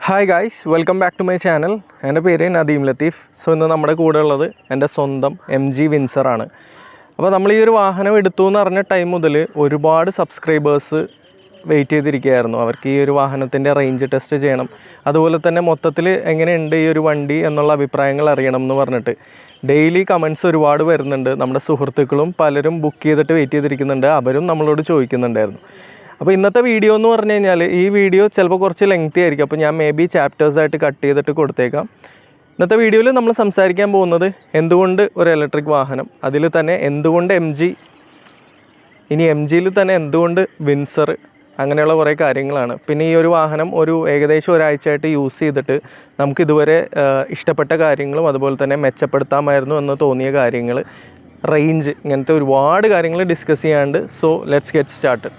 Hi guys, welcome back to my channel. എൻ്റെ പേര് Nadeem Latheef. So ഇന്ന് നമ്മുടെ കൂടെ ഉള്ളത് എൻ്റെ സ്വന്തം MG വിൻസറാണ്. അപ്പോൾ നമ്മൾ ഈ ഒരു വാഹനം എടുത്തു എന്ന് പറഞ്ഞ ടൈം മുതൽ ഒരുപാട് സബ്സ്ക്രൈബേഴ്സ് വെയിറ്റ് ചെയ്തിരിക്കുകയായിരുന്നു. അവർക്ക് ഈ ഒരു വാഹനത്തിൻ്റെ റേഞ്ച് ടെസ്റ്റ് ചെയ്യണം, അതുപോലെ തന്നെ മൊത്തത്തിൽ എങ്ങനെയുണ്ട് ഈ ഒരു വണ്ടി എന്നുള്ള അഭിപ്രായങ്ങൾ അറിയണം എന്ന് പറഞ്ഞിട്ട് ഡെയിലി കമൻറ്റ്സ് ഒരുപാട് വരുന്നുണ്ട്. നമ്മുടെ സുഹൃത്തുക്കളും പലരും ബുക്ക് ചെയ്തിട്ട് വെയിറ്റ് ചെയ്തിരിക്കുന്നുണ്ട്. അവരും നമ്മളോട് ചോദിക്കുന്നുണ്ടായിരുന്നു. അപ്പോൾ ഇന്നത്തെ വീഡിയോ എന്ന് പറഞ്ഞു കഴിഞ്ഞാൽ ഈ വീഡിയോ ചിലപ്പോൾ കുറച്ച് ലെങ്തി ആയിരിക്കും. അപ്പോൾ ഞാൻ മേ ബി ചാപ്റ്റേഴ്സായിട്ട് കട്ട് ചെയ്തിട്ട് കൊടുത്തേക്കാം. ഇന്നത്തെ വീഡിയോയിൽ നമ്മൾ സംസാരിക്കാൻ പോകുന്നത് എന്തുകൊണ്ട് ഒരു ഇലക്ട്രിക് വാഹനം, അതിൽ തന്നെ എന്തുകൊണ്ട് MG, ഇനി MGയിൽ തന്നെ എന്തുകൊണ്ട് വിൻസർ, അങ്ങനെയുള്ള കുറേ കാര്യങ്ങളാണ്. പിന്നെ ഈ ഒരു വാഹനം ഏകദേശം ഒരാഴ്ചയായിട്ട് യൂസ് ചെയ്തിട്ട് നമുക്ക് ഇതുവരെ ഇഷ്ടപ്പെട്ട കാര്യങ്ങളും അതുപോലെ തന്നെ മെച്ചപ്പെടുത്താമായിരുന്നു എന്ന് തോന്നിയ കാര്യങ്ങൾ, റേഞ്ച്, ഇങ്ങനത്തെ ഒരുപാട് കാര്യങ്ങൾ ഡിസ്കസ് ചെയ്യാണ്ട്. So let's get started.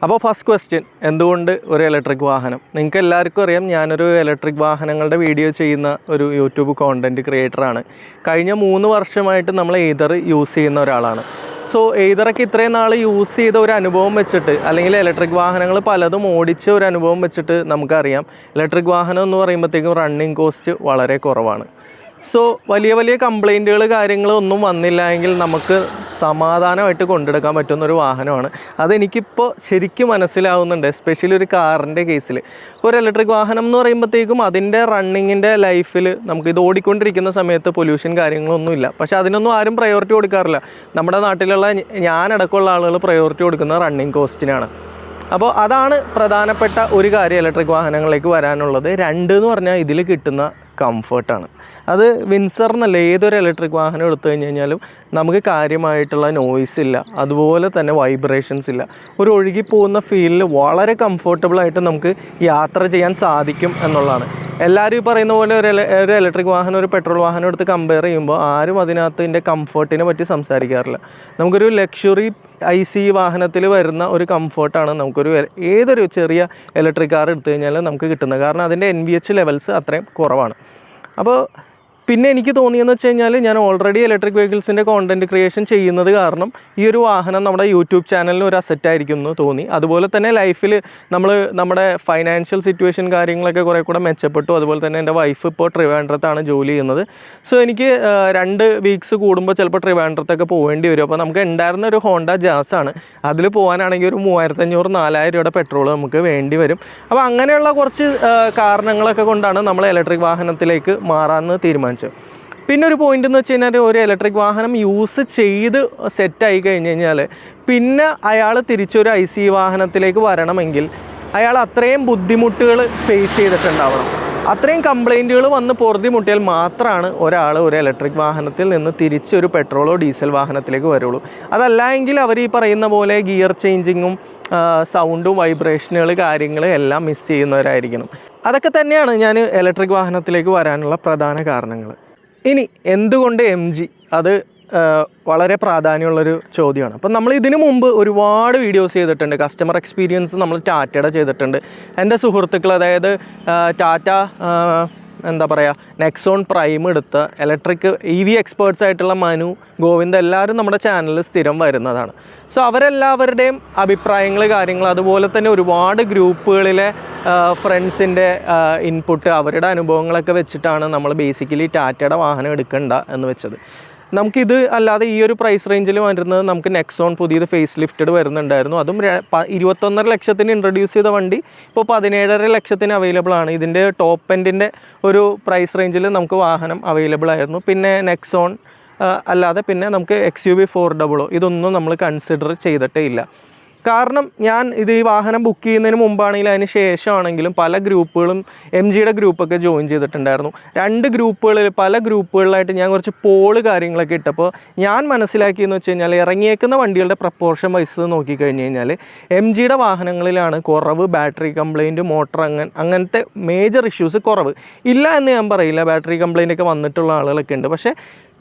അപ്പോൾ ഫസ്റ്റ് ക്വസ്റ്റ്യൻ, എന്തുകൊണ്ട് ഒരു ഇലക്ട്രിക് വാഹനം? നിങ്ങൾക്ക് എല്ലാവർക്കും അറിയാം, ഞാനൊരു ഇലക്ട്രിക് വാഹനങ്ങളുടെ വീഡിയോ ചെയ്യുന്ന ഒരു യൂട്യൂബ് കോണ്ടൻറ്റ് ക്രിയേറ്ററാണ്. കഴിഞ്ഞ 3 വർഷമായിട്ട് നമ്മൾ എയ്തർ യൂസ് ചെയ്യുന്ന ഒരാളാണ്. സോ എയ്തറൊക്കെ ഇത്രയും നാൾ യൂസ് ചെയ്ത ഒരു അനുഭവം വെച്ചിട്ട്, അല്ലെങ്കിൽ ഇലക്ട്രിക് വാഹനങ്ങൾ പലതും ഓടിച്ച ഒരു അനുഭവം വെച്ചിട്ട് നമുക്കറിയാം, ഇലക്ട്രിക് വാഹനം എന്ന് പറയുമ്പോഴത്തേക്കും റണ്ണിങ് കോസ്റ്റ് വളരെ കുറവാണ്. സോ വലിയ വലിയ കംപ്ലൈൻറ്റുകൾ കാര്യങ്ങളൊന്നും വന്നില്ല എങ്കിൽ നമുക്ക് സമാധാനമായിട്ട് കൊണ്ടെടുക്കാൻ പറ്റുന്നൊരു വാഹനമാണ്. അതെനിക്കിപ്പോൾ ശരിക്കും മനസ്സിലാവുന്നുണ്ട്, എസ്പെഷ്യലി ഒരു കാറിൻ്റെ കേസിൽ. ഒരു ഇലക്ട്രിക് വാഹനം എന്ന് പറയുമ്പോഴത്തേക്കും അതിൻ്റെ റണ്ണിങ്ങിൻ്റെ ലൈഫിൽ നമുക്കിത് ഓടിക്കൊണ്ടിരിക്കുന്ന സമയത്ത് പൊല്യൂഷൻ കാര്യങ്ങളൊന്നുമില്ല. പക്ഷേ അതിനൊന്നും ആരും പ്രയോറിറ്റി കൊടുക്കാറില്ല. നമ്മുടെ നാട്ടിലുള്ള ഞാനടക്കമുള്ള ആളുകൾ പ്രയോറിറ്റി കൊടുക്കുന്ന റണ്ണിങ് കോസ്റ്റിനാണ്. അപ്പോൾ അതാണ് പ്രധാനപ്പെട്ട ഒരു കാര്യം ഇലക്ട്രിക് വാഹനങ്ങളിലേക്ക് വരാനുള്ളത്. 2 എന്ന് പറഞ്ഞാൽ ഇതിൽ കിട്ടുന്ന കംഫർട്ടാണ്. അത് വിൻസറിനല്ല, ഏതൊരു ഇലക്ട്രിക് വാഹനം എടുത്തു കഴിഞ്ഞാലും നമുക്ക് കാര്യമായിട്ടുള്ള നോയ്സ് ഇല്ല, അതുപോലെ തന്നെ വൈബ്രേഷൻസ് ഇല്ല. ഒരു ഒഴുകിപ്പോകുന്ന ഫീലിൽ വളരെ കംഫർട്ടബിളായിട്ട് നമുക്ക് യാത്ര ചെയ്യാൻ സാധിക്കും എന്നുള്ളതാണ്. എല്ലാവരും ഈ പറയുന്ന പോലെ ഒരു ഇലക്ട്രിക് വാഹനം ഒരു പെട്രോൾ വാഹനം എടുത്ത് കമ്പയർ ചെയ്യുമ്പോൾ ആരും അതിനകത്തിൻ്റെ കംഫർട്ടിനെ പറ്റി സംസാരിക്കാറില്ല. നമുക്കൊരു ലക്ഷറി IC വാഹനത്തിൽ വരുന്ന ഒരു കംഫർട്ടാണ് നമുക്കൊരു ഏതൊരു ചെറിയ ഇലക്ട്രിക് കാർ എടുത്തു കഴിഞ്ഞാലും നമുക്ക് കിട്ടുന്നത്. കാരണം അതിൻ്റെ NVH ലെവൽസ് അത്രയും കുറവാണ്. അപ്പോൾ പിന്നെ എനിക്ക് തോന്നിയെന്ന് വെച്ച് കഴിഞ്ഞാൽ, ഞാൻ ഓൾറെഡി ഇലക്ട്രിക് വെഹിക്കിൾസിൻ്റെ കോണ്ടൻറ്റ് ക്രിയേഷൻ ചെയ്യുന്നത് കാരണം ഈ ഒരു വാഹനം നമ്മുടെ യൂട്യൂബ് ചാനലിന് ഒരു അസറ്റായിരിക്കും എന്ന് തോന്നി. അതുപോലെ തന്നെ ലൈഫിൽ നമ്മുടെ ഫൈനാൻഷ്യൽ സിറ്റുവേഷൻ കാര്യങ്ങളൊക്കെ കുറേ കൂടെ മെച്ചപ്പെട്ടു. അതുപോലെ തന്നെ എൻ്റെ വൈഫ് ഇപ്പോൾ ട്രിവാൻഡ്രത്താണ് ജോലി ചെയ്യുന്നത്. സോ എനിക്ക് 2 വീക്സ് കൂടുമ്പോൾ ചിലപ്പോൾ ട്രിവാൻഡ്രത്തൊക്കെ പോകേണ്ടി വരും. അപ്പോൾ നമുക്ക് ഉണ്ടായിരുന്ന ഒരു ഹോണ്ട ജാസാണ്. അതിൽ പോകാനാണെങ്കിൽ ഒരു 3500-4000 രൂപയുടെ പെട്രോൾ നമുക്ക് വേണ്ടി വരും. അപ്പോൾ അങ്ങനെയുള്ള കുറച്ച് കാരണങ്ങളൊക്കെ കൊണ്ടാണ് നമ്മൾ ഇലക്ട്രിക് വാഹനത്തിലേക്ക് മാറാമെന്ന് തീരുമാനിച്ചത്. പിന്നെ ഒരു പോയിന്റ് എന്ന് വെച്ച് കഴിഞ്ഞാൽ, ഒരു ഇലക്ട്രിക് വാഹനം യൂസ് ചെയ്ത് സെറ്റായി കഴിഞ്ഞ് കഴിഞ്ഞാൽ പിന്നെ അയാൾ തിരിച്ചൊരു IC വാഹനത്തിലേക്ക് വരണമെങ്കിൽ അയാൾ അത്രയും ബുദ്ധിമുട്ടുകൾ ഫേസ് ചെയ്തിട്ടുണ്ടാവണം. അത്രയും കംപ്ലൈൻറ്റുകൾ വന്ന് പൊറുതിമുട്ടിയാൽ മാത്രമാണ് ഒരാൾ ഒരു ഇലക്ട്രിക് വാഹനത്തിൽ നിന്ന് തിരിച്ചൊരു പെട്രോളോ ഡീസൽ വാഹനത്തിലേക്ക് വരുള്ളൂ. അതല്ല എങ്കിൽ അവർ ഈ പറയുന്ന പോലെ ഗിയർ ചേഞ്ചിങ്ങും സൗണ്ടും വൈബ്രേഷനുകൾ കാര്യങ്ങൾ എല്ലാം മിസ് ചെയ്യുന്നവരായിരിക്കണം. അതൊക്കെ തന്നെയാണ് ഞാൻ ഇലക്ട്രിക് വാഹനത്തിലേക്ക് വരാനുള്ള പ്രധാന കാരണങ്ങൾ. ഇനി എന്തുകൊണ്ട് MG, അത് വളരെ പ്രാധാന്യമുള്ളൊരു ചോദ്യമാണ്. അപ്പം നമ്മൾ ഇതിനു മുമ്പ് ഒരുപാട് വീഡിയോസ് ചെയ്തിട്ടുണ്ട്. കസ്റ്റമർ എക്സ്പീരിയൻസ് നമ്മൾ ടാറ്റയുടെ ചെയ്തിട്ടുണ്ട്. എൻ്റെ സുഹൃത്തുക്കൾ, അതായത് ടാറ്റ നെക്സോൺ പ്രൈം എടുത്ത ഇലക്ട്രിക് EV എക്സ്പേർട്സ് ആയിട്ടുള്ള മനു, ഗോവിന്ദ്, എല്ലാവരും നമ്മുടെ ചാനലിൽ സ്ഥിരം വരുന്നതാണ്. സോ അവരെല്ലാവരുടെയും അഭിപ്രായങ്ങൾ കാര്യങ്ങൾ, അതുപോലെ തന്നെ ഒരുപാട് ഗ്രൂപ്പുകളിലെ ഫ്രണ്ട്സിൻ്റെ ഇൻപുട്ട്, അവരുടെ അനുഭവങ്ങളൊക്കെ വെച്ചിട്ടാണ് നമ്മൾ ബേസിക്കലി ടാറ്റയുടെ വാഹനം എടുക്കണ്ട എന്ന് വെച്ചത്. നമുക്കിത് അല്ലാതെ ഈ ഒരു പ്രൈസ് റേഞ്ചിൽ വരുന്നത് നമുക്ക് നെക്സോൺ പുതിയത് ഫേസ് ലിഫ്റ്റഡ് വരുന്നുണ്ടായിരുന്നു. അതും 21.5 ലക്ഷത്തിന് ഇൻട്രൊഡ്യൂസ് ചെയ്ത വണ്ടി ഇപ്പോൾ 17.5 ലക്ഷത്തിന് അവൈലബിൾ ആണ്. ഇതിൻ്റെ ടോപ്പ് എൻഡിൻ്റെ ഒരു പ്രൈസ് റേഞ്ചിൽ നമുക്ക് വാഹനം അവൈലബിൾ ആയിരുന്നു. പിന്നെ നെക്സോൺ അല്ലാതെ പിന്നെ നമുക്ക് XUV 400 ഇതൊന്നും നമ്മൾ കൺസിഡർ ചെയ്തിട്ടേ ഇല്ല. കാരണം ഞാൻ ഈ വാഹനം ബുക്ക് ചെയ്യുന്നതിന് മുമ്പാണെങ്കിലും അതിന് ശേഷമാണെങ്കിലും പല ഗ്രൂപ്പുകളും MGയുടെ ഗ്രൂപ്പൊക്കെ ജോയിൻ ചെയ്തിട്ടുണ്ടായിരുന്നു. 2 ഗ്രൂപ്പുകളിൽ പല ഗ്രൂപ്പുകളിലായിട്ട് ഞാൻ കുറച്ച് പോള് കാര്യങ്ങളൊക്കെ ഇട്ടപ്പോൾ ഞാൻ മനസ്സിലാക്കിയെന്ന് വെച്ച് കഴിഞ്ഞാൽ, ഇറങ്ങിയേക്കുന്ന വണ്ടികളുടെ പ്രപ്പോർഷൻ വൈസ് നോക്കിക്കഴിഞ്ഞ് കഴിഞ്ഞാൽ MGയുടെ വാഹനങ്ങളിലാണ് കുറവ് ബാറ്ററി കംപ്ലയിൻറ്റ്, മോട്ടർ അങ്ങനത്തെ മേജർ ഇഷ്യൂസ് കുറവ്. ഇല്ല എന്ന് ഞാൻ പറയില്ല, ബാറ്ററി കംപ്ലയിൻ്റ് ഒക്കെ വന്നിട്ടുള്ള ആളുകളൊക്കെ ഉണ്ട്. പക്ഷേ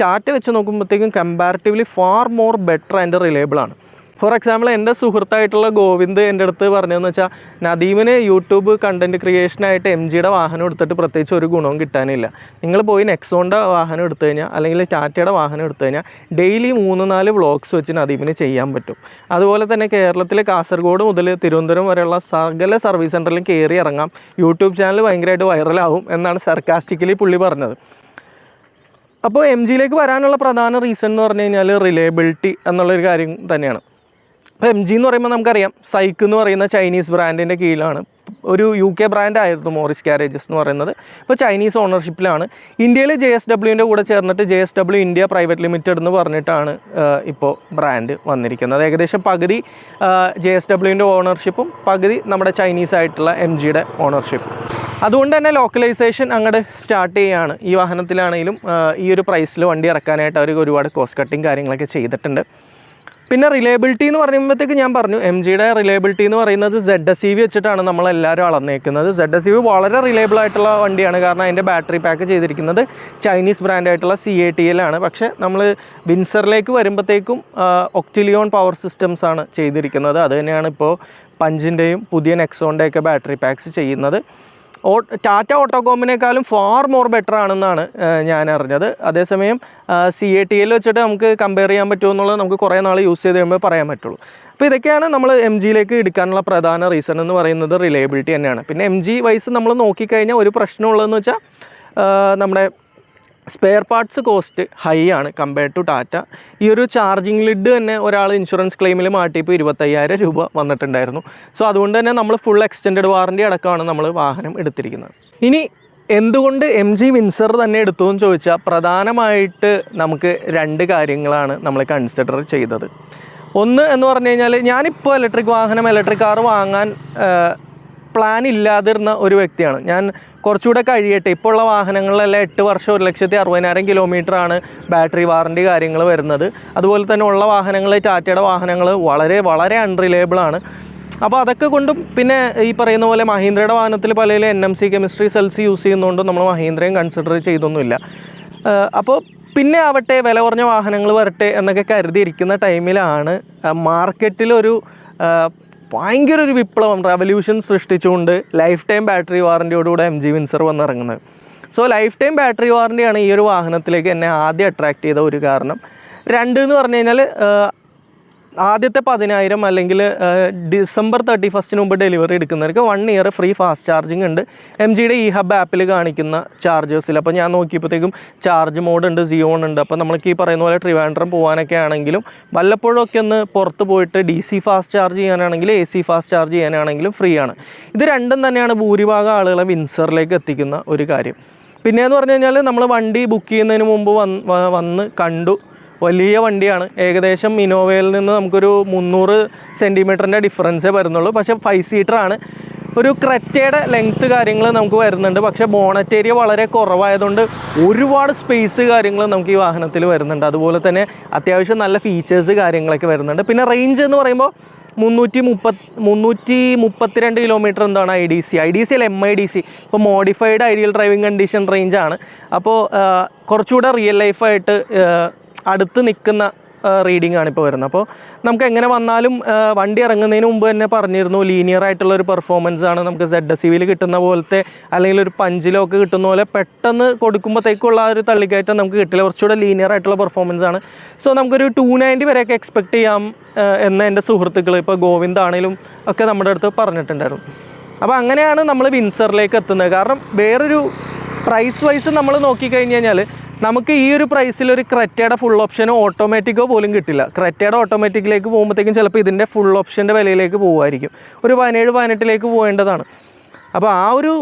ടാറ്റ വെച്ച് നോക്കുമ്പോഴത്തേക്കും comparatively far more better and reliable ആണ്. ഫോർ എക്സാമ്പിൾ എൻ്റെ സുഹൃത്തായിട്ടുള്ള ഗോവിന്ദ് എൻ്റെ അടുത്ത് പറഞ്ഞതെന്ന് വെച്ചാൽ നദീമിന് യൂട്യൂബ് കണ്ടൻറ്റ് ക്രിയേഷനായിട്ട് MGയുടെ വാഹനം എടുത്തിട്ട് പ്രത്യേകിച്ച് ഒരു ഗുണവും കിട്ടാനില്ല. നിങ്ങൾ പോയി നെക്സോണിൻ്റെ വാഹനം എടുത്തു കഴിഞ്ഞാൽ അല്ലെങ്കിൽ ടാറ്റയുടെ വാഹനം എടുത്തു കഴിഞ്ഞാൽ ഡെയിലി 3-4 വ്ളോഗ്സ് വെച്ച് നദീമിന് ചെയ്യാൻ പറ്റും. അതുപോലെ തന്നെ കേരളത്തിലെ കാസർഗോഡ് മുതൽ തിരുവനന്തപുരം വരെയുള്ള സകല സർവീസ് സെൻറ്ററിലും കയറി ഇറങ്ങാം. യൂട്യൂബ് ചാനൽ ഭയങ്കരമായിട്ട് വൈറലാവും എന്നാണ് സർക്കാസ്റ്റിക്കലി പുള്ളി പറഞ്ഞത്. അപ്പോൾ MGയിലേക്ക് വരാനുള്ള പ്രധാന റീസൺ എന്ന് പറഞ്ഞു കഴിഞ്ഞാൽ റിലയബിലിറ്റി എന്നുള്ളൊരു കാര്യം തന്നെയാണ്. അപ്പോൾ MG എന്ന് പറയുമ്പോൾ നമുക്കറിയാം സൈക്ക് എന്ന് പറയുന്ന ചൈനീസ് ബ്രാൻഡിൻ്റെ കീഴിലാണ്. ഒരു UK ബ്രാൻഡായിരുന്നു മോറിസ് കാരേജസ് എന്ന് പറയുന്നത്. ഇപ്പോൾ ചൈനീസ് ഓണർഷിപ്പിലാണ്. ഇന്ത്യയിൽ JSWൻ്റെ കൂടെ ചേർന്നിട്ട് JSW ഇന്ത്യ പ്രൈവറ്റ് ലിമിറ്റഡ് എന്ന് പറഞ്ഞിട്ടാണ് ഇപ്പോൾ ബ്രാൻഡ് വന്നിരിക്കുന്നത്. ഏകദേശം പകുതി JSWൻ്റെ ഓണർഷിപ്പും പകുതി നമ്മുടെ ചൈനീസ് ആയിട്ടുള്ള MGയുടെ ഓണർഷിപ്പും. അതുകൊണ്ട് തന്നെ ലോക്കലൈസേഷൻ അങ്ങോട്ട് സ്റ്റാർട്ട് ചെയ്യുകയാണ്. ഈ വാഹനത്തിലാണെങ്കിലും ഈ ഒരു പ്രൈസിൽ വണ്ടി ഇറക്കാനായിട്ട് അവർ ഒരുപാട് കോസ്റ്റ് കട്ടിങ് കാര്യങ്ങളൊക്കെ ചെയ്തിട്ടുണ്ട്. പിന്നെ റിലയബിലിറ്റി എന്ന് പറയുമ്പോഴത്തേക്ക് ഞാൻ പറഞ്ഞു MGയുടെ റിലയബിലിറ്റി എന്ന് പറയുന്നത് ZSEV വെച്ചിട്ടാണ് നമ്മളെല്ലാവരും അളന്നേക്കുന്നത്. ZSEV വളരെ റിലയബിൾ ആയിട്ടുള്ള വണ്ടിയാണ്. കാരണം അതിൻ്റെ ബാറ്ററി പാക്ക് ചെയ്തിരിക്കുന്നത് ചൈനീസ് ബ്രാൻഡായിട്ടുള്ള CATL ആണ്. പക്ഷേ നമ്മൾ വിൻസറിലേക്ക് വരുമ്പോഴത്തേക്കും ഒക്ടിലിയോൺ പവർ സിസ്റ്റംസ് ആണ് ചെയ്തിരിക്കുന്നത്. അത് തന്നെയാണ് ഇപ്പോൾ പഞ്ചിൻ്റെയും പുതിയ നെക്സോണിൻ്റെയൊക്കെ ബാറ്ററി പാക്സ് ചെയ്യുന്നത്. ടാറ്റ ഓട്ടോകോമിനേക്കാളും ഫാർ മോർ ബെറ്റർ ആണെന്നാണ് ഞാൻ അറിഞ്ഞത്. അതേസമയം CATL വെച്ചിട്ട് നമുക്ക് കമ്പയർ ചെയ്യാൻ പറ്റുമോ എന്നുള്ളത് നമുക്ക് കുറേ നാൾ യൂസ് ചെയ്ത് കഴിയുമ്പോൾ പറയാൻ പറ്റുള്ളൂ. അപ്പോൾ ഇതൊക്കെയാണ് നമ്മൾ MGയിലേക്ക് എടുക്കാനുള്ള പ്രധാന റീസൺ എന്ന് പറയുന്നത് റിലയബിലിറ്റി തന്നെയാണ്. പിന്നെ MG വൈസ് നമ്മൾ നോക്കിക്കഴിഞ്ഞാൽ ഒരു പ്രശ്നമുള്ളതെന്ന് വെച്ചാൽ നമ്മുടെ സ്പെയർ പാർട്സ് കോസ്റ്റ് ഹൈ ആണ് കമ്പയർഡ് ടു ടാറ്റ. ഈ ഒരു ചാർജിങ് ലിഡ് തന്നെ ഒരാൾ ഇൻഷുറൻസ് ക്ലെയിമിൽ മാറ്റിയപ്പോൾ 25,000 രൂപ വന്നിട്ടുണ്ടായിരുന്നു. സോ അതുകൊണ്ട് തന്നെ നമ്മൾ ഫുൾ എക്സ്റ്റെൻഡഡ് വാറൻറ്റി അടക്കമാണ് നമ്മൾ വാഹനം എടുത്തിരിക്കുന്നത്. ഇനി എന്തുകൊണ്ട് MG വിൻസർ തന്നെ എടുത്തു എന്ന് ചോദിച്ചാൽ പ്രധാനമായിട്ട് നമുക്ക് 2 കാര്യങ്ങളാണ് നമ്മൾ കൺസിഡർ ചെയ്തത്. ഒന്ന് എന്ന് പറഞ്ഞു കഴിഞ്ഞാൽ ഞാനിപ്പോൾ ഇലക്ട്രിക് കാർ വാങ്ങാൻ പ്ലാൻ ഇല്ലാതിരുന്ന ഒരു വ്യക്തിയാണ് ഞാൻ. കുറച്ചുകൂടെ കഴിയട്ടെ, ഇപ്പോൾ ഉള്ള വാഹനങ്ങളിലെല്ലാം 8 വർഷം 1,60,000 കിലോമീറ്ററാണ് ബാറ്ററി വാറൻറ്റി കാര്യങ്ങൾ വരുന്നത്. അതുപോലെ തന്നെ ഉള്ള വാഹനങ്ങൾ ടാറ്റയുടെ വാഹനങ്ങൾ വളരെ അൺറിലയബിളാണ്. അപ്പോൾ അതൊക്കെ കൊണ്ടും പിന്നെ ഈ പറയുന്ന പോലെ മഹീന്ദ്രയുടെ വാഹനത്തിൽ പലതിലും NMC കെമിസ്ട്രി സെൽസ് യൂസ് ചെയ്യുന്നതുകൊണ്ട് നമ്മൾ മഹീന്ദ്രയും കൺസിഡർ ചെയ്തൊന്നുമില്ല. അപ്പോൾ പിന്നെ ആവട്ടെ വില കുറഞ്ഞ വാഹനങ്ങൾ വരട്ടെ എന്നൊക്കെ കരുതിയിരിക്കുന്ന ടൈമിലാണ് മാർക്കറ്റിലൊരു ഭയങ്കര ഒരു വിപ്ലവം റെവല്യൂഷൻ സൃഷ്ടിച്ചുകൊണ്ട് ലൈഫ് ടൈം ബാറ്ററി വാറൻറ്റിയോടുകൂടെ MG വിൻസർ വന്നിറങ്ങുന്നത്. സോ ലൈഫ് ടൈം ബാറ്ററി വാറൻറ്റിയാണ് ഈ ഒരു വാഹനത്തിലേക്ക് എന്നെ ആദ്യം അട്രാക്റ്റ് ചെയ്ത ഒരു കാരണം. 2 എന്ന് പറഞ്ഞു കഴിഞ്ഞാൽ ആദ്യത്തെ 10,000 അല്ലെങ്കിൽ ഡിസംബർ 31 മുമ്പ് ഡെലിവറി എടുക്കുന്നവർക്ക് 1 ഇയർ ഫ്രീ ഫാസ്റ്റ് ചാർജിങ് ഉണ്ട് MGയുടെ eHub ആപ്പിൽ കാണിക്കുന്ന ചാർജേഴ്സിൽ. അപ്പോൾ ഞാൻ നോക്കിയപ്പോഴത്തേക്കും ചാർജ് മോഡ് ഉണ്ട്, സിയോൺ ഉണ്ട്. അപ്പോൾ നമ്മൾക്ക് ഈ പറയുന്ന പോലെ ട്രിവാൻഡ്രം പോകാനൊക്കെ ആണെങ്കിലും വല്ലപ്പോഴൊക്കെ ഒന്ന് പുറത്ത് പോയിട്ട് DC ഫാസ്റ്റ് ചാർജ് ചെയ്യാനാണെങ്കിലും AC ഫാസ്റ്റ് ചാർജ് ചെയ്യാനാണെങ്കിലും ഫ്രീ ആണ്. ഇത് രണ്ടും തന്നെയാണ് ഭൂരിഭാഗം ആളുകളെ വിൻസറിലേക്ക് എത്തിക്കുന്ന ഒരു കാര്യം. പിന്നെയെന്ന് പറഞ്ഞു കഴിഞ്ഞാൽ നമ്മൾ വണ്ടി ബുക്ക് ചെയ്യുന്നതിന് മുമ്പ് വന്ന് കണ്ടു. വലിയ വണ്ടിയാണ്. ഏകദേശം ഇന്നോവയിൽ നിന്ന് നമുക്കൊരു 300 സെൻറ്റിമീറ്ററിൻ്റെ ഡിഫറൻസേ വരുന്നുള്ളൂ. പക്ഷേ 5 സീറ്ററാണ്. ഒരു ക്രെറ്റയുടെ ലെങ്ത്ത് കാര്യങ്ങൾ നമുക്ക് വരുന്നുണ്ട്. പക്ഷേ ബോണറ്റ് ഏരിയ വളരെ കുറവായതുകൊണ്ട് ഒരുപാട് സ്പേസ് കാര്യങ്ങൾ നമുക്ക് ഈ വാഹനത്തിൽ വരുന്നുണ്ട്. അതുപോലെ തന്നെ അത്യാവശ്യം നല്ല ഫീച്ചേഴ്സ് കാര്യങ്ങളൊക്കെ വരുന്നുണ്ട്. പിന്നെ റേഞ്ച് എന്ന് പറയുമ്പോൾ 332 കിലോമീറ്റർ എന്താണ് IDC അല്ല MIDC. ഇപ്പോൾ മോഡിഫൈഡ് ഐഡിയൽ ഡ്രൈവിംഗ് കണ്ടീഷൻ റേഞ്ചാണ്. അപ്പോൾ കുറച്ചുകൂടെ റിയൽ ലൈഫായിട്ട് അടുത്ത് നിൽക്കുന്ന റീഡിംഗ് ആണ് ഇപ്പോൾ വരുന്നത്. അപ്പോൾ നമുക്ക് എങ്ങനെ വന്നാലും വണ്ടി ഇറങ്ങുന്നതിന് മുമ്പ് തന്നെ പറഞ്ഞിരുന്നു ലീനിയർ ആയിട്ടുള്ളൊരു പെർഫോമൻസ് ആണ് നമുക്ക് ZSEVയിൽ കിട്ടുന്ന പോലത്തെ അല്ലെങ്കിൽ ഒരു പഞ്ചിലൊക്കെ കിട്ടുന്ന പോലെ പെട്ടെന്ന് കൊടുക്കുമ്പോഴത്തേക്കുള്ള ആ ഒരു തള്ളിക്കയറ്റം നമുക്ക് കിട്ടില്ല. കുറച്ചുകൂടെ ലീനിയർ ആയിട്ടുള്ള പെർഫോമൻസ് ആണ്. സോ നമുക്കൊരു 290 വരെയൊക്കെ എക്സ്പെക്റ്റ് ചെയ്യാം എന്ന് എൻ്റെ സുഹൃത്തുക്കൾ ഇപ്പോൾ ഗോവിന്ദ് ആണെങ്കിലും ഒക്കെ നമ്മുടെ അടുത്ത് പറഞ്ഞിട്ടുണ്ടായിരുന്നു. അപ്പോൾ അങ്ങനെയാണ് നമ്മൾ വിൻസറിലേക്ക് എത്തുന്നത്. കാരണം വേറൊരു പ്രൈസ് വൈസ് നമ്മൾ നോക്കിക്കഴിഞ്ഞ് കഴിഞ്ഞാൽ നമുക്ക് ഈ ഒരു പ്രൈസിൽ ഒരു ക്രെറ്റയുടെ ഫുൾ ഓപ്ഷനോ ഓട്ടോമാറ്റിക്കോ പോലും കിട്ടില്ല. ക്രെറ്റയുടെ ഓട്ടോമാറ്റിക്കിലേക്ക് പോകുമ്പോഴത്തേക്കും ചിലപ്പോൾ ഇതിൻ്റെ ഫുൾ ഓപ്ഷൻ്റെ വിലയിലേക്ക് പോകുമായിരിക്കും. ഒരു 17-18 പോകേണ്ടതാണ്. അപ്പോൾ ആ ഒരു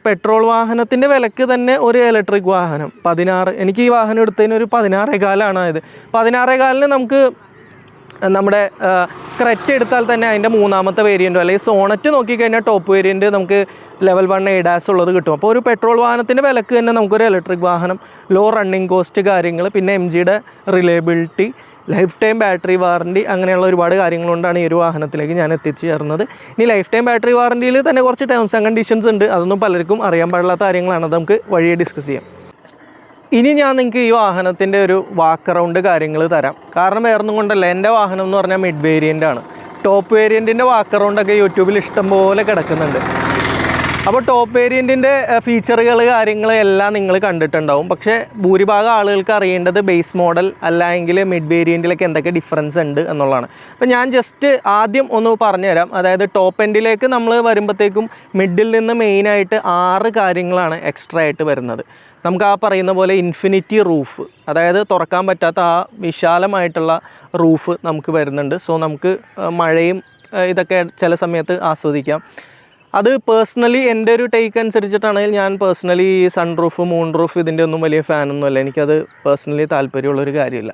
പെട്രോൾ വാഹനത്തിൻ്റെ വിലക്ക് തന്നെ ഒരു ഇലക്ട്രിക് വാഹനം 16, എനിക്ക് ഈ വാഹനം എടുത്തതിന് ഒരു 16,400 ആയത്. 16,400 നമുക്ക് നമ്മുടെ ക്രെറ്റ എടുത്താൽ തന്നെ അതിൻ്റെ 3ാമത്തെ വേരിയൻറ്റോ അല്ലെങ്കിൽ സോണറ്റ് നോക്കിക്കഴിഞ്ഞാൽ ടോപ്പ് വേരിയൻറ്റ് നമുക്ക് ലെവൽ 1 ADAS ഉള്ളത് കിട്ടും. അപ്പോൾ ഒരു പെട്രോൾ വാഹനത്തിൻ്റെ വിലക്ക് തന്നെ നമുക്കൊരു ഇലക്ട്രിക് വാഹനം, ലോ റണ്ണിങ് കോസ്റ്റ് കാര്യങ്ങൾ, പിന്നെ MGയുടെ reliability, lifetime battery warranty, അങ്ങനെയുള്ള ഒരുപാട് കാര്യങ്ങളുകൊണ്ടാണ് ഈ ഒരു വാഹനത്തിലേക്ക് ഞാൻ എത്തിച്ചേർന്നത്. ഇനി ലൈഫ് ടൈം ബാറ്ററി വാറൻറ്റിയിൽ തന്നെ കുറച്ച് ടേംസ് ആൻഡ് കണ്ടീഷൻസ് ഉണ്ട്. അതൊന്നും പലർക്കും അറിയാൻ പാടില്ലാത്ത കാര്യങ്ങളാണ്. അത് നമുക്ക് വഴിയെ ഡിസ്കസ് ചെയ്യാം. ഇനി ഞാൻ നിങ്ങൾക്ക് ഈ വാഹനത്തിൻ്റെ ഒരു വാക്ക് അറൗണ്ട് കാര്യങ്ങൾ തരാം. കാരണം വേറൊന്നും കൊണ്ടല്ല, എൻ്റെ വാഹനം എന്ന് പറഞ്ഞാൽ മിഡ് വേരിയൻ്റ് ആണ്. ടോപ്പ് വേരിയൻറ്റിൻ്റെ വാക്ക് അറൗണ്ടൊക്കെ യൂട്യൂബിൽ ഇഷ്ടംപോലെ കിടക്കുന്നുണ്ട്. അപ്പോൾ ടോപ്പ് വേരിയൻറ്റിൻ്റെ ഫീച്ചറുകൾ കാര്യങ്ങൾ എല്ലാം നിങ്ങൾ കണ്ടിട്ടുണ്ടാവും. പക്ഷേ ഭൂരിഭാഗം ആളുകൾക്ക് അറിയേണ്ടത് ബേസ് മോഡൽ അല്ലെങ്കിൽ മിഡ് വേരിയൻറ്റിലൊക്കെ എന്തൊക്കെ ഡിഫറൻസ് ഉണ്ട് എന്നുള്ളതാണ്. അപ്പോൾ ഞാൻ ജസ്റ്റ് ആദ്യം ഒന്ന് പറഞ്ഞുതരാം. അതായത് ടോപ്പ് എൻഡിലേക്ക് നമ്മൾ വരുമ്പോഴത്തേക്കും മിഡിൽ നിന്ന് മെയിനായിട്ട് 6 കാര്യങ്ങളാണ് എക്സ്ട്രാ ആയിട്ട് വരുന്നത്. നമുക്ക് ആ പറയുന്ന പോലെ ഇൻഫിനിറ്റി റൂഫ്, അതായത് തുറക്കാൻ പറ്റാത്ത ആ വിശാലമായിട്ടുള്ള റൂഫ് നമുക്ക് വരുന്നുണ്ട്. സോ നമുക്ക് മഴയും ഇതൊക്കെ ചില സമയത്ത് ആസ്വദിക്കാം. അത് പേഴ്സണലി എൻ്റെ ഒരു ടേക്ക് അനുസരിച്ചിട്ടാണെങ്കിൽ ഞാൻ personally sun roof moon roof ഇതിൻ്റെ ഒന്നും വലിയ ഫാനൊന്നുമല്ല. എനിക്കത് പേഴ്സണലി താല്പര്യമുള്ളൊരു കാര്യമില്ല.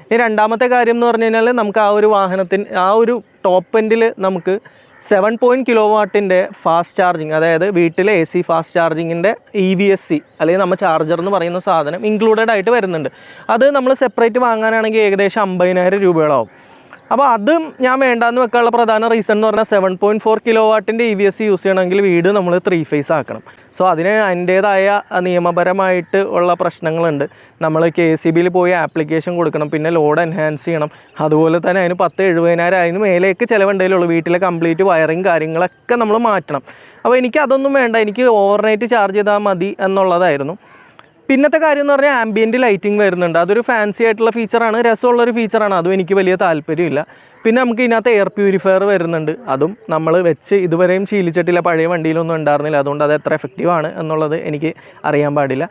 ഇനി രണ്ടാമത്തെ കാര്യം എന്ന് പറഞ്ഞു കഴിഞ്ഞാൽ നമുക്ക് ആ ഒരു വാഹനത്തിന് ആ ഒരു ടോപ്പ് എൻഡിൽ നമുക്ക് 7 കിലോവാട്ടിൻ്റെ ഫാസ്റ്റ് ചാർജിങ്, അതായത് വീട്ടിലെ AC ഫാസ്റ്റ് ചാർജിങ്ങിൻ്റെ EVSC അല്ലെങ്കിൽ നമ്മൾ ചാർജർ എന്ന് പറയുന്ന സാധനം ഇൻക്ലൂഡഡ് ആയിട്ട് വരുന്നുണ്ട്. അത് നമ്മൾ സെപ്പറേറ്റ് വാങ്ങാനാണെങ്കിൽ ഏകദേശം 50,000 രൂപയോളാവും. അപ്പോൾ അതും ഞാൻ വേണ്ടാന്ന് വെക്കാനുള്ള പ്രധാന റീസൺ എന്ന് പറഞ്ഞാൽ 7.4 കിലോവാട്ടിൻ്റെ EVSC യൂസ് ചെയ്യണമെങ്കിൽ വീട് നമ്മൾ 3 ഫേസ് ആക്കണം. സോ അതിന് അതിൻ്റേതായ നിയമപരമായിട്ട് ഉള്ള പ്രശ്നങ്ങളുണ്ട്. നമ്മൾ KCBയിൽ പോയി ആപ്ലിക്കേഷൻ കൊടുക്കണം, പിന്നെ ലോഡ് എൻഹാൻസ് ചെയ്യണം. അതുപോലെ തന്നെ അതിന് 10,000-70,000 അതിന് മേലേക്ക് ചിലവുണ്ടേലുള്ളൂ. വീട്ടിലെ കംപ്ലീറ്റ് വയറിങ് കാര്യങ്ങളൊക്കെ നമ്മൾ മാറ്റണം. അപ്പോൾ എനിക്ക് അതൊന്നും വേണ്ട, എനിക്ക് ഓവർനൈറ്റ് ചാർജ് ചെയ്താൽ മതി എന്നുള്ളതായിരുന്നു. പിന്നത്തെ കാര്യം എന്ന് പറഞ്ഞാൽ ആംബിയൻറ്റ് ലൈറ്റിംഗ് വരുന്നുണ്ട്. അതൊരു ഫാൻസി ആയിട്ടുള്ള ഫീച്ചറാണ്, രസമുള്ളൊരു ഫീച്ചറാണ്. അതും എനിക്ക് വലിയ താല്പര്യമില്ല. പിന്നെ നമുക്ക് ഇതിനകത്ത് എയർ പ്യൂരിഫയർ വരുന്നുണ്ട്. അതും നമ്മൾ വെച്ച് ഇതുവരെയും ശീലിച്ചിട്ടില്ല, പഴയ വണ്ടിയിലൊന്നും ഉണ്ടായിരുന്നില്ല. അതുകൊണ്ട് അത് എത്ര എഫക്റ്റീവാണ് എന്നുള്ളത് എനിക്ക് അറിയാൻ പാടില്ല.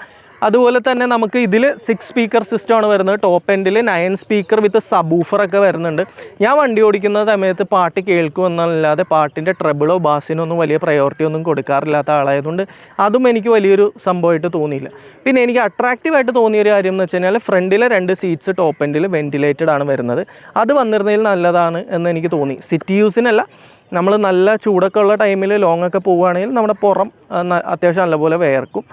അതുപോലെ തന്നെ നമുക്ക് ഇതിൽ 6 സ്പീക്കർ സിസ്റ്റമാണ് വരുന്നത്. ടോപ്പ് എൻഡിൽ 9 സ്പീക്കർ വിത്ത് സബൂഫറൊക്കെ വരുന്നുണ്ട്. ഞാൻ വണ്ടി ഓടിക്കുന്ന സമയത്ത് പാട്ട് കേൾക്കുമെന്നല്ലാതെ പാട്ടിൻ്റെ ട്രബിളോ ബാസിനോ ഒന്നും വലിയ പ്രയോറിറ്റി ഒന്നും കൊടുക്കാറില്ലാത്ത ആളായതുകൊണ്ട് അതും എനിക്ക് വലിയൊരു സംഭവമായിട്ട് തോന്നിയില്ല. പിന്നെ എനിക്ക് അട്രാക്റ്റീവായിട്ട് തോന്നിയൊരു കാര്യം എന്ന് വെച്ച് കഴിഞ്ഞാൽ ഫ്രണ്ടിലെ 2 സീറ്റ്സ് ടോപ്പ് എൻഡിൽ വെൻറ്റിലേറ്റഡ് ആണ് വരുന്നത്. അത് വന്നിരുന്നതിൽ നല്ലതാണ് എന്ന് എനിക്ക് തോന്നി. സിറ്റി യൂസിനല്ല, നമ്മൾ നല്ല ചൂടൊക്കെ ഉള്ള ടൈമിൽ ലോങ് ഒക്കെ പോവുകയാണെങ്കിൽ നമ്മുടെ പുറം അത്യാവശ്യം നല്ലപോലെ വേർക്കും.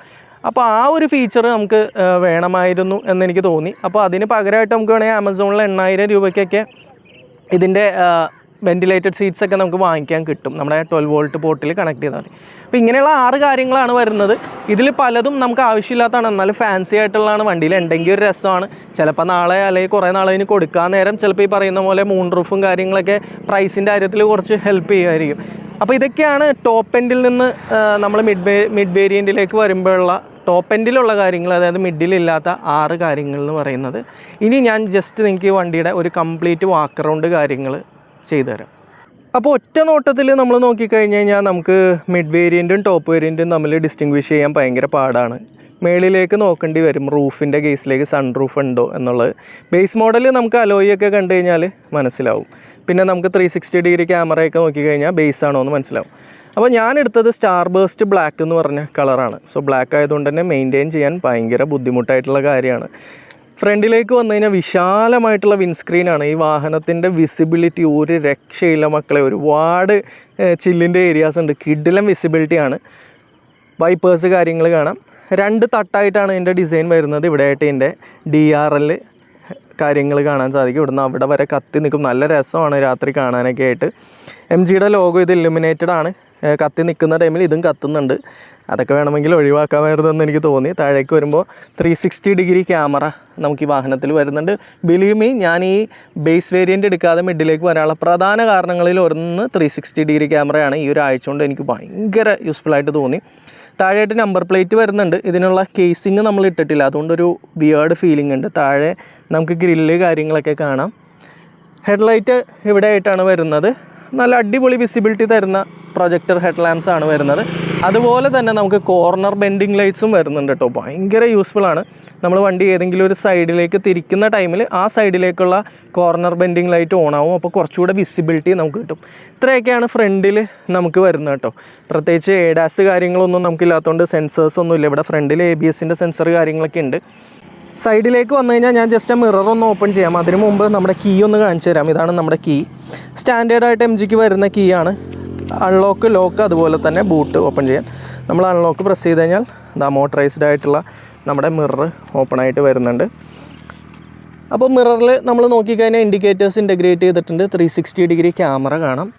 അപ്പോൾ ആ ഒരു ഫീച്ചർ നമുക്ക് വേണമായിരുന്നു എന്നെനിക്ക് തോന്നി. അപ്പോൾ അതിന് പകരമായിട്ട് നമുക്ക് വേണമെങ്കിൽ ആമസോണിൽ 8,000 രൂപയ്ക്കൊക്കെ ഇതിൻ്റെ വെൻറ്റിലേറ്റഡ് സീറ്റ്സൊക്കെ നമുക്ക് വാങ്ങിക്കാൻ കിട്ടും. നമ്മുടെ 12 വോൾട്ട് പോർട്ടിൽ കണക്ട് ചെയ്താൽ മതി. അപ്പോൾ ഇങ്ങനെയുള്ള 6 കാര്യങ്ങളാണ് വരുന്നത്. ഇതിൽ പലതും നമുക്ക് ആവശ്യമില്ലാത്തതാണ്, എന്നാലും ഫാൻസി ആയിട്ടുള്ളതാണ്. വണ്ടിയിൽ ഉണ്ടെങ്കിൽ ഒരു രസമാണ്. ചിലപ്പോൾ നാളെ അല്ലെങ്കിൽ കുറേ നാളെ ഇതിന് കൊടുക്കാൻ നേരം ചിലപ്പോൾ ഈ പറയുന്ന പോലെ മൂൺ റൂഫും കാര്യങ്ങളൊക്കെ പ്രൈസിൻ്റെ കാര്യത്തിൽ കുറച്ച് ഹെൽപ്പ് ചെയ്യുമായിരിക്കും. അപ്പോൾ ഇതൊക്കെയാണ് ടോപ്പ് എൻഡിൽ നിന്ന് നമ്മൾ മിഡ് വേരിയൻറ്റിലേക്ക് വരുമ്പോഴുള്ള ടോപ്പ് എൻഡിലുള്ള കാര്യങ്ങൾ, അതായത് മിഡിലില്ലാത്ത 6 കാര്യങ്ങൾ എന്ന് പറയുന്നത്. ഇനി ഞാൻ ജസ്റ്റ് നിങ്ങൾക്ക് വണ്ടിയുടെ ഒരു കംപ്ലീറ്റ് വാക്ക് അറൗണ്ട് കാര്യങ്ങൾ ചെയ്തു തരാം. അപ്പോൾ ഒറ്റ നോട്ടത്തിൽ നമ്മൾ നോക്കിക്കഴിഞ്ഞ് കഴിഞ്ഞാൽ നമുക്ക് മിഡ് വേരിയൻറ്റും ടോപ്പ് വേരിയൻറ്റും തമ്മിൽ ഡിസ്റ്റിങ്വിഷ് ചെയ്യാൻ ഭയങ്കര പാടാണ്. മേളിലേക്ക് നോക്കേണ്ടി വരും, റൂഫിൻ്റെ കേസിലേക്ക് സൺ റൂഫ് ഉണ്ടോ എന്നുള്ളത്. ബേസ് മോഡൽ നമുക്ക് അലോയൊക്കെ കണ്ടു കഴിഞ്ഞാൽ മനസ്സിലാവും. പിന്നെ നമുക്ക് 360 ഡിഗ്രി ക്യാമറയൊക്കെ നോക്കിക്കഴിഞ്ഞാൽ ബേസ് ആണോ എന്ന് മനസ്സിലാവും. അപ്പോൾ ഞാൻ എടുത്തത് സ്റ്റാർ ബേസ്റ്റ് ബ്ലാക്ക് എന്ന് പറഞ്ഞ കളറാണ്. സോ ബ്ലാക്ക് ആയതുകൊണ്ട് തന്നെ മെയിൻറ്റെയിൻ ചെയ്യാൻ ഭയങ്കര ബുദ്ധിമുട്ടായിട്ടുള്ള കാര്യമാണ്. ഫ്രണ്ടിലേക്ക് വന്നു കഴിഞ്ഞാൽ വിശാലമായിട്ടുള്ള വിൻസ്ക്രീനാണ്. ഈ വാഹനത്തിൻ്റെ വിസിബിലിറ്റി ഒരു രക്ഷയില്ല മക്കളെ. ഒരുപാട് ചില്ലിൻ്റെ ഏരിയാസ് ഉണ്ട്, കിഡിലം വിസിബിലിറ്റിയാണ്. വൈപ്പേഴ്സ് കാര്യങ്ങൾ കാണാം. 2 തട്ടായിട്ടാണ് ഇതിൻ്റെ ഡിസൈൻ വരുന്നത്. ഇവിടെ ആയിട്ട് ഇതിൻ്റെ DRL കാര്യങ്ങൾ കാണാൻ സാധിക്കും. ഇവിടുന്ന് അവിടെ വരെ കത്തി നിൽക്കും. നല്ല രസമാണ് രാത്രി കാണാനൊക്കെ ആയിട്ട്. MGയുടെ ലോഗോ ഇത് ഇല്ലുമിനേറ്റഡ് ആണ്. കത്തി നിൽക്കുന്ന ടൈമിൽ ഇതും കത്തുന്നുണ്ട്. അതൊക്കെ വേണമെങ്കിൽ ഒഴിവാക്കാമായിരുന്നെന്ന് എനിക്ക് തോന്നി. താഴേക്ക് വരുമ്പോൾ 360 ഡിഗ്രി ക്യാമറ നമുക്ക് ഈ വാഹനത്തിൽ വരുന്നുണ്ട്. ബിലീവ് മീ, ഞാൻ ഈ ബേസ് വേരിയൻ്റ് എടുക്കാതെ മിഡിലേക്ക് വരാനുള്ള പ്രധാന കാരണങ്ങളിൽ ഒന്ന് 360 ഡിഗ്രി ക്യാമറയാണ്. ഈ ഒരു ആഴ്ച കൊണ്ട് എനിക്ക് ഭയങ്കര യൂസ്ഫുള്ളായിട്ട് തോന്നി. താഴെയായിട്ട് നമ്പർ പ്ലേറ്റ് വരുന്നുണ്ട്. ഇതിനുള്ള കേസിങ് നമ്മൾ ഇട്ടിട്ടില്ല, അതുകൊണ്ടൊരു വിയേർഡ് ഫീലിംഗ് ഉണ്ട്. താഴെ നമുക്ക് ഗ്രില്ല് കാര്യങ്ങളൊക്കെ കാണാം. ഹെഡ്ലൈറ്റ് ഇവിടെ ആയിട്ടാണ് വരുന്നത്. നല്ല അടിപൊളി വിസിബിലിറ്റി തരുന്ന പ്രൊജക്ടർ ഹെഡ് ലാംപ്സ് ആണ് വരുന്നത്. അതുപോലെ തന്നെ നമുക്ക് കോർണർ ബെൻഡിങ് ലൈറ്റ്സും വരുന്നുണ്ട് കേട്ടോ. ഭയങ്കര യൂസ്ഫുള്ളാണ്. നമ്മൾ വണ്ടി ഏതെങ്കിലും ഒരു സൈഡിലേക്ക് തിരിക്കുന്ന ടൈമിൽ ആ സൈഡിലേക്കുള്ള കോർണർ ബെൻഡിങ് ലൈറ്റ് ഓൺ ആവും. അപ്പോൾ കുറച്ചുകൂടെ വിസിബിലിറ്റി നമുക്ക് കിട്ടും. ഇത്രയൊക്കെയാണ് ഫ്രണ്ടിൽ നമുക്ക് വരുന്നത് കേട്ടോ. പ്രത്യേകിച്ച് ADAS കാര്യങ്ങളൊന്നും നമുക്കില്ലാത്തതുകൊണ്ട് സെൻസേഴ്സൊന്നുമില്ല. ഇവിടെ ഫ്രണ്ടിൽ ABSൻ്റെ സെൻസർ കാര്യങ്ങളൊക്കെ ഉണ്ട്. സൈഡിലേക്ക് വന്നു കഴിഞ്ഞാൽ ഞാൻ ജസ്റ്റ് ആ മിറർ ഒന്ന് ഓപ്പൺ ചെയ്യാം. അതിന് മുമ്പ് നമ്മുടെ കീ ഒന്ന് കാണിച്ചു തരാം. ഇതാണ് നമ്മുടെ കീ. സ്റ്റാൻഡേർഡായിട്ട് MGക്ക് വരുന്ന കീ ആണ്. അൺലോക്ക്, ലോക്ക്, അതുപോലെ തന്നെ ബൂട്ട് ഓപ്പൺ ചെയ്യാൻ. നമ്മൾ അൺലോക്ക് പ്രസ് ചെയ്ത് കഴിഞ്ഞാൽ ഇതാ മോട്ടറൈസ്ഡ് ആയിട്ടുള്ള നമ്മുടെ മിറർ ഓപ്പൺ ആയിട്ട് വരുന്നുണ്ട്. അപ്പോൾ മിററിൽ നമ്മൾ നോക്കിക്കഴിഞ്ഞാൽ ഇൻഡിക്കേറ്റേഴ്സ് ഇൻ്റഗ്രേറ്റ് ചെയ്തിട്ടുണ്ട്. 360 ഡിഗ്രി ക്യാമറ കാണാം.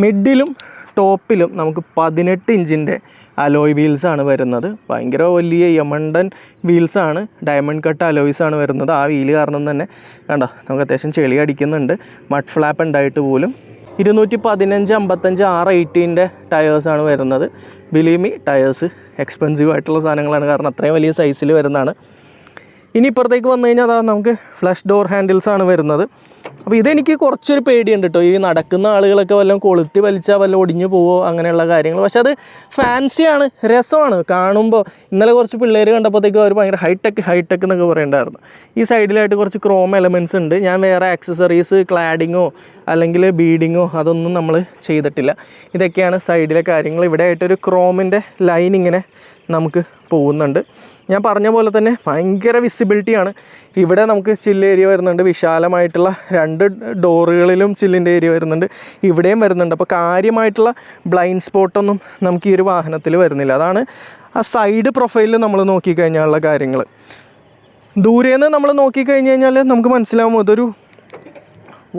മിഡിലും ടോപ്പിലും നമുക്ക് 18 ഇഞ്ചിൻ്റെ അലോയ് വീൽസാണ് വരുന്നത്. ഭയങ്കര വലിയ യമണ്ടൻ വീൽസാണ്, ഡയമണ്ട് കട്ട് അലോയ്സാണ് വരുന്നത്. ആ വീല് കാരണം തന്നെ കണ്ടോ നമുക്ക് അത്യാവശ്യം ചെളി അടിക്കുന്നുണ്ട്, മഡ് ഫ്ലാപ്പ് ഉണ്ടായിട്ട് പോലും. 215, 55, 680ൻ്റെ ടയേഴ്സാണ് വരുന്നത്. ബിലീവ് ടയേഴ്സ് എക്സ്പെൻസീവ് ആയിട്ടുള്ള സാധനങ്ങളാണ്, കാരണം അത്രയും വലിയ സൈസിൽ വരുന്നതാണ്. ഇനി ഇപ്പുറത്തേക്ക് വന്നു കഴിഞ്ഞാൽ അതാ നമുക്ക് ഫ്ലഷ് ഡോർ ഹാൻഡിൽസാണ് വരുന്നത്. അപ്പോൾ ഇതെനിക്ക് കുറച്ചൊരു പേടിയുണ്ട് കേട്ടോ, ഈ നടക്കുന്ന ആളുകളൊക്കെ വല്ലതും കൊളുത്തി വലിച്ചാൽ വല്ലതും ഒടിഞ്ഞു പോവോ അങ്ങനെയുള്ള കാര്യങ്ങൾ. പക്ഷെ അത് ഫാൻസിയാണ്, രസമാണ് കാണുമ്പോൾ. ഇന്നലെ കുറച്ച് പിള്ളേർ കണ്ടപ്പോഴത്തേക്കും അവർ ഭയങ്കര ഹൈടെക് എന്നൊക്കെ പറയണ്ടായിരുന്നു. ഈ സൈഡിലായിട്ട് കുറച്ച് ക്രോം എലമെൻറ്റ്സ് ഉണ്ട്. ഞാൻ വേറെ ആക്സസറീസ്, ക്ലാഡിങ്ങോ അല്ലെങ്കിൽ ബീഡിങ്ങോ അതൊന്നും നമ്മൾ ചെയ്തിട്ടില്ല. ഇതൊക്കെയാണ് സൈഡിലെ കാര്യങ്ങൾ. ഇവിടെ ആയിട്ടൊരു ക്രോമിൻ്റെ ലൈൻ ഇങ്ങനെ നമുക്ക് പോകുന്നുണ്ട്. ഞാൻ പറഞ്ഞ പോലെ തന്നെ ഭയങ്കര വിസിബിലിറ്റിയാണ്. ഇവിടെ നമുക്ക് ചില്ല് ഏരിയ വരുന്നുണ്ട്, വിശാലമായിട്ടുള്ള 2 ഡോറുകളിലും ചില്ലിൻ്റെ ഏരിയ വരുന്നുണ്ട്, ഇവിടെയും വരുന്നുണ്ട്. അപ്പോൾ കാര്യമായിട്ടുള്ള ബ്ലൈൻഡ് സ്പോട്ടൊന്നും നമുക്ക് ഈ ഒരു വാഹനത്തിൽ വരുന്നില്ല. അതാണ് ആ സൈഡ് പ്രൊഫൈലിൽ നമ്മൾ നോക്കിക്കഴിഞ്ഞാലുള്ള കാര്യങ്ങൾ. ദൂരേന്ന് നമ്മൾ നോക്കിക്കഴിഞ്ഞ് കഴിഞ്ഞാൽ നമുക്ക് മനസ്സിലാവും ഇതൊരു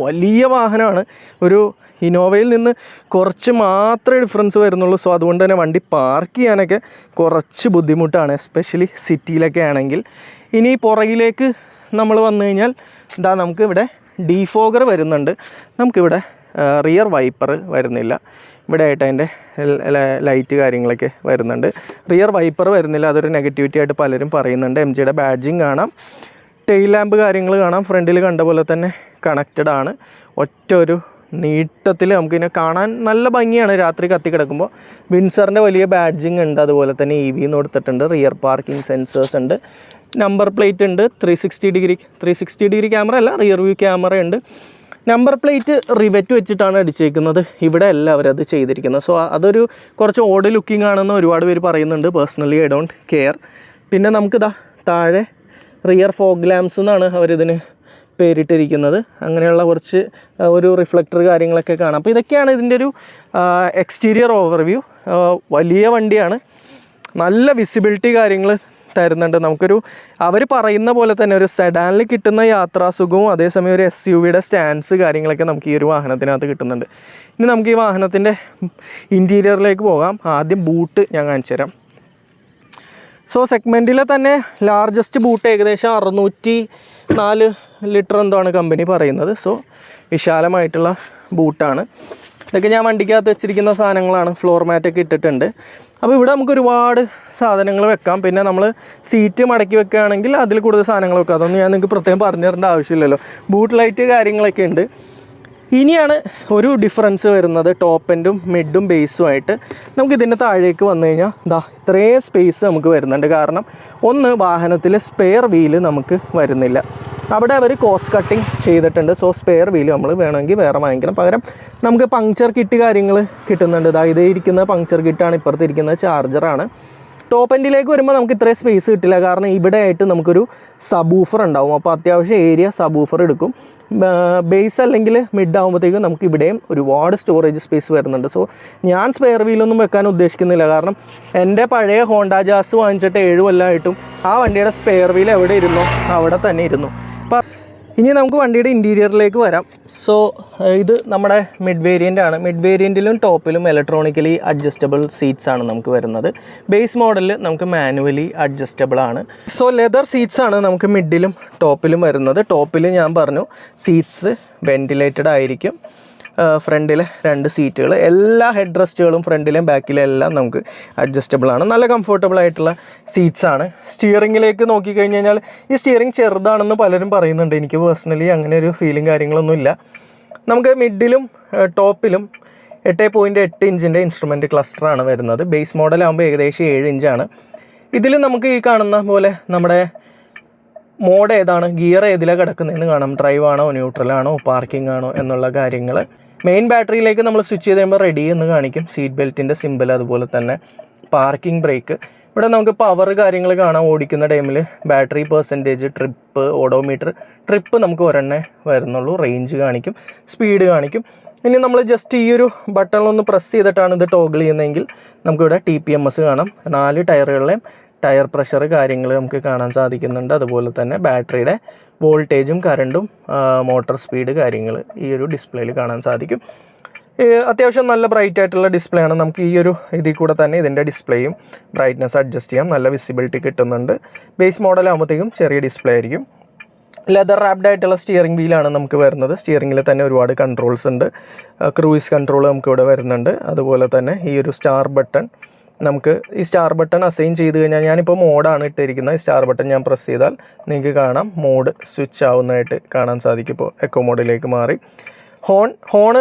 വലിയ വാഹനമാണ്. ഒരു ഇന്നോവയിൽ നിന്ന് കുറച്ച് മാത്രമേ ഡിഫറൻസ് വരുന്നുള്ളൂ. സോ അതുകൊണ്ട് തന്നെ വണ്ടി പാർക്ക് ചെയ്യാനൊക്കെ കുറച്ച് ബുദ്ധിമുട്ടാണ്, എസ്പെഷ്യലി സിറ്റിയിലൊക്കെ ആണെങ്കിൽ. ഇനി പുറകിലേക്ക് നമ്മൾ വന്നു കഴിഞ്ഞാൽ ഇതാ നമുക്ക് ഇവിടെ ഡീഫോഗർ വരുന്നുണ്ട്. നമുക്കിവിടെ റിയർ വൈപ്പർ വരുന്നില്ല. ഇവിടെ ആയിട്ട് അതിൻ്റെ ലൈറ്റ് കാര്യങ്ങളൊക്കെ വരുന്നുണ്ട്. റിയർ വൈപ്പർ വരുന്നില്ല, അതൊരു നെഗറ്റിവിറ്റി ആയിട്ട് പലരും പറയുന്നുണ്ട്. എം ജിയുടെ ബാഡ്ജിങ് കാണാം, ടെയിൽ ലാമ്പ് കാര്യങ്ങൾ കാണാം. ഫ്രണ്ടിൽ കണ്ട പോലെ തന്നെ കണക്റ്റഡ് ആണ്. ഒറ്റ ഒരു നീട്ടത്തിൽ നമുക്കിതിനെ കാണാൻ നല്ല ഭംഗിയാണ് രാത്രി കത്തി കിടക്കുമ്പോൾ. വിൻസറിൻ്റെ വലിയ ബാഡ്ജിങ് ഉണ്ട്, അതുപോലെ തന്നെ EV എന്ന് കൊടുത്തിട്ടുണ്ട്. റിയർ പാർക്കിംഗ് സെൻസേഴ്സ് ഉണ്ട്, നമ്പർ പ്ലേറ്റ് ഉണ്ട്, 360 ഡിഗ്രി ക്യാമറ അല്ല, റിയർ വ്യൂ ക്യാമറ ഉണ്ട്. നമ്പർ പ്ലേറ്റ് റിവെറ്റ് വെച്ചിട്ടാണ് അടിച്ചേക്കുന്നത്. ഇവിടെ അല്ല അവരത് ചെയ്തിരിക്കുന്നത്. സോ അതൊരു കുറച്ച് ഓഡ് ലുക്കിംഗ് ആണെന്ന് ഒരുപാട് പേര് പറയുന്നുണ്ട്. Personally I don't care. പിന്നെ നമുക്കിതാ താഴെ റിയർ ഫോഗ് ലാംപ്സ് എന്നാണ് അവരിതിന് പേരിട്ടിരിക്കുന്നത്. അങ്ങനെയുള്ള കുറച്ച് ഒരു റിഫ്ലക്ടർ കാര്യങ്ങളൊക്കെ കാണാം. അപ്പോൾ ഇതൊക്കെയാണ് ഇതിൻ്റെ ഒരു എക്സ്റ്റീരിയർ ഓവർവ്യൂ. വലിയ വണ്ടിയാണ്, നല്ല വിസിബിലിറ്റി കാര്യങ്ങൾ തരുന്നുണ്ട്. നമുക്കൊരു അവർ പറയുന്ന പോലെ തന്നെ ഒരു സെഡാനിൽ കിട്ടുന്ന യാത്രാസുഖവും അതേസമയം ഒരു SUVയുടെ സ്റ്റാൻസ് കാര്യങ്ങളൊക്കെ നമുക്ക് ഈ ഒരു വാഹനത്തിനകത്ത് കിട്ടുന്നുണ്ട്. ഇനി നമുക്ക് ഈ വാഹനത്തിൻ്റെ ഇൻറ്റീരിയറിലേക്ക് പോകാം. ആദ്യം ബൂട്ട് ഞാൻ കാണിച്ചു തരാം. സോ സെഗ്മെൻറ്റിലെ തന്നെ ലാർജസ്റ്റ് ബൂട്ട് ഏകദേശം 604 ലിറ്റർ എന്താണ് കമ്പനി പറയുന്നത്. സോ വിശാലമായിട്ടുള്ള ബൂട്ടാണ്. ഇതൊക്കെ ഞാൻ വണ്ടിക്കകത്ത് വെച്ചിരിക്കുന്ന സാധനങ്ങളാണ്. ഫ്ലോർ മാറ്റൊക്കെ ഇട്ടിട്ടുണ്ട്. അപ്പോൾ ഇവിടെ നമുക്ക് ഒരുപാട് സാധനങ്ങൾ വെക്കാം. പിന്നെ നമ്മൾ സീറ്റ് മടക്കി വെക്കുകയാണെങ്കിൽ അതിൽ കൂടുതൽ സാധനങ്ങൾ വെക്കാം. അതൊന്നും ഞാൻ നിങ്ങൾക്ക് പ്രത്യേകം പറഞ്ഞു തരേണ്ട ആവശ്യമില്ലല്ലോ. ബൂട്ട് ലൈറ്റ് കാര്യങ്ങളൊക്കെ ഉണ്ട്. ഇനിയാണ് ഒരു ഡിഫറൻസ് വരുന്നത് ടോപ്പ് എൻഡും മിഡും ബേസുമായിട്ട്. നമുക്ക് ഇതിൻ്റെ താഴേക്ക് വന്നു കഴിഞ്ഞാൽ ഇത്രയും സ്പേസ് നമുക്ക് വരുന്നുണ്ട്. കാരണം ഒന്ന്, വാഹനത്തിൽ സ്പെയർ വീല് നമുക്ക് വരുന്നില്ല. അവിടെ അവർ കോസ്റ്റ് കട്ടിങ് ചെയ്തിട്ടുണ്ട്. സോ സ്പെയർ വീല് നമ്മൾ വേണമെങ്കിൽ വേറെ വാങ്ങിക്കണം. പകരം നമുക്ക് പങ്ക്ചർ കിറ്റ് കാര്യങ്ങൾ കിട്ടുന്നുണ്ട്. ഇതേ ഇരിക്കുന്ന പങ്ക്ചർ കിറ്റാണ്, ഇപ്പുറത്ത് ഇരിക്കുന്നത് ചാർജറാണ്. ടോപ്പ് എൻഡിലേക്ക് വരുമ്പോൾ നമുക്ക് ഇത്രയും സ്പേസ് കിട്ടില്ല. കാരണം ഇവിടെ ആയിട്ട് നമുക്കൊരു സബൂഫർ ഉണ്ടാവും. അപ്പോൾ അത്യാവശ്യം ഏരിയ സബൂഫർ എടുക്കും. ബേസ് അല്ലെങ്കിൽ മിഡ് ആകുമ്പോഴത്തേക്കും നമുക്ക് ഇവിടെയും ഒരുപാട് സ്റ്റോറേജ് സ്പേസ് വരുന്നുണ്ട്. സോ ഞാൻ സ്പെയർ വീലൊന്നും വെക്കാൻ ഉദ്ദേശിക്കുന്നില്ല. കാരണം എൻ്റെ പഴയ ഹോണ്ട ജാസ് വാങ്ങിച്ചിട്ട് 7 കൊല്ലമായിട്ടും ആ വണ്ടിയുടെ സ്പെയർ വീൽ എവിടെ ഇരുന്നോ അവിടെ തന്നെ ഇരുന്നു. അപ്പോൾ ഇനി നമുക്ക് വണ്ടിയുടെ ഇൻറ്റീരിയറിലേക്ക് വരാം. സോ ഇത് നമ്മുടെ മിഡ് വേരിയൻ്റ് ആണ്. മിഡ് വേരിയൻറ്റിലും ടോപ്പിലും ഇലക്ട്രോണിക്കലി അഡ്ജസ്റ്റബിൾ സീറ്റ്സ് ആണ് നമുക്ക് വരുന്നത്. ബേസ് മോഡലിൽ നമുക്ക് മാനുവലി അഡ്ജസ്റ്റബിൾ ആണ്. സോ ലെതർ സീറ്റ്സ് ആണ് നമുക്ക് മിഡിലും ടോപ്പിലും വരുന്നത്. ടോപ്പിൽ ഞാൻ പറഞ്ഞു സീറ്റ്സ് വെൻറ്റിലേറ്റഡ് ആയിരിക്കും. ഫ്രണ്ടിലെ 2 സീറ്റുകൾ, എല്ലാ ഹെഡ് റെസ്റ്റുകളും ഫ്രണ്ടിലെയും ബാക്കിലെയും എല്ലാം നമുക്ക് അഡ്ജസ്റ്റബിൾ ആണ്. നല്ല കംഫർട്ടബിൾ ആയിട്ടുള്ള സീറ്റ്സ് ആണ്. സ്റ്റിയറിങ്ങിലേക്ക് നോക്കിക്കഴിഞ്ഞ് കഴിഞ്ഞാൽ ഈ സ്റ്റിയറിംഗ് ചെറുതാണെന്ന് പലരും പറയുന്നുണ്ട്. എനിക്ക് പേഴ്സണലി അങ്ങനെ ഒരു ഫീലിംഗ് കാര്യങ്ങളൊന്നുമില്ല. നമുക്ക് മിഡിലും ടോപ്പിലും 8.8 ഇഞ്ചിൻ്റെ ഇൻസ്ട്രുമെൻറ്റ് ക്ലസ്റ്ററാണ് വരുന്നത്. ബേസ് മോഡലാകുമ്പോൾ ഏകദേശം 7 ഇഞ്ചാണ്. ഇതിൽ നമുക്ക് ഈ കാണുന്ന പോലെ നമ്മുടെ മോഡ് ഏതാണ്, ഗിയർ ഏതിലാണ് കിടക്കുന്നതെന്ന് കാണാം. ഡ്രൈവ് ആണോ, ന്യൂട്രൽ ആണോ, പാർക്കിംഗ് ആണോ എന്നുള്ള കാര്യങ്ങൾ. മെയിൻ ബാറ്ററിയിലേക്ക് നമ്മൾ സ്വിച്ച് ചെയ്ത് കഴിയുമ്പോൾ റെഡി എന്ന് കാണിക്കും. സീറ്റ് ബെൽറ്റിൻ്റെ സിമ്പിൾ, അതുപോലെ തന്നെ പാർക്കിംഗ് ബ്രേക്ക്. ഇവിടെ നമുക്ക് പവർ കാര്യങ്ങൾ കാണാം. ഓടിക്കുന്ന ടൈമിൽ battery percentage, trip, odometer. Trip നമുക്ക് ഒരെണ്ണേ വരുന്നുള്ളൂ. റേഞ്ച് കാണിക്കും, സ്പീഡ് കാണിക്കും. ഇനി നമ്മൾ ജസ്റ്റ് ഈ ഒരു ബട്ടണിലൊന്ന് പ്രസ് ചെയ്തിട്ടാണ് ഇത് ടോഗിൾ ചെയ്യുന്നതെങ്കിൽ നമുക്കിവിടെ TPMS കാണാം. 4 ടയറുകളിലെയും ടയർ പ്രഷർ കാര്യങ്ങൾ നമുക്ക് കാണാൻ സാധിക്കുന്നുണ്ട്. അതുപോലെ തന്നെ ബാറ്ററിയുടെ വോൾട്ടേജും കറണ്ടും മോട്ടോർ സ്പീഡ് കാര്യങ്ങൾ ഈ ഒരു ഡിസ്പ്ലേയിൽ കാണാൻ സാധിക്കും. അത്യാവശ്യം നല്ല ബ്രൈറ്റ് ആയിട്ടുള്ള ഡിസ്പ്ലേ ആണ്. നമുക്ക് ഈ ഒരു ഇതിൽ കൂടെ തന്നെ ഇതിൻ്റെ ഡിസ്പ്ലേയും ബ്രൈറ്റ്നസ് അഡ്ജസ്റ്റ് ചെയ്യാം. നല്ല വിസിബിലിറ്റി കിട്ടുന്നുണ്ട്. ബേസ് മോഡൽ ആകുമ്പോഴത്തേക്കും ചെറിയ ഡിസ്പ്ലേ ആയിരിക്കും. ലെതർ റാപ്ഡ് ആയിട്ടുള്ള സ്റ്റിയറിംഗ് വീലാണ് നമുക്ക് വരുന്നത്. സ്റ്റിയറിംഗിൽ തന്നെ ഒരുപാട് കൺട്രോൾസ് ഉണ്ട്. ക്രൂയിസ് കൺട്രോൾ നമുക്കിവിടെ വരുന്നുണ്ട്. അതുപോലെ തന്നെ ഈ ഒരു സ്റ്റാർ ബട്ടൺ, നമുക്ക് ഈ സ്റ്റാർ ബട്ടൺ അസൈൻ ചെയ്ത് കഴിഞ്ഞാൽ, ഞാനിപ്പോൾ മോഡാണ് ഇട്ടിരിക്കുന്നത്. സ്റ്റാർ ബട്ടൺ ഞാൻ പ്രസ് ചെയ്താൽ നിങ്ങൾക്ക് കാണാം മോഡ് സ്വിച്ച് ആവുന്നതായിട്ട് കാണാൻ സാധിക്കും. ഇപ്പോൾ എക്കോ മോഡിലേക്ക് മാറി. ഹോണ്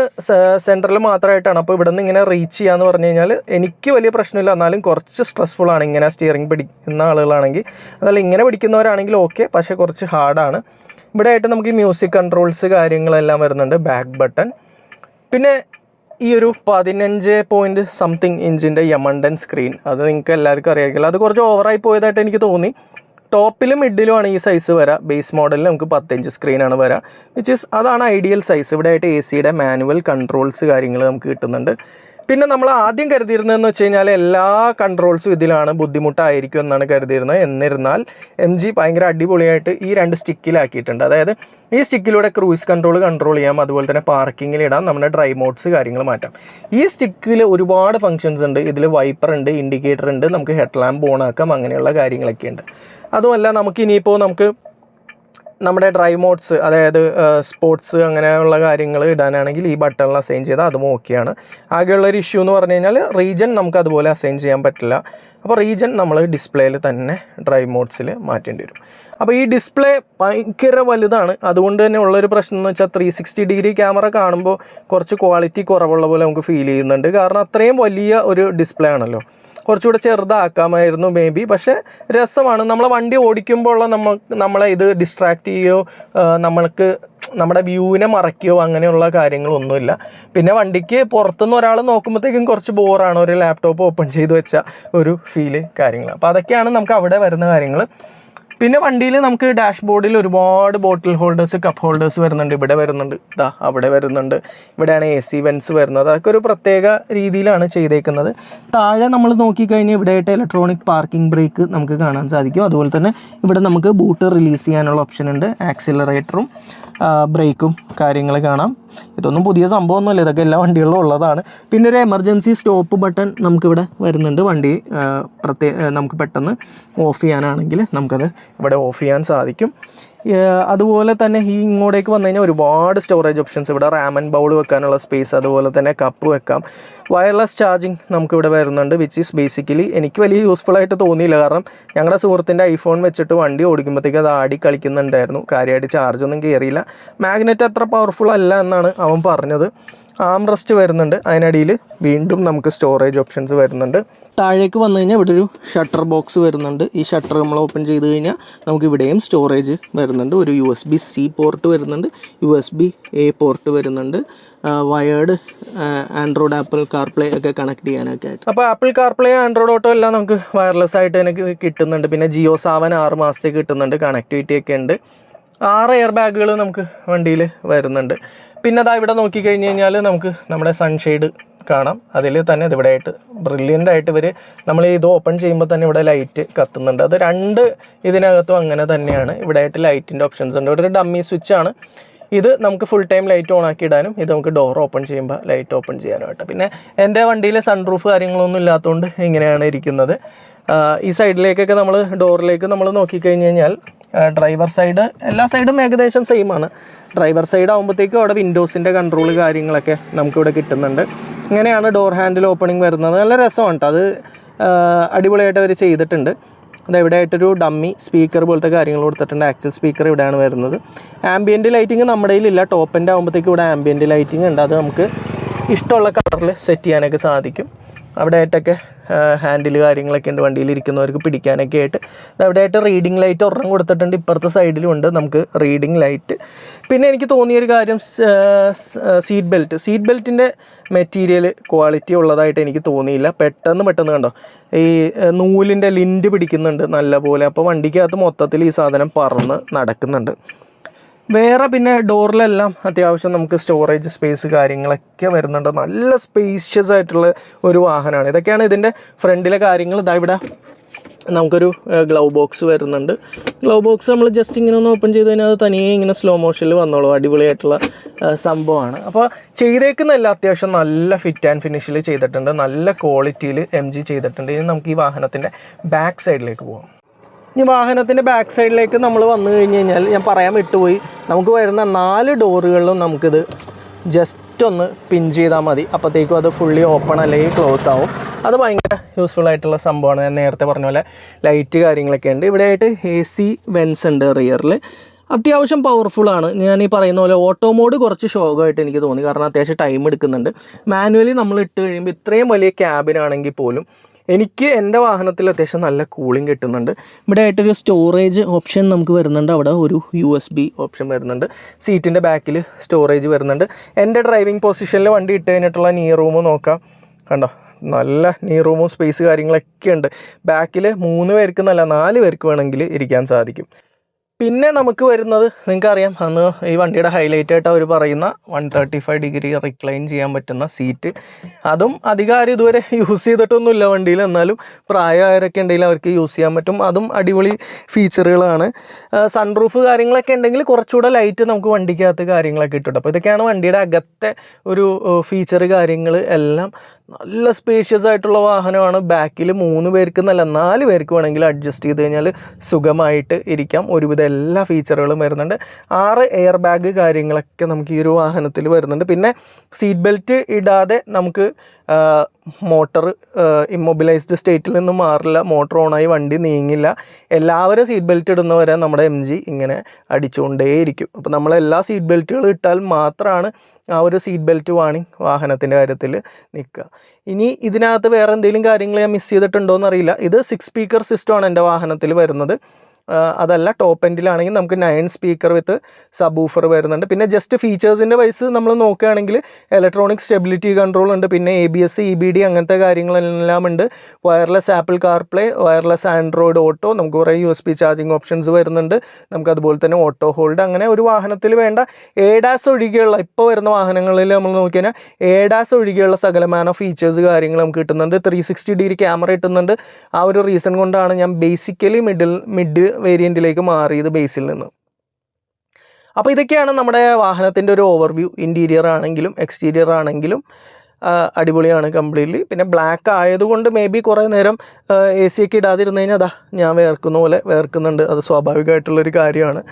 സെൻറ്ററിൽ മാത്രമായിട്ടാണ്. അപ്പോൾ ഇവിടെ നിന്ന് ഇങ്ങനെ റീച്ച് ചെയ്യാന്ന് പറഞ്ഞു കഴിഞ്ഞാൽ എനിക്ക് വലിയ പ്രശ്നമില്ല, എന്നാലും കുറച്ച് സ്ട്രെസ്ഫുൾ ആണ്. ഇങ്ങനെ സ്റ്റിയറിംഗ് പിടിക്കുന്ന ആളുകളാണെങ്കിൽ, അതല്ല ഇങ്ങനെ പിടിക്കുന്നവരാണെങ്കിൽ ഓക്കെ, പക്ഷേ കുറച്ച് ഹാർഡാണ്. ഇവിടെ ആയിട്ട് നമുക്ക് ഈ മ്യൂസിക് കൺട്രോൾസ് കാര്യങ്ങളെല്ലാം വരുന്നുണ്ട്. ബാക്ക് ബട്ടൺ, പിന്നെ ഈ ഒരു 15 ഇഞ്ചിൻ്റെ യമണ്ടൻ സ്ക്രീൻ, അത് നിങ്ങൾക്ക് എല്ലാവർക്കും അറിയാമെങ്കിൽ അത് കുറച്ച് ഓവറായി പോയതായിട്ട് എനിക്ക് തോന്നി. ടോപ്പിലും മിഡിലുമാണ് ഈ സൈസ് വരാം. ബേസ് മോഡലിൽ നമുക്ക് 10 ഇഞ്ച് സ്ക്രീനാണ് വരാം, അതാണ് ഐഡിയൽ സൈസ്. ഇവിടെ ആയിട്ട് AC മാനുവൽ കൺട്രോൾസ് കാര്യങ്ങൾ നമുക്ക് കിട്ടുന്നുണ്ട്. പിന്നെ നമ്മൾ ആദ്യം കരുതിയിരുന്നതെന്ന് വെച്ച് കഴിഞ്ഞാൽ എല്ലാ കൺട്രോൾസും ഇതിലാണ്, ബുദ്ധിമുട്ടായിരിക്കും എന്നാണ് കരുതിയിരുന്നത്. എന്നിരുന്നാൽ MG ഭയങ്കര അടിപൊളിയായിട്ട് ഈ 2 സ്റ്റിക്കിലാക്കിയിട്ടുണ്ട്. അതായത് ഈ സ്റ്റിക്കിലൂടെ ക്രൂയിസ് കൺട്രോൾ ചെയ്യാം, അതുപോലെ തന്നെ പാർക്കിങ്ങിലിടാം, നമ്മുടെ ഡ്രൈവ് മോഡ്സ് കാര്യങ്ങൾ മാറ്റാം. ഈ സ്റ്റിക്കിൽ ഒരുപാട് ഫങ്ഷൻസ് ഉണ്ട്. ഇതിൽ വൈപ്പർ ഉണ്ട്, ഇൻഡിക്കേറ്റർ ഉണ്ട്, നമുക്ക് ഹെഡ് ലാമ്പ് ഓൺ ആക്കാം, അങ്ങനെയുള്ള കാര്യങ്ങളൊക്കെ ഉണ്ട്. അതുമല്ല നമുക്ക് ഇനിയിപ്പോൾ നമ്മുടെ ഡ്രൈവ് മോഡ്സ്, അതായത് സ്പോർട്സ് അങ്ങനെയുള്ള കാര്യങ്ങൾ ഇടാനാണെങ്കിൽ ഈ ബട്ടണിൽ അസൈൻ ചെയ്താൽ അതും ഓക്കെയാണ്. ആകെയുള്ളൊരു ഇഷ്യൂ എന്ന് പറഞ്ഞു കഴിഞ്ഞാൽ റീജൻ നമുക്ക് അതുപോലെ അസൈൻ ചെയ്യാൻ പറ്റില്ല. അപ്പോൾ റീജൻ നമ്മൾ ഡിസ്പ്ലേയിൽ തന്നെ ഡ്രൈവ് മോഡ്സിൽ മാറ്റേണ്ടി വരും. അപ്പോൾ ഈ ഡിസ്പ്ലേ ഭയങ്കര വലുതാണ്. അതുകൊണ്ട് തന്നെ ഉള്ളൊരു പ്രശ്നം എന്ന് വെച്ചാൽ 360 ഡിഗ്രി ക്യാമറ കാണുമ്പോൾ കുറച്ച് ക്വാളിറ്റി കുറവുള്ള പോലെ നമുക്ക് ഫീൽ ചെയ്യുന്നുണ്ട്. കാരണം അത്രയും വലിയ ഒരു ഡിസ്പ്ലേ ആണല്ലോ. കുറച്ചുകൂടെ ചെറുതാക്കാമായിരുന്നു മേ ബി, പക്ഷേ രസമാണ്. നമ്മളെ വണ്ടി ഓടിക്കുമ്പോൾ ഉള്ള നമ്മളെ ഇത് ഡിസ്ട്രാക്റ്റ് ചെയ്യുകയോ നമ്മൾക്ക് നമ്മുടെ വ്യൂവിനെ മറയ്ക്കുകയോ അങ്ങനെയുള്ള കാര്യങ്ങളൊന്നുമില്ല. പിന്നെ വണ്ടിക്ക് പുറത്തുനിന്ന് ഒരാൾ നോക്കുമ്പോഴത്തേക്കും കുറച്ച് ബോറാണ്, ഒരു ലാപ്ടോപ്പ് ഓപ്പൺ ചെയ്ത് വെച്ച ഒരു ഫീല് കാര്യങ്ങൾ. അപ്പോൾ അതൊക്കെയാണ് നമുക്ക് അവിടെ വരുന്ന കാര്യങ്ങൾ. പിന്നെ വണ്ടിയിൽ നമുക്ക് ഡാഷ്ബോർഡിൽ ഒരുപാട് ബോട്ടിൽ ഹോൾഡേഴ്സ്, കപ്പ് ഹോൾഡേഴ്സ് വരുന്നുണ്ട്. ഇവിടെ വരുന്നുണ്ട്, അവിടെ വരുന്നുണ്ട്. ഇവിടെയാണ് AC വെൻസ് വരുന്നത്. അതൊക്കെ ഒരു പ്രത്യേക രീതിയിലാണ് ചെയ്തേക്കുന്നത്. താഴെ നമ്മൾ നോക്കിക്കഴിഞ്ഞാൽ ഇവിടെയായിട്ട് ഇലക്ട്രോണിക് പാർക്കിംഗ് ബ്രേക്ക് നമുക്ക് കാണാൻ സാധിക്കും. അതുപോലെ തന്നെ ഇവിടെ നമുക്ക് ബൂട്ട് റിലീസ് ചെയ്യാനുള്ള ഓപ്ഷൻ ഉണ്ട്. ആക്സിലറേറ്ററും ബ്രേക്കും കാര്യങ്ങൾ കാണാം. ഇതൊന്നും പുതിയ സംഭവമൊന്നുമില്ല, ഇതൊക്കെ എല്ലാ വണ്ടികളിലും ഉള്ളതാണ്. പിന്നെ ഒരു എമർജൻസി സ്റ്റോപ്പ് ബട്ടൺ നമുക്കിവിടെ വരുന്നുണ്ട്. വണ്ടി നമുക്ക് പെട്ടെന്ന് ഓഫ് ചെയ്യാനാണെങ്കിൽ നമുക്കത് ഇവിടെ ഓഫ് ചെയ്യാൻ സാധിക്കും. അതുപോലെ തന്നെ ഈ ഇങ്ങോട്ടേക്ക് വന്നു കഴിഞ്ഞാൽ ഒരുപാട് സ്റ്റോറേജ് ഓപ്ഷൻസ്. ഇവിടെ റാം ആൻഡ് ബൗൾ വെക്കാനുള്ള സ്പേസ്, അതുപോലെ തന്നെ കപ്പ് വെക്കാം. വയർലെസ് ചാർജിങ് നമുക്കിവിടെ വരുന്നുണ്ട്, വിച്ച് ഈസ് ബേസിക്കലി എനിക്ക് വലിയ യൂസ്ഫുൾ ആയിട്ട് തോന്നിയില്ല. കാരണം ഞങ്ങളുടെ സുഹൃത്തിൻ്റെ ഐഫോൺ വെച്ചിട്ട് വണ്ടി ഓടിക്കുമ്പോഴത്തേക്ക് അത് ആടി കളിക്കുന്നുണ്ടായിരുന്നു. കാര്യമായിട്ട് ചാർജൊന്നും കയറിയില്ല. മാഗ്നറ്റ് അത്ര പവർഫുൾ അല്ല എന്നാണ് അവൻ പറഞ്ഞത്. ആംറസ്റ്റ് വരുന്നുണ്ട്. അതിനടിയിൽ വീണ്ടും നമുക്ക് സ്റ്റോറേജ് ഓപ്ഷൻസ് വരുന്നുണ്ട്. താഴേക്ക് വന്നു കഴിഞ്ഞാൽ ഇവിടെ ഒരു ഷട്ടർ ബോക്സ് വരുന്നുണ്ട്. ഈ ഷട്ടർ നമ്മൾ ഓപ്പൺ ചെയ്ത് കഴിഞ്ഞാൽ നമുക്ക് ഇവിടെയും സ്റ്റോറേജ് വരുന്നുണ്ട്. ഒരു USB-C പോർട്ട് വരുന്നുണ്ട്, USB-A പോർട്ട് വരുന്നുണ്ട്. വയേർഡ് ആൻഡ്രോയിഡ്, ആപ്പിൾ കാർപ്ലേ ഒക്കെ കണക്ട് ചെയ്യാനൊക്കെ ആയിട്ട്. അപ്പോൾ ആപ്പിൾ കാർപ്ലേ, ആൻഡ്രോയിഡ് ഓട്ടോ എല്ലാം നമുക്ക് വയർലെസ് ആയിട്ട് എനിക്ക് കിട്ടുന്നുണ്ട്. പിന്നെ ജിയോ സാവൻ 6 മാസത്തേക്ക് കിട്ടുന്നുണ്ട്. കണക്ടിവിറ്റി ഒക്കെ ഉണ്ട്. 6 എയർ ബാഗുകൾ നമുക്ക് വണ്ടിയിൽ വരുന്നുണ്ട്. പിന്നെ അതാ ഇവിടെ നോക്കിക്കഴിഞ്ഞ് കഴിഞ്ഞാൽ നമുക്ക് നമ്മുടെ സൺഷെയ്ഡ് കാണാം. അതിൽ തന്നെ ഇതിവിടെ ആയിട്ട് ബ്രില്യൻ്റ് ആയിട്ട് നമ്മൾ ഇത് ഓപ്പൺ ചെയ്യുമ്പോൾ തന്നെ ഇവിടെ ലൈറ്റ് കത്തുന്നുണ്ട്. അത് 2 ഇതിനകത്തും അങ്ങനെ തന്നെയാണ്. ഇവിടെ ആയിട്ട് ലൈറ്റിൻ്റെ ഓപ്ഷൻസ് ഉണ്ട്. ഇവിടെ ഒരു ഡമ്മി സ്വിച്ചാണ്. ഇത് നമുക്ക് ഫുൾ ടൈം ലൈറ്റ് ഓൺ ആക്കി ഇടാനും, ഇത് നമുക്ക് ഡോർ ഓപ്പൺ ചെയ്യുമ്പോൾ ലൈറ്റ് ഓപ്പൺ ചെയ്യാനുമായിട്ട്. പിന്നെ എൻ്റെ വണ്ടിയിൽ സൺറൂഫ് കാര്യങ്ങളൊന്നും ഇല്ലാത്തതുകൊണ്ട് ഇങ്ങനെയാണ് ഇരിക്കുന്നത്. ഈ സൈഡിലേക്കൊക്കെ നമ്മൾ ഡോറിലേക്ക് നമ്മൾ നോക്കിക്കഴിഞ്ഞ് കഴിഞ്ഞാൽ ഡ്രൈവർ സൈഡ് എല്ലാ സൈഡും ഏകദേശം സെയിം ആണ്. ഡ്രൈവർ സൈഡ് ആകുമ്പോഴത്തേക്കും അവിടെ വിൻഡോസിൻ്റെ കൺട്രോൾ കാര്യങ്ങളൊക്കെ നമുക്കിവിടെ കിട്ടുന്നുണ്ട്. ഇങ്ങനെയാണ് ഡോർ ഹാൻഡിൽ ഓപ്പണിംഗ് വരുന്നത്. നല്ല രസമാണ് കേട്ടോ, അത് അടിപൊളിയായിട്ട് അവർ ചെയ്തിട്ടുണ്ട്. അത് ഇവിടെ ആയിട്ടൊരു ഡമ്മി സ്പീക്കർ പോലത്തെ കാര്യങ്ങൾ കൊടുത്തിട്ടുണ്ട്. ആക്ച്വൽ സ്പീക്കർ ഇവിടെയാണ് വരുന്നത്. ആംബിയൻറ്റ് ലൈറ്റിങ് നമ്മുടെ കയ്യിലില്ല. ടോപ്പ് എൻഡ് ആകുമ്പോഴത്തേക്കും ഇവിടെ ആംബിയൻറ്റ് ലൈറ്റിംഗ് ഉണ്ട്. അത് നമുക്ക് ഇഷ്ടമുള്ള കളറിൽ സെറ്റ് ചെയ്യാനൊക്കെ സാധിക്കും. അവിടെ ആയിട്ടൊക്കെ ഹാൻഡിൽ കാര്യങ്ങളൊക്കെ ഉണ്ട്, വണ്ടിയിലിരിക്കുന്നവർക്ക് പിടിക്കാനൊക്കെ ആയിട്ട്. അവിടെ ആയിട്ട് റീഡിംഗ് ലൈറ്റ് ഒരെണ്ണം കൊടുത്തിട്ടുണ്ട്. ഇപ്പുറത്തെ സൈഡിലും ഉണ്ട് നമുക്ക് റീഡിംഗ് ലൈറ്റ്. പിന്നെ എനിക്ക് തോന്നിയൊരു കാര്യം, സീറ്റ് ബെൽറ്റിൻ്റെ മെറ്റീരിയൽ ക്വാളിറ്റി ഉള്ളതായിട്ട് എനിക്ക് തോന്നിയില്ല. പെട്ടെന്ന് കണ്ടോ ഈ നൂലിൻ്റെ ലിൻഡ് പിടിക്കുന്നുണ്ട് നല്ല പോലെ. അപ്പോൾ വണ്ടിക്കകത്ത് മൊത്തത്തിൽ ഈ സാധനം പറന്ന് നടക്കുന്നുണ്ട്. വേറെ പിന്നെ ഡോറിലെല്ലാം അത്യാവശ്യം നമുക്ക് സ്റ്റോറേജ് സ്പേസ് കാര്യങ്ങളൊക്കെ വരുന്നുണ്ട്. നല്ല സ്പേഷ്യസ് ആയിട്ടുള്ള ഒരു വാഹനമാണ്. ഇതൊക്കെയാണ് ഇതിൻ്റെ ഫ്രണ്ടിലെ കാര്യങ്ങൾ. ഇതാ ഇവിടെ നമുക്കൊരു ഗ്ലൗ ബോക്സ് വരുന്നുണ്ട്. ഗ്ലൗ ബോക്സ് നമ്മൾ ജസ്റ്റ് ഇങ്ങനെ ഒന്ന് ഓപ്പൺ ചെയ്ത് കഴിഞ്ഞാൽ അത് തനിയെ ഇങ്ങനെ സ്ലോ മോഷനിൽ വന്നോളൂ. അടിപൊളിയായിട്ടുള്ള സംഭവമാണ്. അപ്പോൾ ചെയ്തേക്കുന്നതെല്ലാം അത്യാവശ്യം നല്ല ഫിറ്റ് ആൻഡ് ഫിനിഷിൽ ചെയ്തിട്ടുണ്ട്, നല്ല ക്വാളിറ്റിയിൽ MG ചെയ്തിട്ടുണ്ട്. ഇനി നമുക്ക് ഈ വാഹനത്തിൻ്റെ ബാക്ക് സൈഡിലേക്ക് പോകാം. ഇനി വാഹനത്തിൻ്റെ ബാക്ക് സൈഡിലേക്ക് നമ്മൾ വന്നു കഴിഞ്ഞ് കഴിഞ്ഞാൽ ഞാൻ പറയാൻ വിട്ടുപോയി, നമുക്ക് വരുന്ന 4 ഡോറുകളിലും നമുക്കിത് ജസ്റ്റ് ഒന്ന് പിൻ ചെയ്താൽ മതി. അപ്പോഴത്തേക്കും അത് ഫുള്ളി ഓപ്പൺ അല്ലെങ്കിൽ ക്ലോസ് ആവും. അത് ഭയങ്കര യൂസ്ഫുൾ ആയിട്ടുള്ള സംഭവമാണ്. ഞാൻ നേരത്തെ പറഞ്ഞ പോലെ ലൈറ്റ് കാര്യങ്ങളൊക്കെ ഉണ്ട്. ഇവിടെ ആയിട്ട് AC വെൻസ് ഉണ്ട് റിയറിൽ. അത്യാവശ്യം പവർഫുള്ളാണ്. ഞാൻ ഈ പറയുന്ന പോലെ ഓട്ടോ മോഡ് കുറച്ച് ശോകമായിട്ട് എനിക്ക് തോന്നി, കാരണം അത്യാവശ്യം ടൈം എടുക്കുന്നുണ്ട്. മാനുവലി നമ്മൾ ഇട്ട് കഴിയുമ്പോൾ ഇത്രയും വലിയ ക്യാബിനാണെങ്കിൽ പോലും എനിക്ക് എൻ്റെ വാഹനത്തിൽ അത്യാവശ്യം നല്ല കൂളിംഗ് കിട്ടുന്നുണ്ട്. ഇവിടെ ആയിട്ടൊരു സ്റ്റോറേജ് ഓപ്ഷൻ നമുക്ക് വരുന്നുണ്ട്. അവിടെ ഒരു USB ഓപ്ഷൻ വരുന്നുണ്ട്. സീറ്റിൻ്റെ ബാക്കിൽ സ്റ്റോറേജ് വരുന്നുണ്ട്. എൻ്റെ ഡ്രൈവിംഗ് പൊസിഷനിൽ വണ്ടി ഇട്ട് കഴിഞ്ഞിട്ടുള്ള നീ റൂം നോക്കാം. കണ്ടോ, നല്ല നീ റൂമും സ്പേസ് കാര്യങ്ങളൊക്കെ ഉണ്ട്. ബാക്കിൽ 3 പേർക്ക് എന്നല്ല 4 പേർക്ക് വേണമെങ്കിൽ ഇരിക്കാൻ സാധിക്കും. പിന്നെ നമുക്ക് വരുന്നത് നിങ്ങൾക്കറിയാം, അന്ന് ഈ വണ്ടിയുടെ ഹൈലൈറ്റ് ആയിട്ട് അവർ പറയുന്ന 135 ഡിഗ്രി റിക്ലൈൻ ചെയ്യാൻ പറ്റുന്ന സീറ്റ്. അതും അധികം ഇതുവരെ യൂസ് ചെയ്തിട്ടൊന്നുമില്ല വണ്ടിയിൽ, എന്നാലും പ്രായമായവരൊക്കെ ഉണ്ടെങ്കിൽ അവർക്ക് യൂസ് ചെയ്യാൻ പറ്റും. അതും അടിപൊളി ഫീച്ചറുകളാണ്. സൺറൂഫ് കാര്യങ്ങളൊക്കെ ഉണ്ടെങ്കിൽ കുറച്ചുകൂടെ ലൈറ്റ് നമുക്ക് വണ്ടിക്കകത്ത് കാര്യങ്ങളൊക്കെ ഇട്ടിട്ട്. അപ്പോൾ ഇതൊക്കെയാണ് വണ്ടിയുടെ അകത്തെ ഒരു ഫീച്ചർ കാര്യങ്ങൾ എല്ലാം. നല്ല സ്പേഷ്യസ് ആയിട്ടുള്ള വാഹനമാണ്. ബാക്കിൽ 3 പേർക്ക് എന്നല്ല 4 പേർക്ക് വേണമെങ്കിൽ അഡ്ജസ്റ്റ് ചെയ്ത് കഴിഞ്ഞാൽ സുഖമായിട്ട് ഇരിക്കാം. ഒരുവിധം എല്ലാ ഫീച്ചറുകളും വരുന്നുണ്ട്. 6 എയർ ബാഗ് കാര്യങ്ങളൊക്കെ നമുക്ക് ഈ ഒരു വാഹനത്തിൽ വരുന്നുണ്ട്. പിന്നെ സീറ്റ് ബെൽറ്റ് ഇടാതെ നമുക്ക് മോട്ടർ ഇമ്മൊബിലൈസ്ഡ് സ്റ്റേറ്റിൽ നിന്നും മാറില്ല. മോട്ടർ ഓണായി വണ്ടി നീങ്ങില്ല. എല്ലാവരും സീറ്റ് ബെൽറ്റ് ഇടുന്നവരെ നമ്മുടെ MG ഇങ്ങനെ അടിച്ചുകൊണ്ടേയിരിക്കും. അപ്പോൾ നമ്മളെല്ലാ സീറ്റ് ബെൽറ്റുകളും ഇട്ടാൽ മാത്രമാണ് ആ ഒരു സീറ്റ് ബെൽറ്റ് വാണിംഗ് വാഹനത്തിൻ്റെ കാര്യത്തിൽ നിൽക്കുക. ഇനി ഇതിനകത്ത് വേറെ എന്തെങ്കിലും കാര്യങ്ങൾ ഞാൻ മിസ് ചെയ്തിട്ടുണ്ടോ എന്നറിയില്ല. ഇത് 6 സ്പീക്കർ സിസ്റ്റമാണ് എൻ്റെ വാഹനത്തിൽ വരുന്നത്. അതല്ല, ടോപ്പ് എൻഡിലാണെങ്കിൽ നമുക്ക് 9 സ്പീക്കർ വിത്ത് സബ് ഊഫർ വരുന്നുണ്ട്. പിന്നെ ജസ്റ്റ് ഫീച്ചേഴ്സിൻ്റെ വൈസ് നമ്മൾ നോക്കുകയാണെങ്കിൽ ഇലക്ട്രോണിക് സ്റ്റെബിലിറ്റി കൺട്രോൾ ഉണ്ട്. പിന്നെ ABS EBD അങ്ങനത്തെ കാര്യങ്ങളെല്ലാം ഉണ്ട്. Wireless apple CarPlay, wireless Android auto, നമുക്ക് കുറേ USB ചാർജിങ് ഓപ്ഷൻസ് വരുന്നുണ്ട്. നമുക്കതുപോലെ തന്നെ ഓട്ടോ ഹോൾഡ്. അങ്ങനെ ഒരു വാഹനത്തിൽ വേണ്ട ADAS ഒഴികെയുള്ള ഇപ്പോൾ വരുന്ന വാഹനങ്ങളിൽ നമ്മൾ നോക്കിയാൽ ADAS ഒഴികെയുള്ള സകലമാന ഫീച്ചേഴ്സ് കാര്യങ്ങൾ നമുക്ക് കിട്ടുന്നുണ്ട്. 360 ഡിഗ്രി ക്യാമറ കിട്ടുന്നുണ്ട്. ആ ഒരു റീസൺ കൊണ്ടാണ് ഞാൻ ബേസിക്കലി മിഡ് വേരിയൻറ്റിലേക്ക് മാറിയത് ബേസിൽ നിന്ന്. അപ്പോൾ ഇതൊക്കെയാണ് നമ്മുടെ വാഹനത്തിൻ്റെ ഒരു ഓവർവ്യൂ. ഇൻറ്റീരിയർ ആണെങ്കിലും എക്സ്റ്റീരിയർ ആണെങ്കിലും അടിപൊളിയാണ് കംപ്ലീറ്റ്ലി. പിന്നെ ബ്ലാക്ക് ആയതുകൊണ്ട് മേ ബി കുറേ നേരം AC ഒക്കെ ഇടാതിരുന്നു കഴിഞ്ഞാൽ അതാ ഞാൻ വേർക്കുന്ന പോലെ വേർക്കുന്നുണ്ട്. അത് സ്വാഭാവികമായിട്ടുള്ളൊരു കാര്യമാണ്.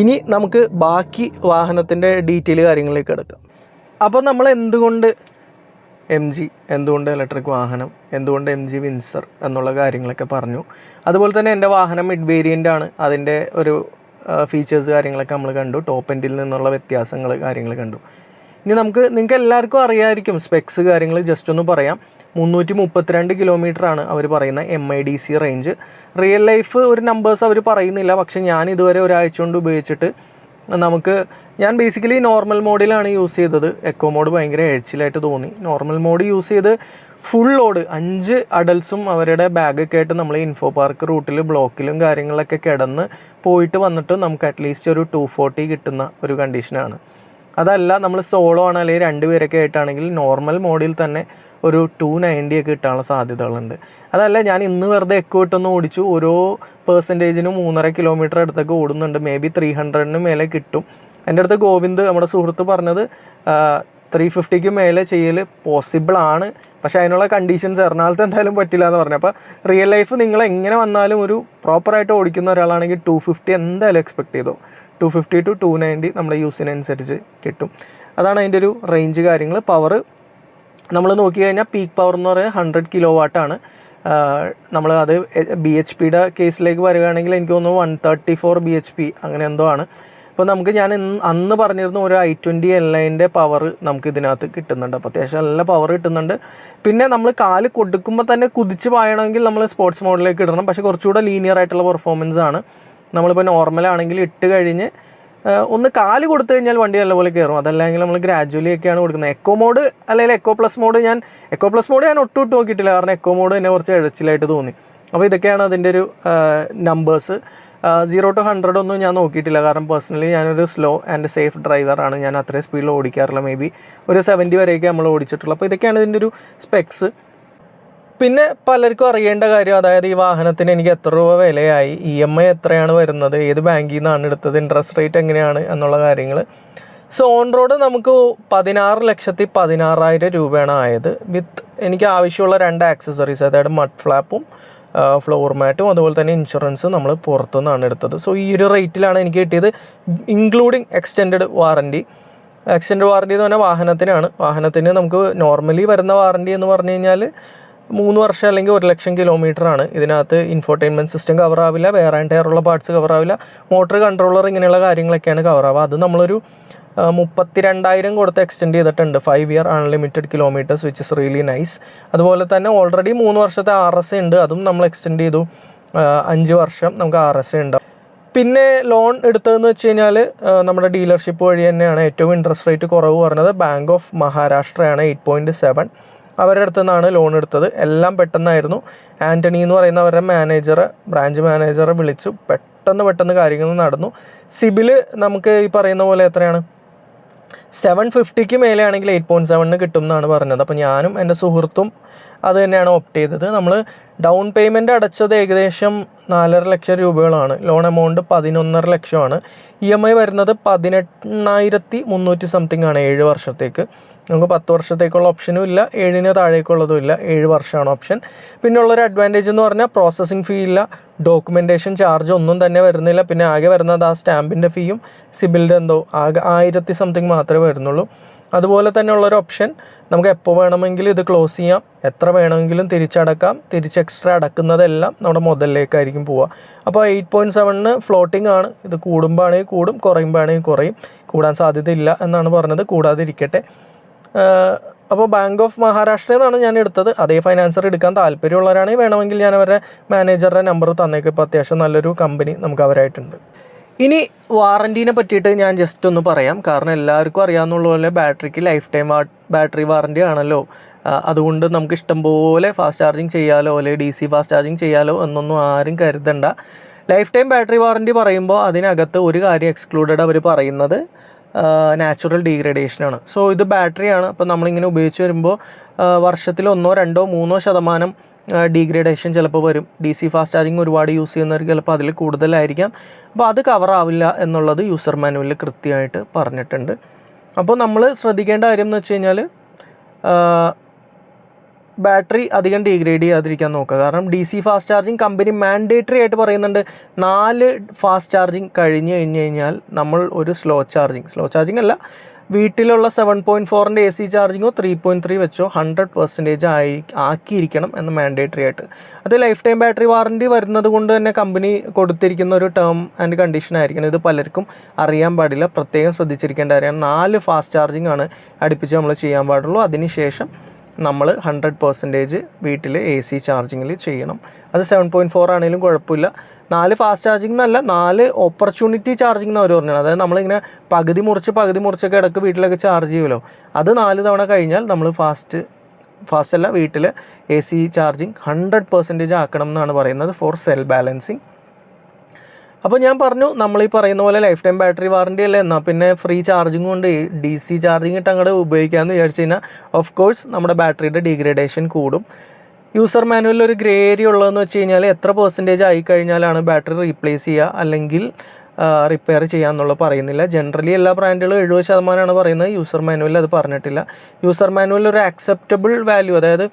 ഇനി നമുക്ക് ബാക്കി വാഹനത്തിൻ്റെ ഡീറ്റെയിൽ കാര്യങ്ങളിലേക്ക് എടുക്കാം. അപ്പോൾ നമ്മൾ എന്തുകൊണ്ട് MG, എന്തുകൊണ്ട് ഇലക്ട്രിക് വാഹനം, എന്തുകൊണ്ട് MG വിൻസർ എന്നുള്ള കാര്യങ്ങളൊക്കെ പറഞ്ഞു. അതുപോലെ തന്നെ എൻ്റെ വാഹനം മിഡ് വേരിയൻ്റ് ആണ്. അതിൻ്റെ ഒരു ഫീച്ചേഴ്സ് കാര്യങ്ങളൊക്കെ നമ്മൾ കണ്ടു. ടോപ്പ് എൻഡിൽ നിന്നുള്ള വ്യത്യാസങ്ങൾ കാര്യങ്ങൾ കണ്ടു. ഇനി നിങ്ങൾക്ക് എല്ലാവർക്കും അറിയാമായിരിക്കും സ്പെക്സ് കാര്യങ്ങൾ ജസ്റ്റ് ഒന്ന് പറയാം. 332 കിലോമീറ്ററാണ് അവർ പറയുന്ന MIDC റേഞ്ച്. റിയൽ ലൈഫ് ഒരു നമ്പേഴ്സ് അവർ പറയുന്നില്ല. പക്ഷേ ഞാൻ ഇതുവരെ ഒരാഴ്ച കൊണ്ട് ഉപയോഗിച്ചിട്ട് ഞാൻ ബേസിക്കലി നോർമൽ മോഡിലാണ് യൂസ് ചെയ്തത്. എക്കോ മോഡ് ഭയങ്കര എഴ്ച്ചിലായിട്ട് തോന്നി. നോർമൽ മോഡ് യൂസ് ചെയ്ത് ഫുൾ ലോഡ് 5 അഡൽസും അവരുടെ ബാഗൊക്കെ ആയിട്ട് നമ്മൾ ഇൻഫോ പാർക്ക് റൂട്ടിൽ ബ്ലോക്കിലും കാര്യങ്ങളിലൊക്കെ കിടന്ന് പോയിട്ട് വന്നിട്ട് നമുക്ക് അറ്റ്ലീസ്റ്റ് ഒരു 240 കിട്ടുന്ന ഒരു കണ്ടീഷനാണ്. അതല്ല നമ്മൾ സോളോ ആണ് അല്ലെങ്കിൽ 2 പേരൊക്കെ ആയിട്ടാണെങ്കിൽ നോർമൽ മോഡിൽ തന്നെ ഒരു 290 ഒക്കെ കിട്ടാനുള്ള സാധ്യതകളുണ്ട്. അതല്ല, ഞാൻ ഇന്ന് വെറുതെ എക്കോ ഇട്ടൊന്ന് ഓടിച്ചു. ഓരോ പെർസെൻറ്റേജിനും 3.5 കിലോമീറ്റർ അടുത്തൊക്കെ ഓടുന്നുണ്ട്. മേ ബി 300 മേലെ കിട്ടും. എൻ്റെ അടുത്ത് ഗോവിന്ദ് നമ്മുടെ സുഹൃത്ത് പറഞ്ഞത് 350 മേലെ ചെയ്യൽ പോസിബിളാണ്. പക്ഷേ അതിനുള്ള കണ്ടീഷൻസ് എറണാകുളത്ത് എന്തായാലും പറ്റില്ല എന്ന് പറഞ്ഞു. അപ്പോൾ റിയൽ ലൈഫ് നിങ്ങൾ എങ്ങനെ വന്നാലും ഒരു പ്രോപ്പറായിട്ട് ഓടിക്കുന്ന ഒരാളാണെങ്കിൽ 250 എന്തായാലും എക്സ്പെക്ട് ചെയ്തോ. 250 to 290 നമ്മുടെ യൂസിനനുസരിച്ച് കിട്ടും. അതാണ് അതിൻ്റെ ഒരു റേഞ്ച് കാര്യങ്ങൾ. പവർ നമ്മൾ നോക്കി കഴിഞ്ഞാൽ പീക്ക് പവർ എന്ന് പറയുന്നത് 100 കിലോ വാട്ടാണ്. നമ്മൾ അത് BHPയുടെ കേസിലേക്ക് വരികയാണെങ്കിൽ എനിക്ക് തോന്നുന്നു 134 BHP അങ്ങനെ എന്തോ ആണ്. അപ്പോൾ ഞാൻ അന്ന് പറഞ്ഞിരുന്നു ഒരു i20 L9ൻ്റെ പവർ നമുക്ക് ഇതിനകത്ത് കിട്ടുന്നുണ്ട്. അപ്പോൾ അത്യാവശ്യം നല്ല പവർ കിട്ടുന്നുണ്ട്. പിന്നെ നമ്മൾ കാല് കൊടുക്കുമ്പോൾ തന്നെ കുതിച്ച് പായണമെങ്കിൽ നമ്മൾ സ്പോർട്സ് മോഡിലേക്ക് ഇടണം. പക്ഷേ കുറച്ചുകൂടെ ലീനിയർ ആയിട്ടുള്ള പെർഫോമൻസ് ആണ്. നമ്മളിപ്പോൾ നോർമലാണെങ്കിൽ ഇട്ട് കഴിഞ്ഞ് ഒന്ന് കാല് കൊടുത്തു കഴിഞ്ഞാൽ വണ്ടി നല്ലപോലെ കയറും. അതല്ലെങ്കിൽ നമ്മൾ ഗ്രാജുവലി ഒക്കെയാണ് കൊടുക്കുന്നത്. എക്കോ മോഡ് അല്ലെങ്കിൽ എക്കോ പ്ലസ് മോഡ് ഞാൻ ഒട്ടും നോക്കിയിട്ടില്ല, കാരണം എക്കോ മോഡ് തന്നെ കുറച്ച് എഴച്ചിലായിട്ട് തോന്നി. അപ്പോൾ ഇതൊക്കെയാണ് അതിൻ്റെ ഒരു നമ്പേഴ്സ്. 0 to 100 ഒന്നും ഞാൻ നോക്കിയിട്ടില്ല, കാരണം പേഴ്സണലി ഞാനൊരു സ്ലോ ആൻഡ് സേഫ് ഡ്രൈവറാണ്. ഞാൻ അത്രയും സ്പീഡിൽ ഓടിക്കാറില്ല. മേ ബി ഒരു 70 വരെയൊക്കെ നമ്മൾ ഓടിച്ചിട്ടുള്ളൂ. അപ്പോൾ ഇതൊക്കെയാണ് ഇതിൻ്റെ ഒരു സ്പെക്സ്. പിന്നെ പലർക്കും അറിയേണ്ട കാര്യം, അതായത് ഈ വാഹനത്തിന് എനിക്ക് എത്ര രൂപ വിലയായി, EMI എത്രയാണ് വരുന്നത്, ഏത് ബാങ്കിൽ നിന്നാണ് എടുത്തത്, ഇൻട്രസ്റ്റ് റേറ്റ് എങ്ങനെയാണ് എന്നുള്ള കാര്യങ്ങൾ. സോ ഓൺ റോഡ് നമുക്ക് 16,16,000 രൂപയാണ് ആയത്. വിത്ത് എനിക്ക് ആവശ്യമുള്ള 2 ആക്സസറീസ്, അതായത് മഡ് ഫ്ലാപ്പും ഫ്ലോർ മാറ്റും, അതുപോലെ തന്നെ ഇൻഷുറൻസ് നമ്മൾ പുറത്തുനിന്നാണ് എടുത്തത്. സോ ഈ ഒരു റേറ്റിലാണ് എനിക്ക് കിട്ടിയത്, including extend warranty. Extend warranty എന്ന് പറഞ്ഞാൽ വാഹനത്തിന് നമുക്ക് നോർമലി വരുന്ന വാറൻറ്റി എന്ന് പറഞ്ഞു കഴിഞ്ഞാൽ 3 വർഷം അല്ലെങ്കിൽ 1,00,000 കിലോമീറ്ററാണ്. ഇതിനകത്ത് ഇൻഫോർടൈൻമെൻറ്റ് സിസ്റ്റം കവറാവില്ല, വെയർ ആൻഡ് ടയർ ഉള്ള പാർട്സ് കവറാവില്ല, മോട്ടർ കൺട്രോളർ ഇങ്ങനെയുള്ള കാര്യങ്ങളൊക്കെയാണ് കവറാവുക. അത് നമ്മളൊരു 32,000 കൊടുത്ത് എക്സ്റ്റെൻഡ് ചെയ്തിട്ടുണ്ട്, 5 year unlimited kilometres, which is really nice. അതുപോലെ തന്നെ ഓൾറെഡി 3 വർഷത്തെ RSA ഉണ്ട്, അതും നമ്മൾ എക്സ്റ്റെൻഡ് ചെയ്തു, 5 വർഷം നമുക്ക് RSA ഉണ്ട്. പിന്നെ ലോൺ എടുത്തതെന്ന് വെച്ച് കഴിഞ്ഞാൽ നമ്മുടെ ഡീലർഷിപ്പ് വഴി തന്നെയാണ്. ഏറ്റവും ഇൻട്രസ്റ്റ് റേറ്റ് കുറവ് പറഞ്ഞത് ബാങ്ക് ഓഫ് മഹാരാഷ്ട്രയാണ്, 8.7. അവരുടെ അടുത്തു നിന്നാണ് ലോൺ എടുത്തത്. എല്ലാം പെട്ടെന്നായിരുന്നു. ആൻ്റണി എന്ന് പറയുന്ന അവരുടെ ബ്രാഞ്ച് മാനേജറെ വിളിച്ചു, പെട്ടെന്ന് കാര്യങ്ങൾ നടന്നു. സിബിൽ നമുക്ക് ഈ പറയുന്ന പോലെ എത്രയാണ്, 750ക്ക് മേലെയാണെങ്കിൽ 8.7 കിട്ടും എന്നാണ് പറഞ്ഞത്. അപ്പോൾ ഞാനും എൻ്റെ സുഹൃത്തും അത് തന്നെയാണ് ഓപ്റ്റ് ചെയ്തത്. നമ്മൾ ഡൗൺ പേയ്മെൻറ്റ് അടച്ചത് ഏകദേശം 4.5 ലക്ഷം രൂപകളാണ്. ലോൺ എമൗണ്ട് 11.5 ലക്ഷമാണ്. EMI വരുന്നത് 18,300 സംതിങ് ആണ് 7 വർഷത്തേക്ക്. നമുക്ക് 10 വർഷത്തേക്കുള്ള ഓപ്ഷനും ഇല്ല, 7ന് താഴേക്കുള്ളതും ഇല്ല, 7 വർഷമാണ് ഓപ്ഷൻ. പിന്നെ ഉള്ളൊരു അഡ്വാൻറ്റേജ് എന്ന് പറഞ്ഞാൽ പ്രോസസ്സിങ് ഫീ ഇല്ല, ഡോക്യുമെൻറ്റേഷൻ ചാർജ് ഒന്നും തന്നെ വരുന്നില്ല. പിന്നെ ആകെ വരുന്നത് ആ സ്റ്റാമ്പിൻ്റെ ഫീയും സിബിലിൻ്റെ ആകെ 1000 സംതിങ് മാത്രമേ വരുന്നുള്ളൂ. അതുപോലെ തന്നെ ഉള്ളൊരു ഓപ്ഷൻ, നമുക്ക് എപ്പോൾ വേണമെങ്കിലും ഇത് ക്ലോസ് ചെയ്യാം, എത്ര വേണമെങ്കിലും തിരിച്ചടക്കാം. എക്സ്ട്രാ അടക്കുന്നതെല്ലാം നമ്മുടെ മുതലിലേക്കായിരിക്കും പോവുക. അപ്പോൾ 8.7 ഫ്ലോട്ടിംഗ് ആണ്. ഇത് കൂടുമ്പോഴാണെങ്കിൽ കൂടും, കുറയുമ്പോഴാണെങ്കിൽ കുറയും. കൂടാൻ സാധ്യതയില്ല എന്നാണ് പറഞ്ഞത്, കൂടാതിരിക്കട്ടെ. അപ്പോൾ ബാങ്ക് ഓഫ് മഹാരാഷ്ട്രയിൽ നിന്നാണ് ഞാൻ എടുത്തത്. അതേ ഫൈനാൻസർ എടുക്കാൻ താല്പര്യമുള്ളവരാണെങ്കിൽ വേണമെങ്കിൽ ഞാൻ അവരുടെ മാനേജറുടെ നമ്പർ തന്നേക്കും. ഇപ്പോൾ അത്യാവശ്യം നല്ലൊരു കമ്പനി നമുക്ക് അവരായിട്ടുണ്ട്. ഇനി വാറൻറ്റീനെ പറ്റിയിട്ട് ഞാൻ ജസ്റ്റ് ഒന്ന് പറയാം. കാരണം എല്ലാവർക്കും അറിയാവുന്ന പോലെ ബാറ്ററിക്ക് ലൈഫ് ടൈം ബാറ്ററി വാറൻറ്റി ആണല്ലോ. അതുകൊണ്ട് നമുക്ക് ഇഷ്ടംപോലെ ഫാസ്റ്റ് ചാർജിങ് ചെയ്യാലോ, അല്ലെങ്കിൽ DC ഫാസ്റ്റ് ചാർജിങ് ചെയ്യാലോ എന്നൊന്നും ആരും കരുതണ്ട. ലൈഫ് ടൈം ബാറ്ററി വാറൻറ്റി പറയുമ്പോൾ അതിനകത്ത് ഒരു കാര്യം എക്സ്ക്ലൂഡഡ് അവർ പറയുന്നത് നാച്ചുറൽ ഡീഗ്രഡേഷനാണ്. സോ ഇത് ബാറ്ററിയാണ്. അപ്പോൾ നമ്മളിങ്ങനെ ഉപയോഗിച്ച് വരുമ്പോൾ വർഷത്തിൽ 1, 2, 3% ഡീഗ്രഡേഷൻ ചിലപ്പോൾ വരും. DC ഫാസ്റ്റ് ചാർജിങ് ഒരുപാട് യൂസ് ചെയ്യുന്നവർക്ക് ചിലപ്പോൾ അതിൽ കൂടുതലായിരിക്കാം. അപ്പോൾ അത് കവറാവില്ല എന്നുള്ളത് യൂസർ മാനുവലിൽ കൃത്യമായിട്ട് പറഞ്ഞിട്ടുണ്ട്. അപ്പോൾ നമ്മൾ ശ്രദ്ധിക്കേണ്ട കാര്യം എന്ന് വെച്ച് കഴിഞ്ഞാൽ ബാറ്ററി അധികം ഡീഗ്രേഡ് ചെയ്യാതിരിക്കാൻ നോക്കുക. കാരണം DC fast charging company mandatory ആയിട്ട് പറയുന്നുണ്ട്, 4 ഫാസ്റ്റ് ചാർജിങ് കഴിഞ്ഞ് കഴിഞ്ഞാൽ നമ്മൾ ഒരു സ്ലോ ചാർജിങ് അല്ല, വീട്ടിലുള്ള 7.4ൻ്റെ AC ചാർജിങ്ങോ 3.3 വെച്ചോ 100% ആക്കിയിരിക്കണം എന്ന് മാൻഡേറ്ററി ആയിട്ട്. അത് ലൈഫ് ടൈം ബാറ്ററി വാറൻറ്റി വരുന്നത് കൊണ്ട് തന്നെ കമ്പനി കൊടുത്തിരിക്കുന്ന ഒരു ടേം ആൻഡ് കണ്ടീഷൻ ആയിരിക്കണം. ഇത് പലർക്കും അറിയാൻ പാടില്ല, പ്രത്യേകം ശ്രദ്ധിച്ചിരിക്കേണ്ട കാര്യമാണ്. 4 ഫാസ്റ്റ് ചാർജിങ് ആണ് അടുപ്പിച്ച് നമ്മൾ ചെയ്യാൻ പാടുള്ളൂ. അതിനുശേഷം നമ്മൾ 100% വീട്ടിൽ AC ചാർജിങ്ങിൽ ചെയ്യണം. അത് 7.4 ആണെങ്കിലും കുഴപ്പമില്ല. 4 ഫാസ്റ്റ് ചാർജിങ് എന്നല്ല, 4 ഓപ്പർച്യൂണിറ്റി ചാർജിങ് എന്ന് അവർ പറഞ്ഞത്. അതായത് നമ്മളിങ്ങനെ പകുതി മുറിച്ചൊക്കെ ഇടയ്ക്ക് വീട്ടിലൊക്കെ ചാർജ് ചെയ്യുമല്ലോ, അത് 4 തവണ കഴിഞ്ഞാൽ നമ്മൾ ഫാസ്റ്റ് അല്ല, വീട്ടിൽ AC ചാർജിങ് 100% ആക്കണം എന്നാണ് പറയുന്നത്, ഫോർ സെൽ ബാലൻസിങ്. അപ്പോൾ ഞാൻ പറഞ്ഞു, നമ്മൾ ഈ പറയുന്ന പോലെ ലൈഫ് ടൈം ബാറ്ററി വാറൻറ്റി അല്ലേ, എന്നാൽ പിന്നെ ഫ്രീ ചാർജിങ് കൊണ്ട് DC ചാർജിങ് ഇട്ട് അങ്ങോട്ട് ഉപയോഗിക്കാമെന്ന് വിചാരിച്ചു കഴിഞ്ഞാൽ ഓഫ് കോഴ്സ് നമ്മുടെ ബാറ്ററിയുടെ ഡീഗ്രഡേഷൻ കൂടും. യൂസർ മാനുവലിൽ ഒരു ഗ്രേ ഏരിയ ഉള്ളതെന്ന് വെച്ച് കഴിഞ്ഞാൽ എത്ര % ആയിക്കഴിഞ്ഞാലാണ് ബാറ്ററി റീപ്ലേസ് ചെയ്യുക അല്ലെങ്കിൽ റിപ്പയർ ചെയ്യാമെന്നുള്ള പറയുന്നില്ല. ജനറലി എല്ലാ ബ്രാൻഡുകളും 70% പറയുന്നത്. യൂസർ മാനുവലിൽ അത് പറഞ്ഞിട്ടില്ല. യൂസർ മാനുവലിൽ ഒരു അക്സെപ്റ്റബിൾ വാല്യൂ, അതായത്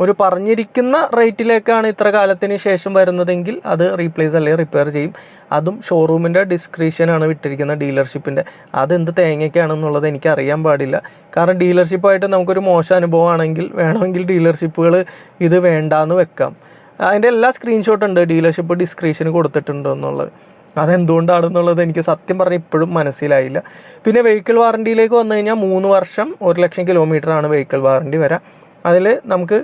ഒരു പറഞ്ഞിരിക്കുന്ന റേറ്റിലേക്കാണ് ഇത്ര കാലത്തിന് ശേഷം വരുന്നതെങ്കിൽ അത് റീപ്ലേസ് അല്ലെങ്കിൽ റിപ്പയർ ചെയ്യും. അതും ഷോറൂമിൻ്റെ ഡിസ്ക്രിപ്ഷനാണ് വിട്ടിരിക്കുന്നത്, ഡീലർഷിപ്പിൻ്റെ. അതെന്ത് തേങ്ങയ്ക്കാണെന്നുള്ളത് എനിക്ക് അറിയാൻ പാടില്ല. കാരണം ഡീലർഷിപ്പായിട്ട് നമുക്കൊരു മോശം അനുഭവമാണെങ്കിൽ വേണമെങ്കിൽ ഡീലർഷിപ്പുകൾ ഇത് വേണ്ടാന്ന് വെക്കാം. അതിൻ്റെ എല്ലാ സ്ക്രീൻഷോട്ട് ഉണ്ട്, ഡീലർഷിപ്പ് ഡിസ്ക്രിപ്ഷന് കൊടുത്തിട്ടുണ്ടോ എന്നുള്ളത്. അതെന്തുകൊണ്ടാണെന്നുള്ളത് എനിക്ക് സത്യം പറഞ്ഞാൽ ഇപ്പോഴും മനസ്സിലായില്ല. പിന്നെ വെഹിക്കിൾ വാറൻറ്റിയിലേക്ക് വന്നു കഴിഞ്ഞാൽ 3 വർഷം 1,00,000 കിലോമീറ്ററാണ് വെഹിക്കിൾ വാറൻറ്റി വരാം. അതിൽ നമുക്ക്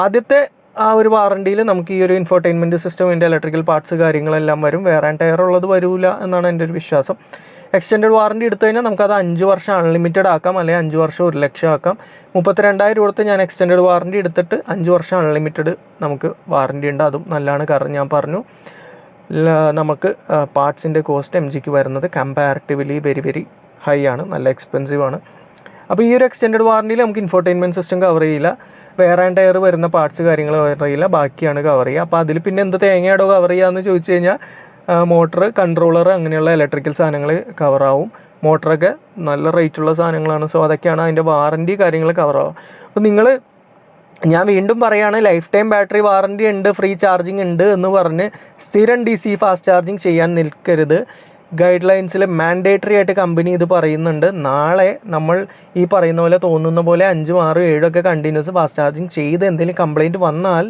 ആദ്യത്തെ ആ ഒരു വാറൻറ്റിയിൽ നമുക്ക് ഈ ഒരു ഇൻഫോർടൈൻമെൻറ്റ് സിസ്റ്റം, ഇതിൻ്റെ ഇലക്ട്രിക്കൽ പാർട്സ് കാര്യങ്ങളെല്ലാം വരും. വെയർ ആൻഡ് ടയർ ഉള്ളത് വരില്ല എന്നാണ് എൻ്റെ ഒരു വിശ്വാസം. എക്സ്റ്റെൻഡഡ് വാറൻറ്റി എടുത്തു കഴിഞ്ഞാൽ നമുക്കത് 5 വർഷം അൺലിമിറ്റഡ് ആക്കാം, അല്ലെങ്കിൽ 5 വർഷം 1,00,000 ആക്കാം. 32,000 കൊടുത്ത് ഞാൻ എക്സ്റ്റെൻഡഡ് വാറൻറ്റി എടുത്തിട്ട് 5 വർഷം അൺലിമിറ്റഡ് നമുക്ക് വാറൻറ്റി ഉണ്ട്. അതും നല്ലതാണ്. കാരണം ഞാൻ പറഞ്ഞു, നമുക്ക് പാർട്സിൻ്റെ കോസ്റ്റ് MGക്ക് വരുന്നത് കമ്പാരിറ്റീവ്ലി വെരി ഹൈ ആണ്, നല്ല എക്സ്പെൻസീവ് ആണ്. അപ്പോൾ ഈ ഒരു എക്സ്റ്റെൻഡഡ് വാറൻറ്റിയിൽ നമുക്ക് ഇൻഫോർടൈൻമെൻറ്റ് സിസ്റ്റം കവർ ചെയ്യില്ല. വെയർ ആൻഡ് ടയർ വരുന്ന പാർട്സ് കാര്യങ്ങൾ കവർ ചെയ്യില്ല, ബാക്കിയാണ് കവർ ചെയ്യുക. അപ്പോൾ അതിൽ പിന്നെ എന്ത് തേങ്ങയാടോ കവർ ചെയ്യുക എന്ന് ചോദിച്ചു കഴിഞ്ഞാൽ മോട്ടർ, കൺട്രോളർ അങ്ങനെയുള്ള ഇലക്ട്രിക്കൽ സാധനങ്ങൾ കവറാവും. മോട്ടറൊക്കെ നല്ല റേറ്റുള്ള സാധനങ്ങളാണ്. സോ അതൊക്കെയാണ് അതിൻ്റെ വാറൻറ്റി കാര്യങ്ങൾ കവറാവും. അപ്പോൾ നിങ്ങൾ, ഞാൻ വീണ്ടും പറയുകയാണ്, ലൈഫ് ടൈം ബാറ്ററി വാറൻറ്റി ഉണ്ട്, ഫ്രീ ചാർജിങ് ഉണ്ട് എന്ന് പറഞ്ഞ് സ്ഥിരം DC ഫാസ്റ്റ് ചാർജിങ് ചെയ്യാൻ നിൽക്കരുത്. ഗൈഡ് ലൈൻസിൽ മാൻഡേറ്ററി ആയിട്ട് കമ്പനി ഇത് പറയുന്നുണ്ട്. നാളെ നമ്മൾ ഈ പറയുന്ന പോലെ തോന്നുന്ന പോലെ 5, 6, 7 ഒക്കെ കണ്ടിന്യൂസ് ഫാസ്റ്റ് ചാർജിങ് ചെയ്ത് എന്തെങ്കിലും കംപ്ലയിൻറ്റ് വന്നാൽ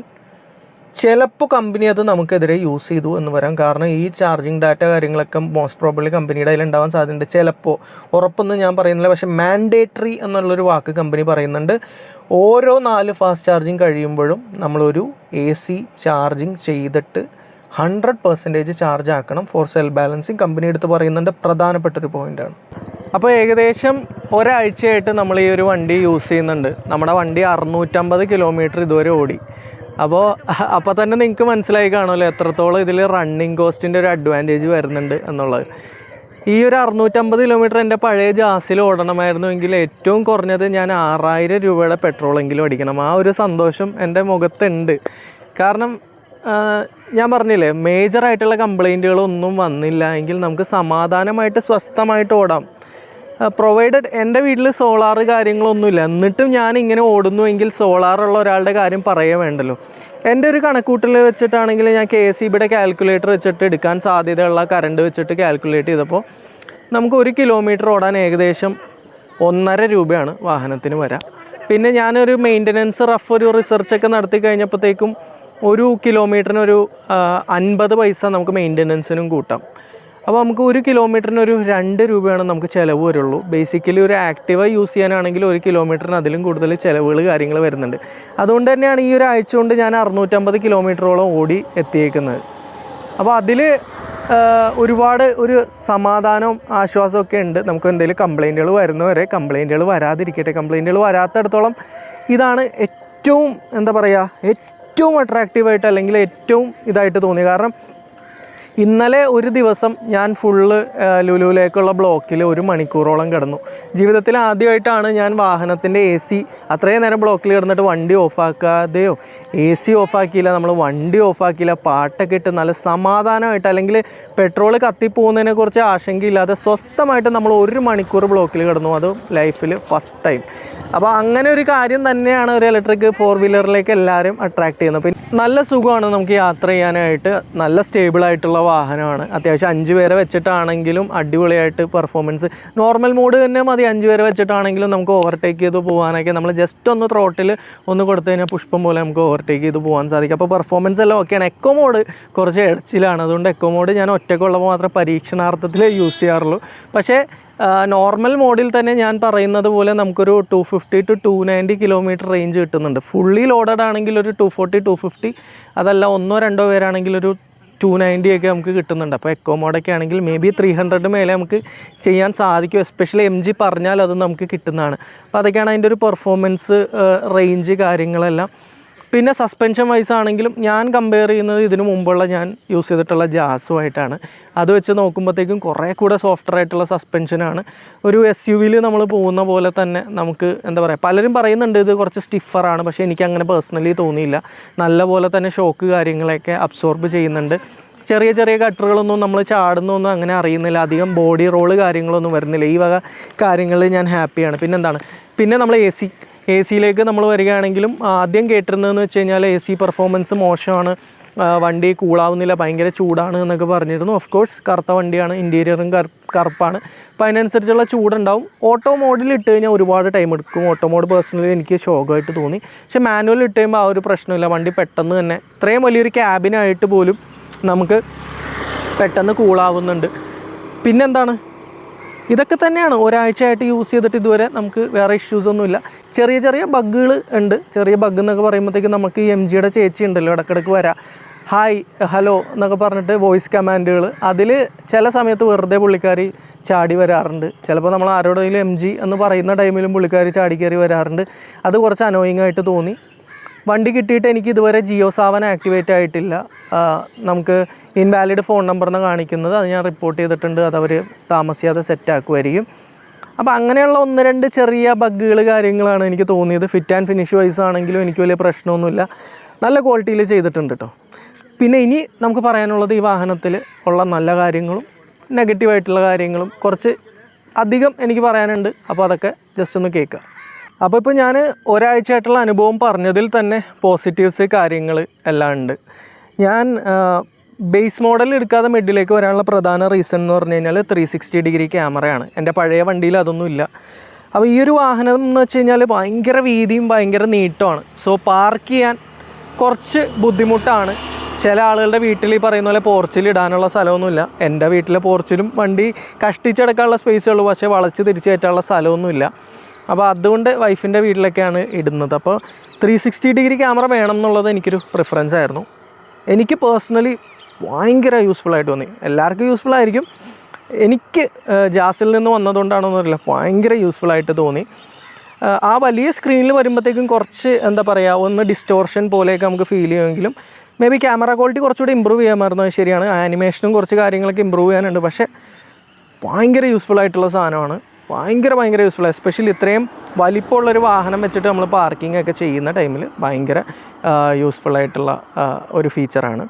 ചിലപ്പോൾ കമ്പനി അത് നമുക്കെതിരെ യൂസ് ചെയ്തു എന്ന് വരാം. കാരണം ഈ ചാർജിങ് ഡാറ്റ കാര്യങ്ങളൊക്കെ മോസ്റ്റ് പ്രോബബ്ലി കമ്പനിയുടെ അതിൽ ഉണ്ടാവാൻ സാധ്യതയുണ്ട്. ചിലപ്പോൾ, ഉറപ്പൊന്നും ഞാൻ പറയുന്നില്ല, പക്ഷേ മാൻഡേറ്ററി എന്നുള്ളൊരു വാക്ക് കമ്പനി പറയുന്നുണ്ട്. ഓരോ 4 ഫാസ്റ്റ് ചാർജിങ് കഴിയുമ്പോഴും നമ്മളൊരു AC ചാർജിങ് ചെയ്തിട്ട് 100% ചാർജ് ആക്കണം. ഫോർ സെൽ ബാലൻസിങ് കമ്പനി എടുത്ത് പറയുന്നുണ്ട്, പ്രധാനപ്പെട്ടൊരു പോയിൻ്റാണ്. അപ്പോൾ ഏകദേശം ഒരാഴ്ചയായിട്ട് നമ്മൾ ഈ ഒരു വണ്ടി യൂസ് ചെയ്യുന്നുണ്ട്. നമ്മുടെ വണ്ടി 650 കിലോമീറ്റർ ഇതുവരെ ഓടി. അപ്പോൾ തന്നെ നിങ്ങൾക്ക് മനസ്സിലായി കാണുമല്ലോ എത്രത്തോളം ഇതിൽ റണ്ണിങ് കോസ്റ്റിൻ്റെ ഒരു അഡ്വാൻറ്റേജ് വരുന്നുണ്ട് എന്നുള്ളത്. ഈ ഒരു 650 കിലോമീറ്റർ എൻ്റെ പഴയ ജാസിൽ ഓടണമായിരുന്നുവെങ്കിൽ ഏറ്റവും കുറഞ്ഞത് ഞാൻ 6000 രൂപയുടെ പെട്രോളെങ്കിലും അടിക്കണം. ആ ഒരു സന്തോഷം എൻ്റെ മുഖത്തുണ്ട്. കാരണം ഞാൻ പറഞ്ഞില്ലേ, മേജറായിട്ടുള്ള കംപ്ലൈൻറ്റുകളൊന്നും വന്നില്ല എങ്കിൽ നമുക്ക് സമാധാനമായിട്ട് സ്വസ്ഥമായിട്ട് ഓടാം. പ്രൊവൈഡഡ് എൻ്റെ വീട്ടിൽ സോളാർ കാര്യങ്ങളൊന്നുമില്ല, എന്നിട്ടും ഞാൻ ഇങ്ങനെ ഓടുന്നുവെങ്കിൽ സോളാറുള്ള ഒരാളുടെ കാര്യം പറയേ വേണ്ടല്ലോ. എൻ്റെ ഒരു കണക്കൂട്ടൽ വെച്ചിട്ടാണെങ്കിൽ ഞാൻ KSEBിയുടെ കാൽക്കുലേറ്റർ വെച്ചിട്ട് എടുക്കാൻ സാധ്യതയുള്ള കറണ്ട് വെച്ചിട്ട് കാൽക്കുലേറ്റ് ചെയ്തപ്പോൾ നമുക്ക് 1 കിലോമീറ്റർ ഓടാൻ ഏകദേശം 1.5 രൂപയാണ് വാഹനത്തിന് വരാം. പിന്നെ ഞാനൊരു മെയിൻ്റനൻസ് ഒരു റിസർച്ചൊക്കെ നടത്തി കഴിഞ്ഞപ്പോഴത്തേക്കും 1 കിലോമീറ്ററിന് ഒരു 50 പൈസ നമുക്ക് മെയിൻ്റനൻസിനും കൂട്ടാം. അപ്പോൾ നമുക്ക് 1 കിലോമീറ്ററിന് ഒരു 2 രൂപയാണ് നമുക്ക് ചിലവ് വരുള്ളൂ. ബേസിക്കലി ഒരു ആക്റ്റീവ യൂസ് ചെയ്യാനാണെങ്കിൽ 1 കിലോമീറ്ററിന് അതിലും കൂടുതൽ ചിലവുകൾ കാര്യങ്ങൾ വരുന്നുണ്ട്. അതുകൊണ്ട് തന്നെയാണ് ഈ ഒരു ആഴ്ച കൊണ്ട് ഞാൻ 650 കിലോമീറ്ററോളം ഓടി എത്തിയേക്കുന്നത്. അപ്പോൾ അതിൽ ഒരുപാട് ഒരു സമാധാനവും ആശ്വാസമൊക്കെ ഉണ്ട്. നമുക്ക് എന്തെങ്കിലും കംപ്ലൈൻറ്റുകൾ വരുന്നവരെ കംപ്ലൈൻറ്റുകൾ വരാതിരിക്കട്ടെ. കംപ്ലൈൻറ്റുകൾ വരാത്തിടത്തോളം ഇതാണ് ഏറ്റവും എന്താ പറയുക, ഏറ്റവും അട്രാക്റ്റീവായിട്ട് അല്ലെങ്കിൽ ഏറ്റവും ഇതായിട്ട് തോന്നി. കാരണം ഇന്നലെ ഒരു ദിവസം ഞാൻ ഫുള്ള് ലുലുവിലേക്കുള്ള ബ്ലോക്കിൽ 1 മണിക്കൂറോളം കിടന്നു. ജീവിതത്തിൽ ആദ്യമായിട്ടാണ് ഞാൻ വാഹനത്തിൻ്റെ AC അത്രയും നേരം ബ്ലോക്കിൽ കിടന്നിട്ട് വണ്ടി ഓഫാക്കാതെയോ AC ഓഫാക്കിയില്ല, നമ്മൾ വണ്ടി ഓഫാക്കിയില്ല, പാട്ടൊക്കെ ഇട്ട് നല്ല സമാധാനമായിട്ട്, അല്ലെങ്കിൽ പെട്രോൾ കത്തിപ്പോകുന്നതിനെക്കുറിച്ച് ആശങ്കയില്ലാതെ സ്വസ്ഥമായിട്ട് നമ്മൾ 1 മണിക്കൂർ ബ്ലോക്കിൽ കിടന്നു. അത് ലൈഫിൽ ഫസ്റ്റ് ടൈം. അപ്പോൾ അങ്ങനെ ഒരു കാര്യം തന്നെയാണ് ഒരു ഇലക്ട്രിക് 4 വീലറിലേക്ക് എല്ലാവരും അട്രാക്ട് ചെയ്യുന്നത്. പിന്നെ നല്ല സുഖമാണ് നമുക്ക് യാത്ര ചെയ്യാനായിട്ട്. നല്ല സ്റ്റേബിളായിട്ടുള്ള വാഹനമാണ്. അത്യാവശ്യം 5 പേരെ വെച്ചിട്ടാണെങ്കിലും അടിപൊളിയായിട്ട് പെർഫോമൻസ്. നോർമൽ മോഡ് തന്നെ മതി. 5 പേരെ വെച്ചിട്ടാണെങ്കിലും നമുക്ക് ഓവർടേക്ക് ചെയ്ത് പോകാനൊക്കെ നമ്മൾ ജസ്റ്റ് ഒന്ന് ത്രോട്ടിൽ ഒന്ന് കൊടുത്തു കഴിഞ്ഞാൽ പുഷ്പം പോലെ നമുക്ക് ഓവർടേക്ക് ചെയ്ത് പോകാൻ സാധിക്കും. അപ്പോൾ പെർഫോമൻസ് എല്ലാം ഓക്കെയാണ്. എക്കോ മോഡ് കുറച്ച് എടച്ചിലാണ്. അതുകൊണ്ട് എക്കോ മോഡ് ഞാൻ ഒറ്റയ്ക്കുള്ളപ്പോൾ മാത്രം പരീക്ഷണാർത്ഥത്തിൽ യൂസ് ചെയ്യാറുള്ളൂ. പക്ഷേ നോർമൽ മോഡിൽ തന്നെ ഞാൻ പറയുന്നത് പോലെ നമുക്കൊരു 250 to 290 കിലോമീറ്റർ റേഞ്ച് കിട്ടുന്നുണ്ട്. ഫുള്ളി ലോഡഡ് ആണെങ്കിൽ ഒരു 240, 250, അതല്ല 1 or 2 പേരാണെങ്കിൽ ഒരു 290 ഒക്കെ നമുക്ക് കിട്ടുന്നുണ്ട്. അപ്പോൾ എക്കോ മോഡൊക്കെ ആണെങ്കിൽ മേ ബി 300 മേലെ നമുക്ക് ചെയ്യാൻ സാധിക്കും. എസ്പെഷ്യലി MG പറഞ്ഞാൽ അത് നമുക്ക് കിട്ടുന്നതാണ്. അപ്പോൾ അതൊക്കെയാണ് അതിൻ്റെ ഒരു പെർഫോമൻസ് റേഞ്ച് കാര്യങ്ങളെല്ലാം. പിന്നെ സസ്പെൻഷൻ വൈസ് ആണെങ്കിലും ഞാൻ കമ്പയർ ചെയ്യുന്നത് ഇതിനു മുമ്പുള്ള ഞാൻ യൂസ് ചെയ്തിട്ടുള്ള ജാസുമായിട്ടാണ്. അത് വെച്ച് നോക്കുമ്പോഴത്തേക്കും കുറേ കൂടെ സോഫ്റ്റ്വെയർ ആയിട്ടുള്ള സസ്പെൻഷനാണ്. ഒരു SUVയിൽ നമ്മൾ പോകുന്ന പോലെ തന്നെ നമുക്ക് എന്താ പറയുക, പലരും പറയുന്നുണ്ട് ഇത് കുറച്ച് സ്റ്റിഫറാണ്, പക്ഷേ എനിക്കങ്ങനെ പേഴ്സണലി തോന്നിയില്ല. നല്ല പോലെ തന്നെ ഷോക്ക് കാര്യങ്ങളൊക്കെ അബ്സോർബ് ചെയ്യുന്നുണ്ട്. ചെറിയ ചെറിയ കട്ടറുകളൊന്നും നമ്മൾ ചാടുന്നൊന്നും അങ്ങനെ അറിയുന്നില്ല. അധികം ബോഡി റോള് കാര്യങ്ങളൊന്നും വരുന്നില്ല. ഈ വക കാര്യങ്ങളിൽ ഞാൻ ഹാപ്പിയാണ്. പിന്നെ നമ്മൾ AC നമ്മൾ വരികയാണെങ്കിലും ആദ്യം കേട്ടിരുന്നതെന്ന് വെച്ച് കഴിഞ്ഞാൽ AC പെർഫോമൻസ് മോശമാണ്, വണ്ടി കൂളാവുന്നില്ല, ഭയങ്കര ചൂടാണ് എന്നൊക്കെ പറഞ്ഞിരുന്നു. ഓഫ് കോഴ്സ് കറുത്ത വണ്ടിയാണ്, ഇൻറ്റീരിയറും കറുപ്പാണ്, അപ്പോൾ അതിനനുസരിച്ചുള്ള ചൂടുണ്ടാവും. ഓട്ടോ മോഡിൽ ഇട്ട് കഴിഞ്ഞാൽ ഒരുപാട് ടൈം എടുക്കും. ഓട്ടോ മോഡ് പേഴ്സണലി എനിക്ക് ശോകമായിട്ട് തോന്നി. പക്ഷേ മാനുവൽ ഇട്ട് കഴിയുമ്പോൾ ആ ഒരു പ്രശ്നമില്ല. വണ്ടി പെട്ടെന്ന് തന്നെ, ഇത്രയും വലിയൊരു ക്യാബിനായിട്ട് പോലും നമുക്ക് പെട്ടെന്ന് കൂളാവുന്നുണ്ട്. പിന്നെന്താണ്, ഇതൊക്കെ തന്നെയാണ് ഒരാഴ്ചയായിട്ട് യൂസ് ചെയ്തിട്ട് ഇതുവരെ നമുക്ക് വേറെ ഇഷ്യൂസൊന്നുമില്ല. ചെറിയ ചെറിയ ബഗ്ഗുകൾ ഉണ്ട്. ചെറിയ ബഗ് എന്നൊക്കെ പറയുമ്പോഴത്തേക്കും നമുക്ക് ഈ MGയുടെ ചേച്ചി ഉണ്ടല്ലോ, ഇടയ്ക്കിടയ്ക്ക് വരാം, ഹായ് ഹലോ എന്നൊക്കെ പറഞ്ഞിട്ട് വോയിസ് കമാൻഡുകൾ. അതിൽ ചില സമയത്ത് വെറുതെ പുള്ളിക്കാരി ചാടി വരാറുണ്ട്. ചിലപ്പോൾ നമ്മൾ ആരോടെങ്കിലും MG എന്ന് പറയുന്ന ടൈമിലും പുള്ളിക്കാരി ചാടി കയറി വരാറുണ്ട്. അത് കുറച്ച് അനോയിങ് ആയിട്ട് തോന്നി. വണ്ടി കിട്ടിയിട്ട് എനിക്ക് ഇതുവരെ ജിയോ സാവൻ ആക്ടിവേറ്റ് ആയിട്ടില്ല. നമുക്ക് ഇൻവാലിഡ് ഫോൺ നമ്പറിന് കാണിക്കുന്നത്, അത് ഞാൻ റിപ്പോർട്ട് ചെയ്തിട്ടുണ്ട്. അതവർ താമസിയാതെ സെറ്റാക്കുമായിരിക്കും. അപ്പോൾ അങ്ങനെയുള്ള 1-2 ചെറിയ ബഗ്ഗുകൾ കാര്യങ്ങളാണ് എനിക്ക് തോന്നിയത്. ഫിറ്റ് ആൻഡ് ഫിനിഷ് വൈസ് ആണെങ്കിലും എനിക്ക് വലിയ പ്രശ്നമൊന്നുമില്ല, നല്ല ക്വാളിറ്റിയിൽ ചെയ്തിട്ടുണ്ട് കേട്ടോ. പിന്നെ ഇനി നമുക്ക് പറയാനുള്ളത് ഈ വാഹനത്തിൽ ഉള്ള നല്ല കാര്യങ്ങളും നെഗറ്റീവായിട്ടുള്ള കാര്യങ്ങളും കുറച്ച് അധികം എനിക്ക് പറയാനുണ്ട്. അപ്പോൾ അതൊക്കെ ജസ്റ്റ് ഒന്ന് കേൾക്കുക. അപ്പോൾ ഇപ്പോൾ ഞാൻ ഒരാഴ്ചയായിട്ടുള്ള അനുഭവം പറഞ്ഞതിൽ തന്നെ പോസിറ്റീവ്സ് കാര്യങ്ങൾ എല്ലാം ഉണ്ട്. ഞാൻ ബേസ് മോഡൽ എടുക്കാതെ മിഡിലേക്ക് വരാനുള്ള പ്രധാന റീസൺ എന്ന് പറഞ്ഞു കഴിഞ്ഞാൽ 360 ഡിഗ്രി ക്യാമറയാണ്. എൻ്റെ പഴയ വണ്ടിയിൽ അതൊന്നുമില്ല. അപ്പോൾ ഈ ഒരു വാഹനം എന്ന് വെച്ച് കഴിഞ്ഞാൽ ഭയങ്കര വീതിയും ഭയങ്കര നീട്ടമാണ്. സോ പാർക്ക് ചെയ്യാൻ കുറച്ച് ബുദ്ധിമുട്ടാണ്. ചില ആളുകളുടെ വീട്ടിൽ ഈ പറയുന്ന പോലെ പോർച്ചിൽ ഇടാനുള്ള സ്ഥലമൊന്നുമില്ല. എൻ്റെ വീട്ടിലെ പോർച്ചിലും വണ്ടി കഷ്ടിച്ചെടുക്കാനുള്ള സ്പേസുള്ളൂ, പക്ഷേ വളച്ച് തിരിച്ച് കയറ്റാനുള്ള സ്ഥലമൊന്നുമില്ല. അപ്പോൾ അതുകൊണ്ട് വൈഫിൻ്റെ വീട്ടിലൊക്കെയാണ് ഇടുന്നത്. അപ്പോൾ 360 ഡിഗ്രി ക്യാമറ വേണം എന്നുള്ളത് എനിക്കൊരു പ്രിഫറൻസ് ആയിരുന്നു. എനിക്ക് പേഴ്സണലി ഭയങ്കര യൂസ്ഫുള്ളായിട്ട് തോന്നി. എല്ലാവർക്കും യൂസ്ഫുൾ ആയിരിക്കും, എനിക്ക് ജാസിൽ നിന്ന് വന്നതുകൊണ്ടാണോന്ന് അറിയില്ല, ഭയങ്കര യൂസ്ഫുള്ളായിട്ട് തോന്നി. ആ വലിയ സ്ക്രീനിൽ വരുമ്പോഴത്തേക്കും കുറച്ച് എന്താ പറയുക, ഒന്ന് ഡിസ്റ്റോർഷൻ പോലെയൊക്കെ നമുക്ക് ഫീൽ ചെയ്യുമെങ്കിലും മേ ബി ക്യാമറ ക്വാളിറ്റി കുറച്ചുകൂടി ഇമ്പ്രൂവ് ചെയ്യാമായിരുന്നു. ശരിയാണ്, ആനിമേഷനും കുറച്ച് കാര്യങ്ങളൊക്കെ ഇമ്പ്രൂവ് ചെയ്യാനുണ്ട്. പക്ഷേ ഭയങ്കര യൂസ്ഫുള്ളായിട്ടുള്ള സാധനമാണ്, ഭയങ്കര യൂസ്ഫുൾ. എസ്പെഷ്യലി ഇത്രയും വലിപ്പമുള്ളൊരു വാഹനം വെച്ചിട്ട് നമ്മൾ പാർക്കിംഗ് ഒക്കെ ചെയ്യുന്ന ടൈമിൽ ഭയങ്കര യൂസ്ഫുള്ളായിട്ടുള്ള ഒരു ഫീച്ചറാണ്.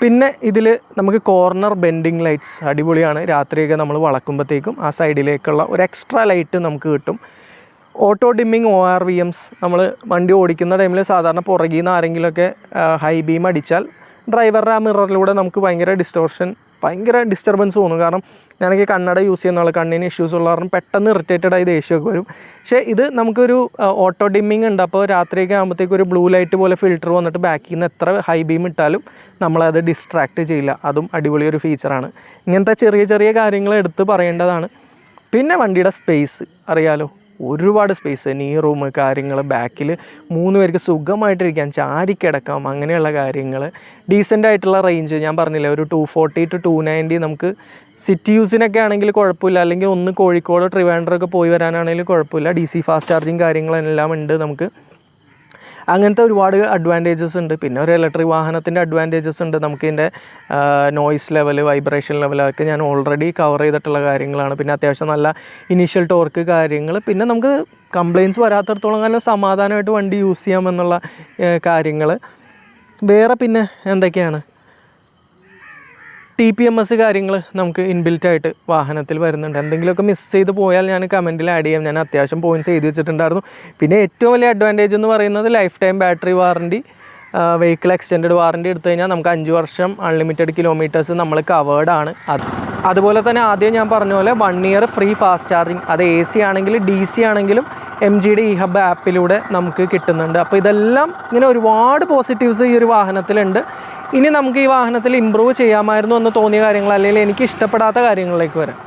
പിന്നെ ഇതിൽ നമുക്ക് കോർണർ ബെൻഡിങ് ലൈറ്റ്സ് അടിപൊളിയാണ്. രാത്രിയൊക്കെ നമ്മൾ വളക്കുമ്പോഴത്തേക്കും ആ സൈഡിലേക്കുള്ള ഒരു എക്സ്ട്രാ ലൈറ്റ് നമുക്ക് കിട്ടും. ഓട്ടോ ഡിമ്മിങ് ORVMs നമ്മൾ വണ്ടി ഓടിക്കുന്ന ടൈമിൽ സാധാരണ പുറകിൽ നിന്ന് ആരെങ്കിലുമൊക്കെ ഹൈ ബീം അടിച്ചാൽ ഡ്രൈവറുടെ ആ മിററിലൂടെ നമുക്ക് ഭയങ്കര ഡിസ്റ്റർബൻസ് തോന്നും. കാരണം ഞാനൊക്കെ കണ്ണട യൂസ് ചെയ്യുന്ന ആൾ, കണ്ണിന് ഇഷ്യൂസ് ഉള്ള കാരണം പെട്ടെന്ന് ഇറിറ്റേറ്റഡായി ദേഷ്യമൊക്കെ വരും. പക്ഷേ ഇത് നമുക്കൊരു ഓട്ടോ ഡിമ്മിങ് ഉണ്ട്. അപ്പോൾ രാത്രിയൊക്കെ ആകുമ്പോഴത്തേക്ക് ഒരു ബ്ലൂ ലൈറ്റ് പോലെ ഫിൽറ്റർ വന്നിട്ട് ബാക്കിൽ നിന്ന് എത്ര ഹൈ ബീം ഇട്ടാലും നമ്മളത് ഡിസ്ട്രാക്റ്റ് ചെയ്യില്ല. അതും അടിപൊളിയൊരു ഫീച്ചറാണ്. ഇങ്ങനത്തെ ചെറിയ കാര്യങ്ങൾ എടുത്ത് പറയേണ്ടതാണ്. പിന്നെ വണ്ടിയുടെ സ്പേസ് അറിയാലോ, ഒരുപാട് സ്പേസ്, നീ റൂം കാര്യങ്ങൾ, ബാക്കിൽ 3 പേർക്ക് സുഖമായിട്ടിരിക്കാം, ചാരിക്കിടക്കാം, അങ്ങനെയുള്ള കാര്യങ്ങൾ. ഡീസൻ്റ് ആയിട്ടുള്ള റേഞ്ച് ഞാൻ പറഞ്ഞില്ലേ, ഒരു 240 to 290 നമുക്ക് സിറ്റി യൂസിനൊക്കെ ആണെങ്കിൽ കുഴപ്പമില്ല, അല്ലെങ്കിൽ ഒന്ന് കോഴിക്കോട് ട്രിവാൻഡ്രമൊക്കെ പോയി വരാനാണെങ്കിലും കുഴപ്പമില്ല. DC ഫാസ്റ്റ് ചാർജിങ് കാര്യങ്ങളെല്ലാം ഉണ്ട് നമുക്ക്. അങ്ങനത്തെ ഒരുപാട് അഡ്വാൻറ്റേജസ് ഉണ്ട്. പിന്നെ ഒരു ഇലക്ട്രിക് വാഹനത്തിൻ്റെ അഡ്വാൻറ്റേജസ് ഉണ്ട്. നമുക്കിതിൻ്റെ നോയ്സ് ലെവൽ, വൈബ്രേഷൻ ലെവൽ അതൊക്കെ ഞാൻ ഓൾറെഡി കവർ ചെയ്തിട്ടുള്ള കാര്യങ്ങളാണ്. പിന്നെ അത്യാവശ്യം നല്ല ഇനീഷ്യൽ ടോർക്ക് കാര്യങ്ങൾ, പിന്നെ നമുക്ക് കംപ്ലയിൻറ്റ്സ് വരാത്തിടത്തോളം കാലം സമാധാനമായിട്ട് വണ്ടി യൂസ് ചെയ്യാമെന്നുള്ള കാര്യങ്ങൾ. വേറെ പിന്നെ എന്തൊക്കെയാണ്, TPMS കാര്യങ്ങൾ നമുക്ക് ഇൻബിൽറ്റായിട്ട് വാഹനത്തിൽ വരുന്നുണ്ട്. എന്തെങ്കിലുമൊക്കെ മിസ് ചെയ്ത് പോയാൽ ഞാൻ കമൻറ്റിൽ ആഡ് ചെയ്യാം. ഞാൻ അത്യാവശ്യം പോയിൻറ്റ്സ് എഴുതി വെച്ചിട്ടുണ്ടായിരുന്നു. പിന്നെ ഏറ്റവും വലിയ അഡ്വാൻറ്റേജ് എന്ന് പറയുന്നത് life time battery warranty, vehicle extend warranty എടുത്തു കഴിഞ്ഞാൽ നമുക്ക് 5 വർഷം അൺലിമിറ്റഡ് കിലോമീറ്റേഴ്സ് നമ്മൾ കവേർഡാണ്. അതുപോലെ തന്നെ ആദ്യം ഞാൻ പറഞ്ഞ പോലെ 1 ഇയർ ഫ്രീ ഫാസ്റ്റ് ചാർജിങ്, അത് AC ആണെങ്കിലും DC ആണെങ്കിലും MGയുടെ eHub ആപ്പിലൂടെ നമുക്ക് കിട്ടുന്നുണ്ട്. അപ്പോൾ ഇതെല്ലാം ഇങ്ങനെ ഒരുപാട് പോസിറ്റീവ്സ് ഈ ഒരു വാഹനത്തിലുണ്ട്. ഇനി നമുക്ക് ഈ വാഹനത്തിൽ ഇമ്പ്രൂവ് ചെയ്യാമായിരുന്നു എന്ന് തോന്നിയ കാര്യങ്ങൾ, അല്ലെങ്കിൽ എനിക്ക് ഇഷ്ടപ്പെടാത്ത കാര്യങ്ങളിലേക്ക് വരാം.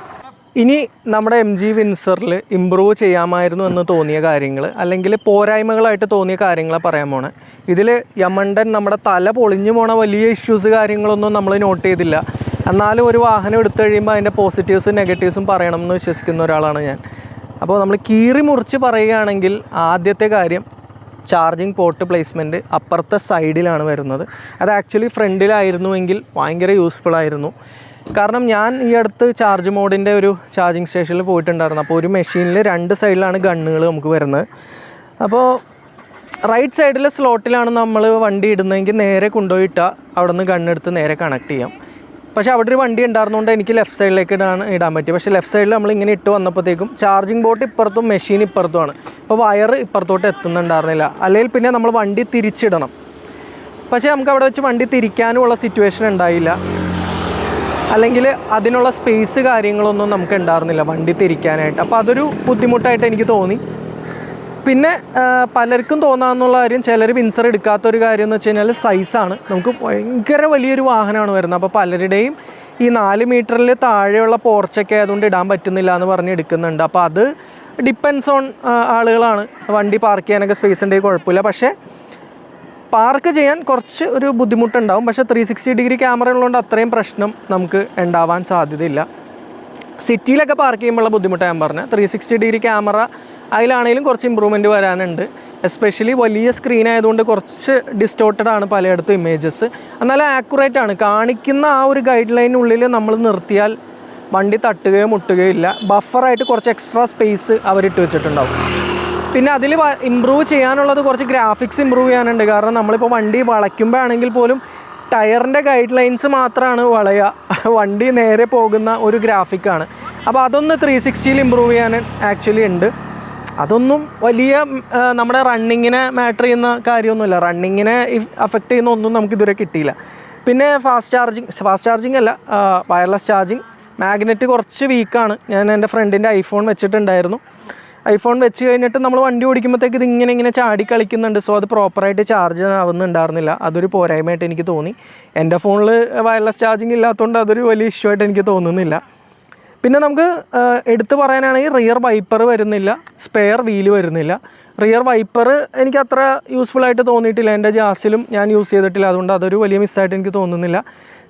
ഇനി നമ്മുടെ MG വിൻസറിൽ ഇമ്പ്രൂവ് ചെയ്യാമായിരുന്നു എന്ന് തോന്നിയ കാര്യങ്ങൾ, അല്ലെങ്കിൽ പോരായ്മകളായിട്ട് തോന്നിയ കാര്യങ്ങളെ പറയാൻ പോണേ. ഇതിൽ യമണ്ടൻ നമ്മുടെ തല പൊളിഞ്ഞു പോണ വലിയ ഇഷ്യൂസ് കാര്യങ്ങളൊന്നും നമ്മൾ നോട്ട് ചെയ്തില്ല. എന്നാലും ഒരു വാഹനം എടുത്തു കഴിയുമ്പോൾ അതിൻ്റെ പോസിറ്റീവ്സും നെഗറ്റീവ്സും പറയണം എന്ന് വിശ്വസിക്കുന്ന ഒരാളാണ് ഞാൻ. അപ്പോൾ നമ്മൾ കീറി മുറിച്ച് പറയുകയാണെങ്കിൽ ആദ്യത്തെ കാര്യം, ചാർജിങ് പോർട്ട് പ്ലേസ്മെൻറ്റ് അപ്പുറത്തെ സൈഡിലാണ് വരുന്നത്. അത് ആക്ച്വലി ഫ്രണ്ടിലായിരുന്നുവെങ്കിൽ ഭയങ്കര യൂസ്ഫുൾ ആയിരുന്നു. കാരണം ഞാൻ ഈ അടുത്ത് ചാർജ് മോഡിൻ്റെ ഒരു ചാർജിങ് സ്റ്റേഷനിൽ പോയിട്ടുണ്ടായിരുന്നു. അപ്പോൾ ഒരു മെഷീനിൽ 2 സൈഡിലാണ് ഗണ്ണുകൾ നമുക്ക് വരുന്നത്. അപ്പോൾ റൈറ്റ് സൈഡിലെ സ്ലോട്ടിലാണ് നമ്മൾ വണ്ടി ഇടുന്നതെങ്കിൽ നേരെ കൊണ്ടുപോയിട്ടാൽ അവിടെ നിന്ന് ഗണ്ണെടുത്ത് നേരെ കണക്ട് ചെയ്യാം. പക്ഷേ അവിടെ ഒരു വണ്ടി ഉണ്ടായിരുന്നുകൊണ്ട് എനിക്ക് ലെഫ്റ്റ് സൈഡിലേക്ക് ഇടാൻ പറ്റി. പക്ഷേ ലെഫ്റ്റ് സൈഡിൽ നമ്മളിങ്ങനെ ഇട്ട് വന്നപ്പോഴത്തേക്കും ചാർജിങ് ബോട്ട് ഇപ്പുറത്തും മെഷീൻ ഇപ്പുറത്തുമാണ്. അപ്പോൾ വയർ ഇപ്പുറത്തോട്ട് എത്തുന്നുണ്ടായിരുന്നില്ല. അല്ലെങ്കിൽ പിന്നെ നമ്മൾ വണ്ടി തിരിച്ചിടണം. പക്ഷേ നമുക്ക് അവിടെ വെച്ച് വണ്ടി തിരിക്കാനുമുള്ള സിറ്റുവേഷൻ ഉണ്ടായില്ല, അല്ലെങ്കിൽ അതിനുള്ള സ്പേസ് കാര്യങ്ങളൊന്നും നമുക്ക് ഉണ്ടായിരുന്നില്ല വണ്ടി തിരിക്കാനായിട്ട്. അപ്പോൾ അതൊരു ബുദ്ധിമുട്ടായിട്ട് എനിക്ക് തോന്നി. പിന്നെ പലർക്കും തോന്നാമെന്നുള്ള കാര്യം, ചിലർ വിൻസർ എടുക്കാത്തൊരു കാര്യം എന്ന് വെച്ച് കഴിഞ്ഞാൽ സൈസാണ്. നമുക്ക് ഭയങ്കര വലിയൊരു വാഹനമാണ് വരുന്നത്. അപ്പോൾ പലരുടെയും ഈ 4 മീറ്ററിൽ താഴെയുള്ള പോർച്ചൊക്കെ ആയതുകൊണ്ട് ഇടാൻ പറ്റുന്നില്ല എന്ന് പറഞ്ഞ് എടുക്കുന്നുണ്ട്. അപ്പോൾ അത് ഡിപ്പെൻസ് ഓൺ ആളുകളാണ്. വണ്ടി പാർക്ക് ചെയ്യാനൊക്കെ സ്പേസ് ഉണ്ടെങ്കിൽ കുഴപ്പമില്ല, പക്ഷേ പാർക്ക് ചെയ്യാൻ കുറച്ച് ഒരു ബുദ്ധിമുട്ടുണ്ടാവും. പക്ഷേ 360 ഡിഗ്രി ക്യാമറ ഉള്ളതുകൊണ്ട് അത്രയും പ്രശ്നം നമുക്ക് ഉണ്ടാവാൻ സാധ്യതയില്ല. സിറ്റിയിലൊക്കെ പാർക്ക് ചെയ്യുമ്പോഴുള്ള ബുദ്ധിമുട്ട് ഞാൻ പറഞ്ഞത്. 360 ഡിഗ്രി ക്യാമറ അതിലാണെങ്കിലും കുറച്ച് ഇമ്പ്രൂവ്മെൻറ്റ് വരാനുണ്ട്. എസ്പെഷ്യലി വലിയ സ്ക്രീൻ ആയതുകൊണ്ട് കുറച്ച് ഡിസ്റ്റോർട്ടഡ് ആണ് പലയിടത്തും ഇമേജസ്. എന്നാലും ആക്യുറേറ്റ് ആണ്. കാണിക്കുന്ന ആ ഒരു ഗൈഡ് ലൈനുള്ളിൽ നമ്മൾ നിർത്തിയാൽ വണ്ടി തട്ടുകയോ മുട്ടുകയോ ഇല്ല. ബഫറായിട്ട് കുറച്ച് എക്സ്ട്രാ സ്പേസ് അവരിട്ട് വെച്ചിട്ടുണ്ടാവും. പിന്നെ അതിൽ ഇമ്പ്രൂവ് ചെയ്യാനുള്ളത് കുറച്ച് ഗ്രാഫിക്സ് ഇമ്പ്രൂവ് ചെയ്യാനുണ്ട്. കാരണം നമ്മളിപ്പോൾ വണ്ടി വളയ്ക്കുമ്പോൾ ആണെങ്കിൽ പോലും ടയറിൻ്റെ ഗൈഡ് ലൈൻസ് മാത്രമാണ് വളയുക, വണ്ടി നേരെ പോകുന്ന ഒരു ഗ്രാഫിക്കാണ്. അപ്പോൾ അതൊന്ന് 360യിൽ ഇമ്പ്രൂവ് ചെയ്യാൻ ആക്ച്വലി ഉണ്ട്. അതൊന്നും വലിയ നമ്മുടെ റണ്ണിങ്ങിനെ മാറ്റർ ചെയ്യുന്ന കാര്യമൊന്നുമില്ല, റണ്ണിങ്ങിനെ അഫക്റ്റ് ചെയ്യുന്ന ഒന്നും നമുക്കിതുവരെ കിട്ടിയില്ല. പിന്നെ ഫാസ്റ്റ് ചാർജിങ് അല്ല, വയർലെസ് ചാർജിങ്. മാഗ്നറ്റ് കുറച്ച് വീക്കാണ്. ഞാൻ എൻ്റെ ഫ്രണ്ടിൻ്റെ ഐഫോൺ വെച്ചിട്ടുണ്ടായിരുന്നു. ഐഫോൺ വെച്ച് കഴിഞ്ഞിട്ട് നമ്മൾ വണ്ടി ഓടിക്കുമ്പോഴത്തേക്ക് ഇതിങ്ങനെ ചാടി കളിക്കുന്നുണ്ട്. സോ അത് പ്രോപ്പറായിട്ട് ചാർജ് ആവുന്നുണ്ടായിരുന്നില്ല. അതൊരു പോരായ്മയായിട്ട് എനിക്ക് തോന്നി. എൻ്റെ ഫോണിൽ വയർലെസ് ചാർജിങ് ഇല്ലാത്തതുകൊണ്ട് അതൊരു വലിയ ഇഷ്യൂ ആയിട്ട് എനിക്ക് തോന്നുന്നില്ല. പിന്നെ നമുക്ക് എടുത്തു പറയാനാണെങ്കിൽ റിയർ വൈപ്പർ വരുന്നില്ല, സ്പെയർ വീല് വരുന്നില്ല. റിയർ വൈപ്പർ എനിക്ക് അത്ര യൂസ്ഫുൾ ആയിട്ട് തോന്നിയിട്ടില്ല. എൻ്റെ ജാസിലും ഞാൻ യൂസ് ചെയ്തിട്ടില്ല, അതുകൊണ്ട് അതൊരു വലിയ മിസ്സായിട്ട് എനിക്ക് തോന്നുന്നില്ല.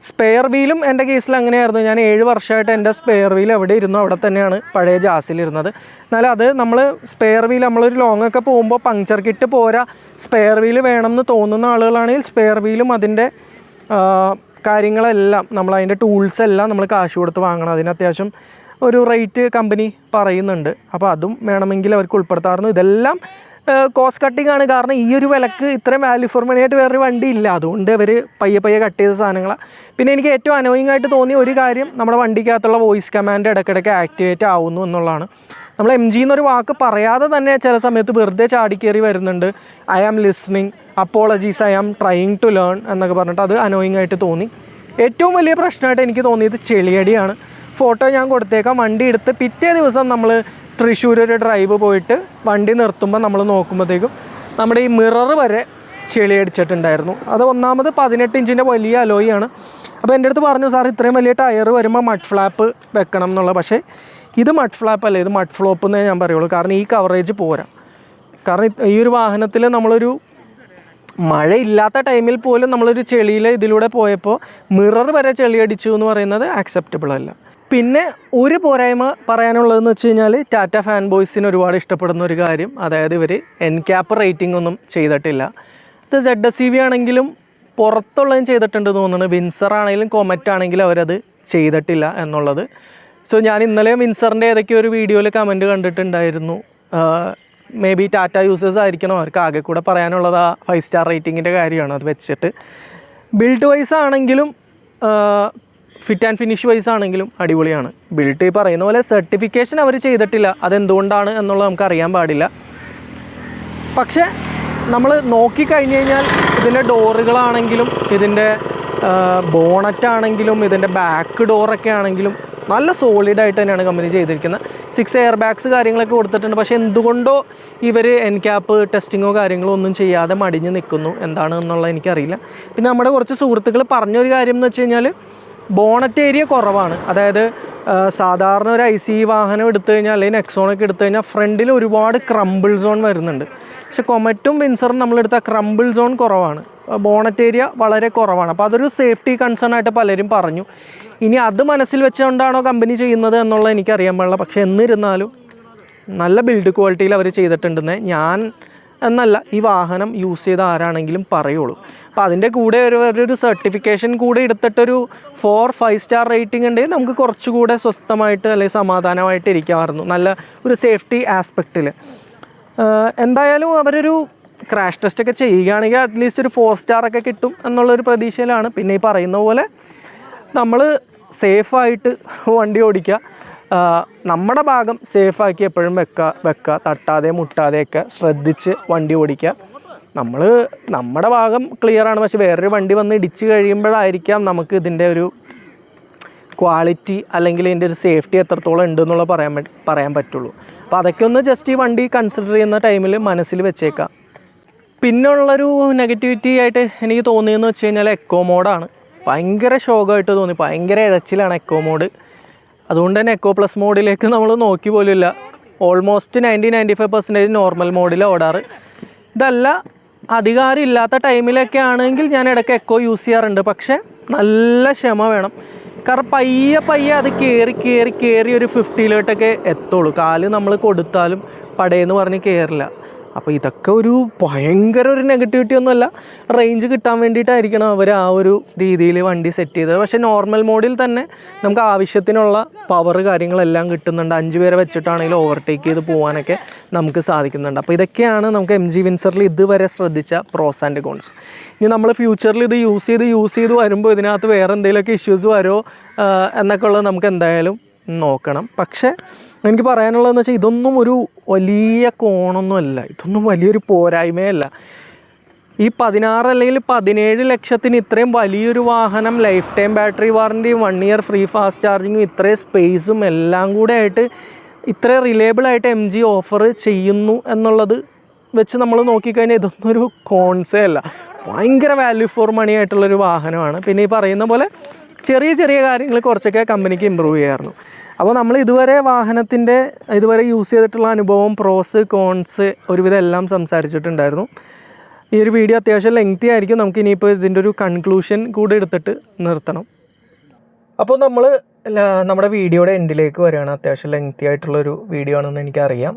സ്പെയർ വീലും എൻ്റെ കേസിൽ അങ്ങനെയായിരുന്നു. ഞാൻ 7 വർഷമായിട്ട് എൻ്റെ സ്പെയർ വീൽ എവിടെ ഇരുന്നു അവിടെ തന്നെയാണ് പഴയ ജാസിലിരുന്നത്. എന്നാലും അത് നമ്മൾ സ്പെയർ വീൽ നമ്മളൊരു ലോങ് ഒക്കെ പോകുമ്പോൾ പങ്ക്ചർ കിറ്റ് പോരാ, സ്പെയർ വീൽ വേണമെന്ന് തോന്നുന്ന ആളുകളാണെങ്കിൽ സ്പെയർ വീലും അതിൻ്റെ കാര്യങ്ങളെല്ലാം നമ്മളതിൻ്റെ ടൂൾസ് എല്ലാം നമ്മൾ കാശ് കൊടുത്ത് വാങ്ങണം. അതിന് അത്യാവശ്യം ഒരു റേറ്റ് കമ്പനി പറയുന്നുണ്ട്. അപ്പോൾ അതും വേണമെങ്കിൽ അവർക്ക് ഉൾപ്പെടുത്താറുണ്ട്. ഇതെല്ലാം കോസ്റ്റ് കട്ടിങ് ആണ്. കാരണം ഈ ഒരു വിലക്ക് ഇത്രയും വാല്യൂ ഫോർ മണി ആയിട്ട് വേറൊരു വണ്ടി ഇല്ല, അതുകൊണ്ട് അവർ പയ്യെ കട്ട് ചെയ്ത സാധനങ്ങളാണ്. പിന്നെ എനിക്ക് ഏറ്റവും അനോയിങ് ആയിട്ട് തോന്നിയ ഒരു കാര്യം, നമ്മുടെ വണ്ടിക്കകത്തുള്ള വോയിസ് കമാൻഡ് ഇടയ്ക്കിടയ്ക്ക് ആക്ടിവേറ്റ് ആവുന്നു എന്നുള്ളതാണ്. നമ്മൾ MG എന്നൊരു വാക്ക് പറയാതെ തന്നെ ചില സമയത്ത് വെറുതെ ചാടിക്കേറി വരുന്നുണ്ട്. I am listening, apologies, I am trying to learn എന്നൊക്കെ പറഞ്ഞിട്ട് അത് അനോയിങ് ആയിട്ട് തോന്നി. ഏറ്റവും വലിയ പ്രശ്നമായിട്ട് എനിക്ക് തോന്നിയത് ചെളിയടിയാണ്. ഫോട്ടോ ഞാൻ കൊടുത്തേക്കാം. വണ്ടി എടുത്ത് പിറ്റേ ദിവസം നമ്മൾ തൃശ്ശൂർ ഒരു ഡ്രൈവ് പോയിട്ട് വണ്ടി നിർത്തുമ്പോൾ നമ്മൾ നോക്കുമ്പോഴത്തേക്കും നമ്മുടെ ഈ മിറർ വരെ ചെളി അടിച്ചിട്ടുണ്ടായിരുന്നു. അത് ഒന്നാമത് 18 ഇഞ്ചിൻ്റെ വലിയ അലോയാണ്. അപ്പോൾ എൻ്റെ അടുത്ത് പറഞ്ഞു, സാർ ഇത്രയും വലിയ ടയർ വരുമ്പോൾ മഡ് ഫ്ലാപ്പ് വെക്കണം എന്നുള്ളത്. പക്ഷേ ഇത് മഡ് ഫ്ലാപ്പ് അല്ല, ഇത് മഡ് ഫ്ലോപ്പ് എന്നേ ഞാൻ പറയുള്ളൂ. കാരണം ഈ കവറേജ് പോരാ. കാരണം ഈ ഒരു വാഹനത്തിൽ നമ്മളൊരു മഴയില്ലാത്ത ടൈമിൽ പോലും നമ്മളൊരു ചെളിയിൽ ഇതിലൂടെ പോയപ്പോൾ മിറർ വരെ ചെളി അടിച്ചു എന്ന് പറയുന്നത് ആക്സെപ്റ്റബിൾ അല്ല. പിന്നെ ഒരു പോരായ്മ പറയാനുള്ളതെന്ന് വെച്ച് കഴിഞ്ഞാൽ, ടാറ്റ ഫാൻ ബോയ്സിന് ഒരുപാട് ഇഷ്ടപ്പെടുന്ന ഒരു കാര്യം, അതായത് ഇവർ NCAP റേറ്റിംഗ് ഒന്നും ചെയ്തിട്ടില്ല. ഇത് ZSEV ആണെങ്കിലും പുറത്തുള്ളതും ചെയ്തിട്ടുണ്ട് തോന്നുന്നു. വിൻസർ ആണെങ്കിലും കൊമറ്റ് ആണെങ്കിലും അവരത് ചെയ്തിട്ടില്ല എന്നുള്ളത്. സോ ഞാൻ ഇന്നലെ വിൻസറിൻ്റെ ഏതൊക്കെയോ ഒരു വീഡിയോയിൽ കമൻറ്റ് കണ്ടിട്ടുണ്ടായിരുന്നു. മേ ബി ടാറ്റ യൂസേഴ്സ് ആയിരിക്കണം, അവർക്ക് ആകെ കൂടെ പറയാനുള്ളത് ആ 5 സ്റ്റാർ റേറ്റിങ്ങിൻ്റെ കാര്യമാണ്. അത് വെച്ചിട്ട് ബിൽഡ് വൈസ് ആണെങ്കിലും ഫിറ്റ് ആൻഡ് ഫിനിഷ് വൈസ് ആണെങ്കിലും അടിപൊളിയാണ്. ബിൽഡ് ഈ പറയുന്ന പോലെ സർട്ടിഫിക്കേഷൻ അവർ ചെയ്തിട്ടില്ല, അതെന്തുകൊണ്ടാണ് എന്നുള്ളത് നമുക്ക് അറിയാൻ പാടില്ല. പക്ഷേ നമ്മൾ നോക്കിക്കഴിഞ്ഞ് കഴിഞ്ഞാൽ ഇതിൻ്റെ ഡോറുകളാണെങ്കിലും ഇതിൻ്റെ ബോണറ്റാണെങ്കിലും ഇതിൻ്റെ ബാക്ക് ഡോറൊക്കെ ആണെങ്കിലും നല്ല സോളിഡായിട്ട് തന്നെയാണ് കമ്പനി ചെയ്തിരിക്കുന്നത്. 6 എയർ ബാഗ്സ് കാര്യങ്ങളൊക്കെ കൊടുത്തിട്ടുണ്ട്. പക്ഷേ എന്തുകൊണ്ടോ ഇവർ NCAP ടെസ്റ്റിങ്ങോ കാര്യങ്ങളോ ഒന്നും ചെയ്യാതെ മടിഞ്ഞ് നിൽക്കുന്നു, എന്താണ് എന്നുള്ളത് എനിക്കറിയില്ല. പിന്നെ നമ്മുടെ കുറച്ച് സുഹൃത്തുക്കൾ പറഞ്ഞൊരു കാര്യം എന്ന് വെച്ച് കഴിഞ്ഞാൽ, ബോണറ്റ് ഏരിയ കുറവാണ്. അതായത് സാധാരണ ഒരു ICE വാഹനം എടുത്തു കഴിഞ്ഞാൽ അല്ലെങ്കിൽ നെക്സോണൊക്കെ എടുത്തു കഴിഞ്ഞാൽ ഫ്രണ്ടിൽ ഒരുപാട് ക്രംബിൾ സോൺ വരുന്നുണ്ട്. പക്ഷേ കൊമറ്റും വിൻസറും നമ്മളെടുത്ത ക്രംബിൾ സോൺ കുറവാണ്, ബോണറ്റ് ഏരിയ വളരെ കുറവാണ്. അപ്പോൾ അതൊരു സേഫ്റ്റി കൺസേൺ ആയിട്ട് പലരും പറഞ്ഞു. ഇനി അത് മനസ്സിൽ വെച്ചുകൊണ്ടാണോ കമ്പനി ചെയ്യുന്നത് എന്നുള്ളത് എനിക്കറിയാൻ പാടില്ല. പക്ഷേ എന്നിരുന്നാലും നല്ല ബിൽഡ് ക്വാളിറ്റിയിൽ അവർ ചെയ്തിട്ടുണ്ടെന്ന് ഞാൻ എന്നല്ല, ഈ വാഹനം യൂസ് ചെയ്ത ആരാണെങ്കിലും പറയുള്ളൂ. അപ്പോൾ അതിൻ്റെ കൂടെ ഒരു സർട്ടിഫിക്കേഷൻ കൂടെ എടുത്തിട്ടൊരു 4-5 സ്റ്റാർ റേറ്റിംഗ് ഉണ്ടെങ്കിൽ നമുക്ക് കുറച്ചുകൂടെ സ്വസ്ഥമായിട്ട് അല്ലെങ്കിൽ സമാധാനമായിട്ട് ഇരിക്കാമായിരുന്നു, നല്ല ഒരു സേഫ്റ്റി ആസ്പെക്റ്റിൽ. എന്തായാലും അവരൊരു ക്രാഷ് ടെസ്റ്റൊക്കെ ചെയ്യുകയാണെങ്കിൽ അറ്റ്ലീസ്റ്റ് ഒരു 4 സ്റ്റാറൊക്കെ കിട്ടും എന്നുള്ളൊരു പ്രതീക്ഷയിലാണ്. പിന്നെ ഈ പറയുന്ന പോലെ നമ്മൾ സേഫായിട്ട് വണ്ടി ഓടിക്കുക, നമ്മുടെ ഭാഗം സേഫാക്കി എപ്പോഴും വെക്കുക, തട്ടാതെ മുട്ടാതെയൊക്കെ ശ്രദ്ധിച്ച് വണ്ടി ഓടിക്കുക. നമ്മുടെ ഭാഗം ക്ലിയറാണ്. പക്ഷെ വേറൊരു വണ്ടി വന്ന് ഇടിച്ച് കഴിയുമ്പോഴായിരിക്കാം നമുക്ക് ഇതിൻ്റെ ഒരു ക്വാളിറ്റി അല്ലെങ്കിൽ ഇതിൻ്റെ ഒരു സേഫ്റ്റി എത്രത്തോളം ഉണ്ടെന്നുള്ള പറയാൻ പറ്റുള്ളൂ. അപ്പോൾ അതൊക്കെ ഒന്ന് ജസ്റ്റ് ഈ വണ്ടി കൺസിഡർ ചെയ്യുന്ന ടൈമിൽ മനസ്സിൽ വെച്ചേക്കാം. പിന്നുള്ളൊരു നെഗറ്റിവിറ്റി ആയിട്ട് എനിക്ക് തോന്നിയെന്ന് വെച്ച് കഴിഞ്ഞാൽ എക്കോ മോഡാണ്. ഭയങ്കര ശോകമായിട്ട് തോന്നി, ഭയങ്കര ഇഴച്ചിലാണ് എക്കോ മോഡ്. അതുകൊണ്ട് തന്നെ എക്കോ പ്ലസ് മോഡിലേക്ക് നമ്മൾ നോക്കി പോലുമില്ല. ഓൾമോസ്റ്റ് 90-95% നോർമൽ മോഡിൽ ഓടാറ്. ഇതല്ല, അധികാരം ഇല്ലാത്ത ടൈമിലൊക്കെ ആണെങ്കിൽ ഞാൻ ഇടയ്ക്ക് എക്കോ യൂസ് ചെയ്യാറുണ്ട്. പക്ഷേ നല്ല ക്ഷമ വേണം. കാരണം പയ്യെ അത് കയറി ഒരു 50-ലോട്ടൊക്കെ എത്തുള്ളൂ. കാല് നമ്മൾ കൊടുത്താലും പടയെന്ന് പറഞ്ഞ് കയറില്ല. അപ്പോൾ ഇതൊക്കെ ഒരു ഭയങ്കര ഒരു നെഗറ്റിവിറ്റി ഒന്നുമല്ല, റേഞ്ച് കിട്ടാൻ വേണ്ടിയിട്ടായിരിക്കണം അവർ ആ ഒരു രീതിയിൽ വണ്ടി സെറ്റ് ചെയ്തത്. പക്ഷേ നോർമൽ മോഡിൽ തന്നെ നമുക്ക് ആവശ്യത്തിനുള്ള പവർ കാര്യങ്ങളെല്ലാം കിട്ടുന്നുണ്ട്. 5 പേരെ വെച്ചിട്ടാണെങ്കിലും ഓവർടേക്ക് ചെയ്ത് പോകാനൊക്കെ നമുക്ക് സാധിക്കുന്നുണ്ട്. അപ്പോൾ ഇതൊക്കെയാണ് നമുക്ക് MG വിൻസറിൽ ഇതുവരെ ശ്രദ്ധിച്ച പ്രോസ് ആൻഡ് കോൺസ്. ഇനി നമ്മൾ ഫ്യൂച്ചറിൽ ഇത് യൂസ് ചെയ്ത് വരുമ്പോൾ ഇതിനകത്ത് വേറെ എന്തെങ്കിലുമൊക്കെ ഇഷ്യൂസ് വരുമോ എന്നൊക്കെ ഉള്ളത് നമുക്ക് എന്തായാലും നോക്കണം. പക്ഷേ എനിക്ക് പറയാനുള്ളതെന്ന് വെച്ചാൽ ഇതൊന്നും ഒരു വലിയ കോണൊന്നുമല്ല, ഇതൊന്നും വലിയൊരു പോരായ്മയല്ല. ഈ 16 അല്ലെങ്കിൽ 17 ലക്ഷത്തിന് ഇത്രയും വലിയൊരു വാഹനം, ലൈഫ് ടൈം ബാറ്ററി വാറൻറ്റിയും 1 ഇയർ ഫ്രീ ഫാസ്റ്റ് ചാർജിങ്ങും ഇത്രയും സ്പേസും എല്ലാം കൂടെ ആയിട്ട് ഇത്രയും റിലയബിളായിട്ട് MG ഓഫർ ചെയ്യുന്നു എന്നുള്ളത് വെച്ച് നമ്മൾ നോക്കിക്കഴിഞ്ഞാൽ ഇതൊന്നും ഒരു കോൺസേ അല്ല, ഭയങ്കര വാല്യൂ ഫോർ മണി ആയിട്ടുള്ളൊരു വാഹനമാണ്. പിന്നെ ഈ പറയുന്ന പോലെ ചെറിയ ചെറിയ കാര്യങ്ങൾ കുറച്ചൊക്കെ കമ്പനിക്ക് ഇമ്പ്രൂവ് ചെയ്യാറുണ്ട്. അപ്പോൾ നമ്മൾ ഇതുവരെ വാഹനത്തിൻ്റെ ഇതുവരെ യൂസ് ചെയ്തിട്ടുള്ള അനുഭവം, പ്രോസ് കോൺസ് ഒരുവിധം എല്ലാം സംസാരിച്ചിട്ടുണ്ടായിരുന്നു. ഈ ഒരു വീഡിയോ അത്യാവശ്യം ലെങ്തി ആയിരിക്കും. നമുക്ക് ഇനിയിപ്പോൾ ഇതിൻ്റെ ഒരു കൺക്ലൂഷൻ കൂടെ എടുത്തിട്ട് നിർത്തണം. അപ്പോൾ നമ്മൾ നമ്മുടെ വീഡിയോയുടെ എൻഡിലേക്ക് വരികയാണ്. അത്യാവശ്യം ലെങ്തി ആയിട്ടുള്ളൊരു വീഡിയോ ആണെന്ന് എനിക്കറിയാം.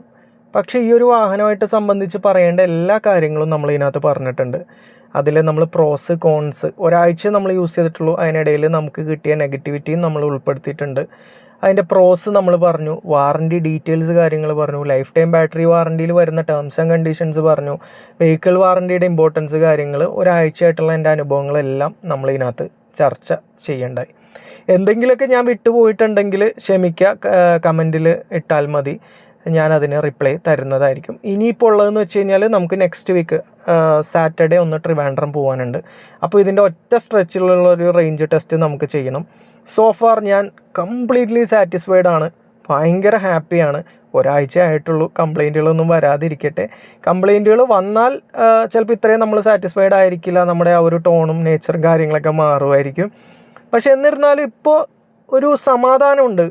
പക്ഷേ ഈ ഒരു വാഹനമായിട്ട് സംബന്ധിച്ച് പറയേണ്ട എല്ലാ കാര്യങ്ങളും നമ്മൾ ഇതിനകത്ത് പറഞ്ഞിട്ടുണ്ട്. അതിൽ നമ്മൾ പ്രോസ് കോൺസ് ഒരാഴ്ച നമ്മൾ യൂസ് ചെയ്തിട്ടുള്ളൂ, അതിനിടയിൽ നമുക്ക് കിട്ടിയ നെഗറ്റിവിറ്റിയും നമ്മൾ ഉൾപ്പെടുത്തിയിട്ടുണ്ട്. അതിൻ്റെ പ്രോസ് നമ്മൾ പറഞ്ഞു, വാറൻറ്റി ഡീറ്റെയിൽസ് കാര്യങ്ങൾ പറഞ്ഞു, ലൈഫ് ടൈം ബാറ്ററി വാറൻറ്റിയിൽ വരുന്ന ടേംസ് ആൻഡ് കണ്ടീഷൻസ് പറഞ്ഞു, വെഹിക്കിൾ വാറൻറ്റിയുടെ ഇമ്പോർട്ടൻസ് കാര്യങ്ങൾ, ഒരാഴ്ചയായിട്ടുള്ള എൻ്റെ അനുഭവങ്ങളെല്ലാം നമ്മളിതിനകത്ത് ചർച്ച ചെയ്യേണ്ടായി. എന്തെങ്കിലുമൊക്കെ ഞാൻ വിട്ടുപോയിട്ടുണ്ടെങ്കിൽ ക്ഷമിക്കുക, കമൻറ്റിൽ ഇട്ടാൽ മതി, ഞാനതിന് റിപ്ലൈ തരുന്നതായിരിക്കും. ഇനിയിപ്പോൾ ഉള്ളതെന്ന് വെച്ച് കഴിഞ്ഞാൽ നമുക്ക് നെക്സ്റ്റ് വീക്ക് സാറ്റർഡേ ഒന്ന് ട്രിവാൻഡ്രം പോകാനുണ്ട്. അപ്പോൾ ഇതിൻ്റെ ഒറ്റ സ്ട്രെച്ചിലുള്ളൊരു റേഞ്ച് ടെസ്റ്റ് നമുക്ക് ചെയ്യണം. സോഫാർ ഞാൻ കംപ്ലീറ്റ്ലി സാറ്റിസ്ഫൈഡ് ആണ്, ഭയങ്കര ഹാപ്പിയാണ്. ഒരാഴ്ച ആയിട്ടുള്ളൂ, കംപ്ലൈൻറ്റുകളൊന്നും വരാതിരിക്കട്ടെ. കംപ്ലൈൻറ്റുകൾ വന്നാൽ ചിലപ്പോൾ ഇത്രയും നമ്മൾ സാറ്റിസ്ഫൈഡ് ആയിരിക്കില്ല, നമ്മുടെ ആ ഒരു ടോണും നേച്ചറും കാര്യങ്ങളൊക്കെ മാറുമായിരിക്കും. പക്ഷെ എന്നിരുന്നാലും ഇപ്പോൾ ഒരു സമാധാനമുണ്ട്.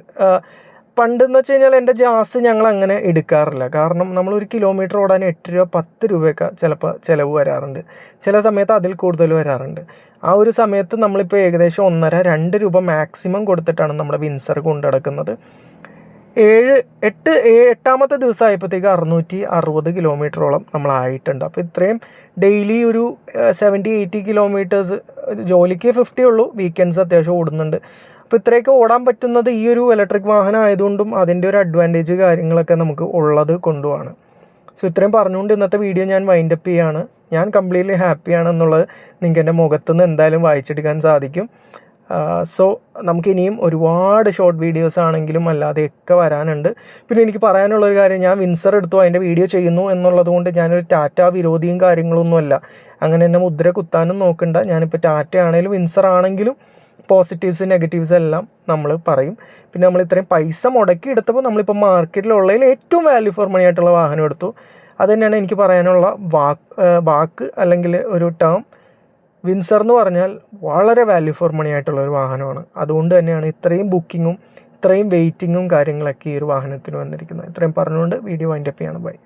പണ്ടെന്ന് വെച്ച് കഴിഞ്ഞാൽ എൻ്റെ ജാസ് ഞങ്ങൾ അങ്ങനെ എടുക്കാറില്ല. കാരണം നമ്മളൊരു കിലോമീറ്റർ ഓടാൻ 8 രൂപ 10 രൂപയൊക്കെ ചിലപ്പോൾ ചിലവ് വരാറുണ്ട്, ചില സമയത്ത് അതിൽ കൂടുതൽ വരാറുണ്ട്. ആ ഒരു സമയത്ത് നമ്മളിപ്പോൾ ഏകദേശം 1.5-2 രൂപ മാക്സിമം കൊടുത്തിട്ടാണ് നമ്മുടെ വിൻസർ കൊണ്ടു നടക്കുന്നത്. 8ാമത്തെ ദിവസമായപ്പോഴത്തേക്ക് 660 കിലോമീറ്ററോളം നമ്മളായിട്ടുണ്ട്. അപ്പോൾ ഇത്രയും ഡെയിലി ഒരു 70-80 കിലോമീറ്റേഴ്സ്, ജോലിക്ക് 50 ഉള്ളൂ, വീക്കെൻഡ്സ് അത്യാവശ്യം ഓടുന്നുണ്ട്. അപ്പോൾ ഇത്രയൊക്കെ ഓടാൻ പറ്റുന്നത് ഈ ഒരു ഇലക്ട്രിക് വാഹനം ആയതുകൊണ്ടും അതിൻ്റെ ഒരു അഡ്വാൻറ്റേജ് കാര്യങ്ങളൊക്കെ നമുക്ക് ഉള്ളത് കൊണ്ടുമാണ്. സോ ഇത്രയും പറഞ്ഞുകൊണ്ട് ഇന്നത്തെ വീഡിയോ ഞാൻ വൈൻഡപ്പ് ചെയ്യുകയാണ്. ഞാൻ കംപ്ലീറ്റ്ലി ഹാപ്പിയാണെന്നുള്ളത് നിങ്ങൾക്ക് എൻ്റെ മുഖത്തുനിന്ന് എന്തായാലും വായിച്ചെടുക്കാൻ സാധിക്കും. സോ നമുക്കിനിയും ഒരുപാട് ഷോർട്ട് വീഡിയോസ് ആണെങ്കിലും അല്ലാതെയൊക്കെ വരാനുണ്ട്. പിന്നെ എനിക്ക് പറയാനുള്ളൊരു കാര്യം, ഞാൻ വിൻസർ എടുത്തു അതിൻ്റെ വീഡിയോ ചെയ്യുന്നു എന്നുള്ളത് കൊണ്ട് ഞാനൊരു ടാറ്റ വിരോധിയും കാര്യങ്ങളൊന്നുമല്ല. അങ്ങനെ എന്നെ മുദ്ര കുത്താനും നോക്കണ്ട. ഞാനിപ്പോൾ ടാറ്റ ആണെങ്കിലും വിൻസർ ആണെങ്കിലും പോസിറ്റീവ്സ് നെഗറ്റീവ്സ് എല്ലാം നമ്മൾ പറയും. പിന്നെ നമ്മൾ ഇത്രയും പൈസ മുടക്കി എടുത്തപ്പോൾ നമ്മളിപ്പോൾ മാർക്കറ്റിലുള്ളതിൽ ഏറ്റവും വാല്യൂ ഫോർ മണി ആയിട്ടുള്ള വാഹനം എടുത്തു. അത് തന്നെയാണ് എനിക്ക് പറയാനുള്ള വാക്ക് അല്ലെങ്കിൽ ഒരു ടേം. വിൻസർ എന്ന് പറഞ്ഞാൽ വളരെ വാല്യൂ ഫോർ മണി ആയിട്ടുള്ള ഒരു വാഹനമാണ്. അതുകൊണ്ട് തന്നെയാണ് ഇത്രയും ബുക്കിങ്ങും ഇത്രയും വെയിറ്റിങ്ങും കാര്യങ്ങളൊക്കെ ഈ ഒരു വാഹനത്തിന് വന്നിരിക്കുന്നത്. ഇത്രയും പറഞ്ഞുകൊണ്ട് വീഡിയോ വൈൻഡപ്പ് ചെയ്യണം. ബൈ.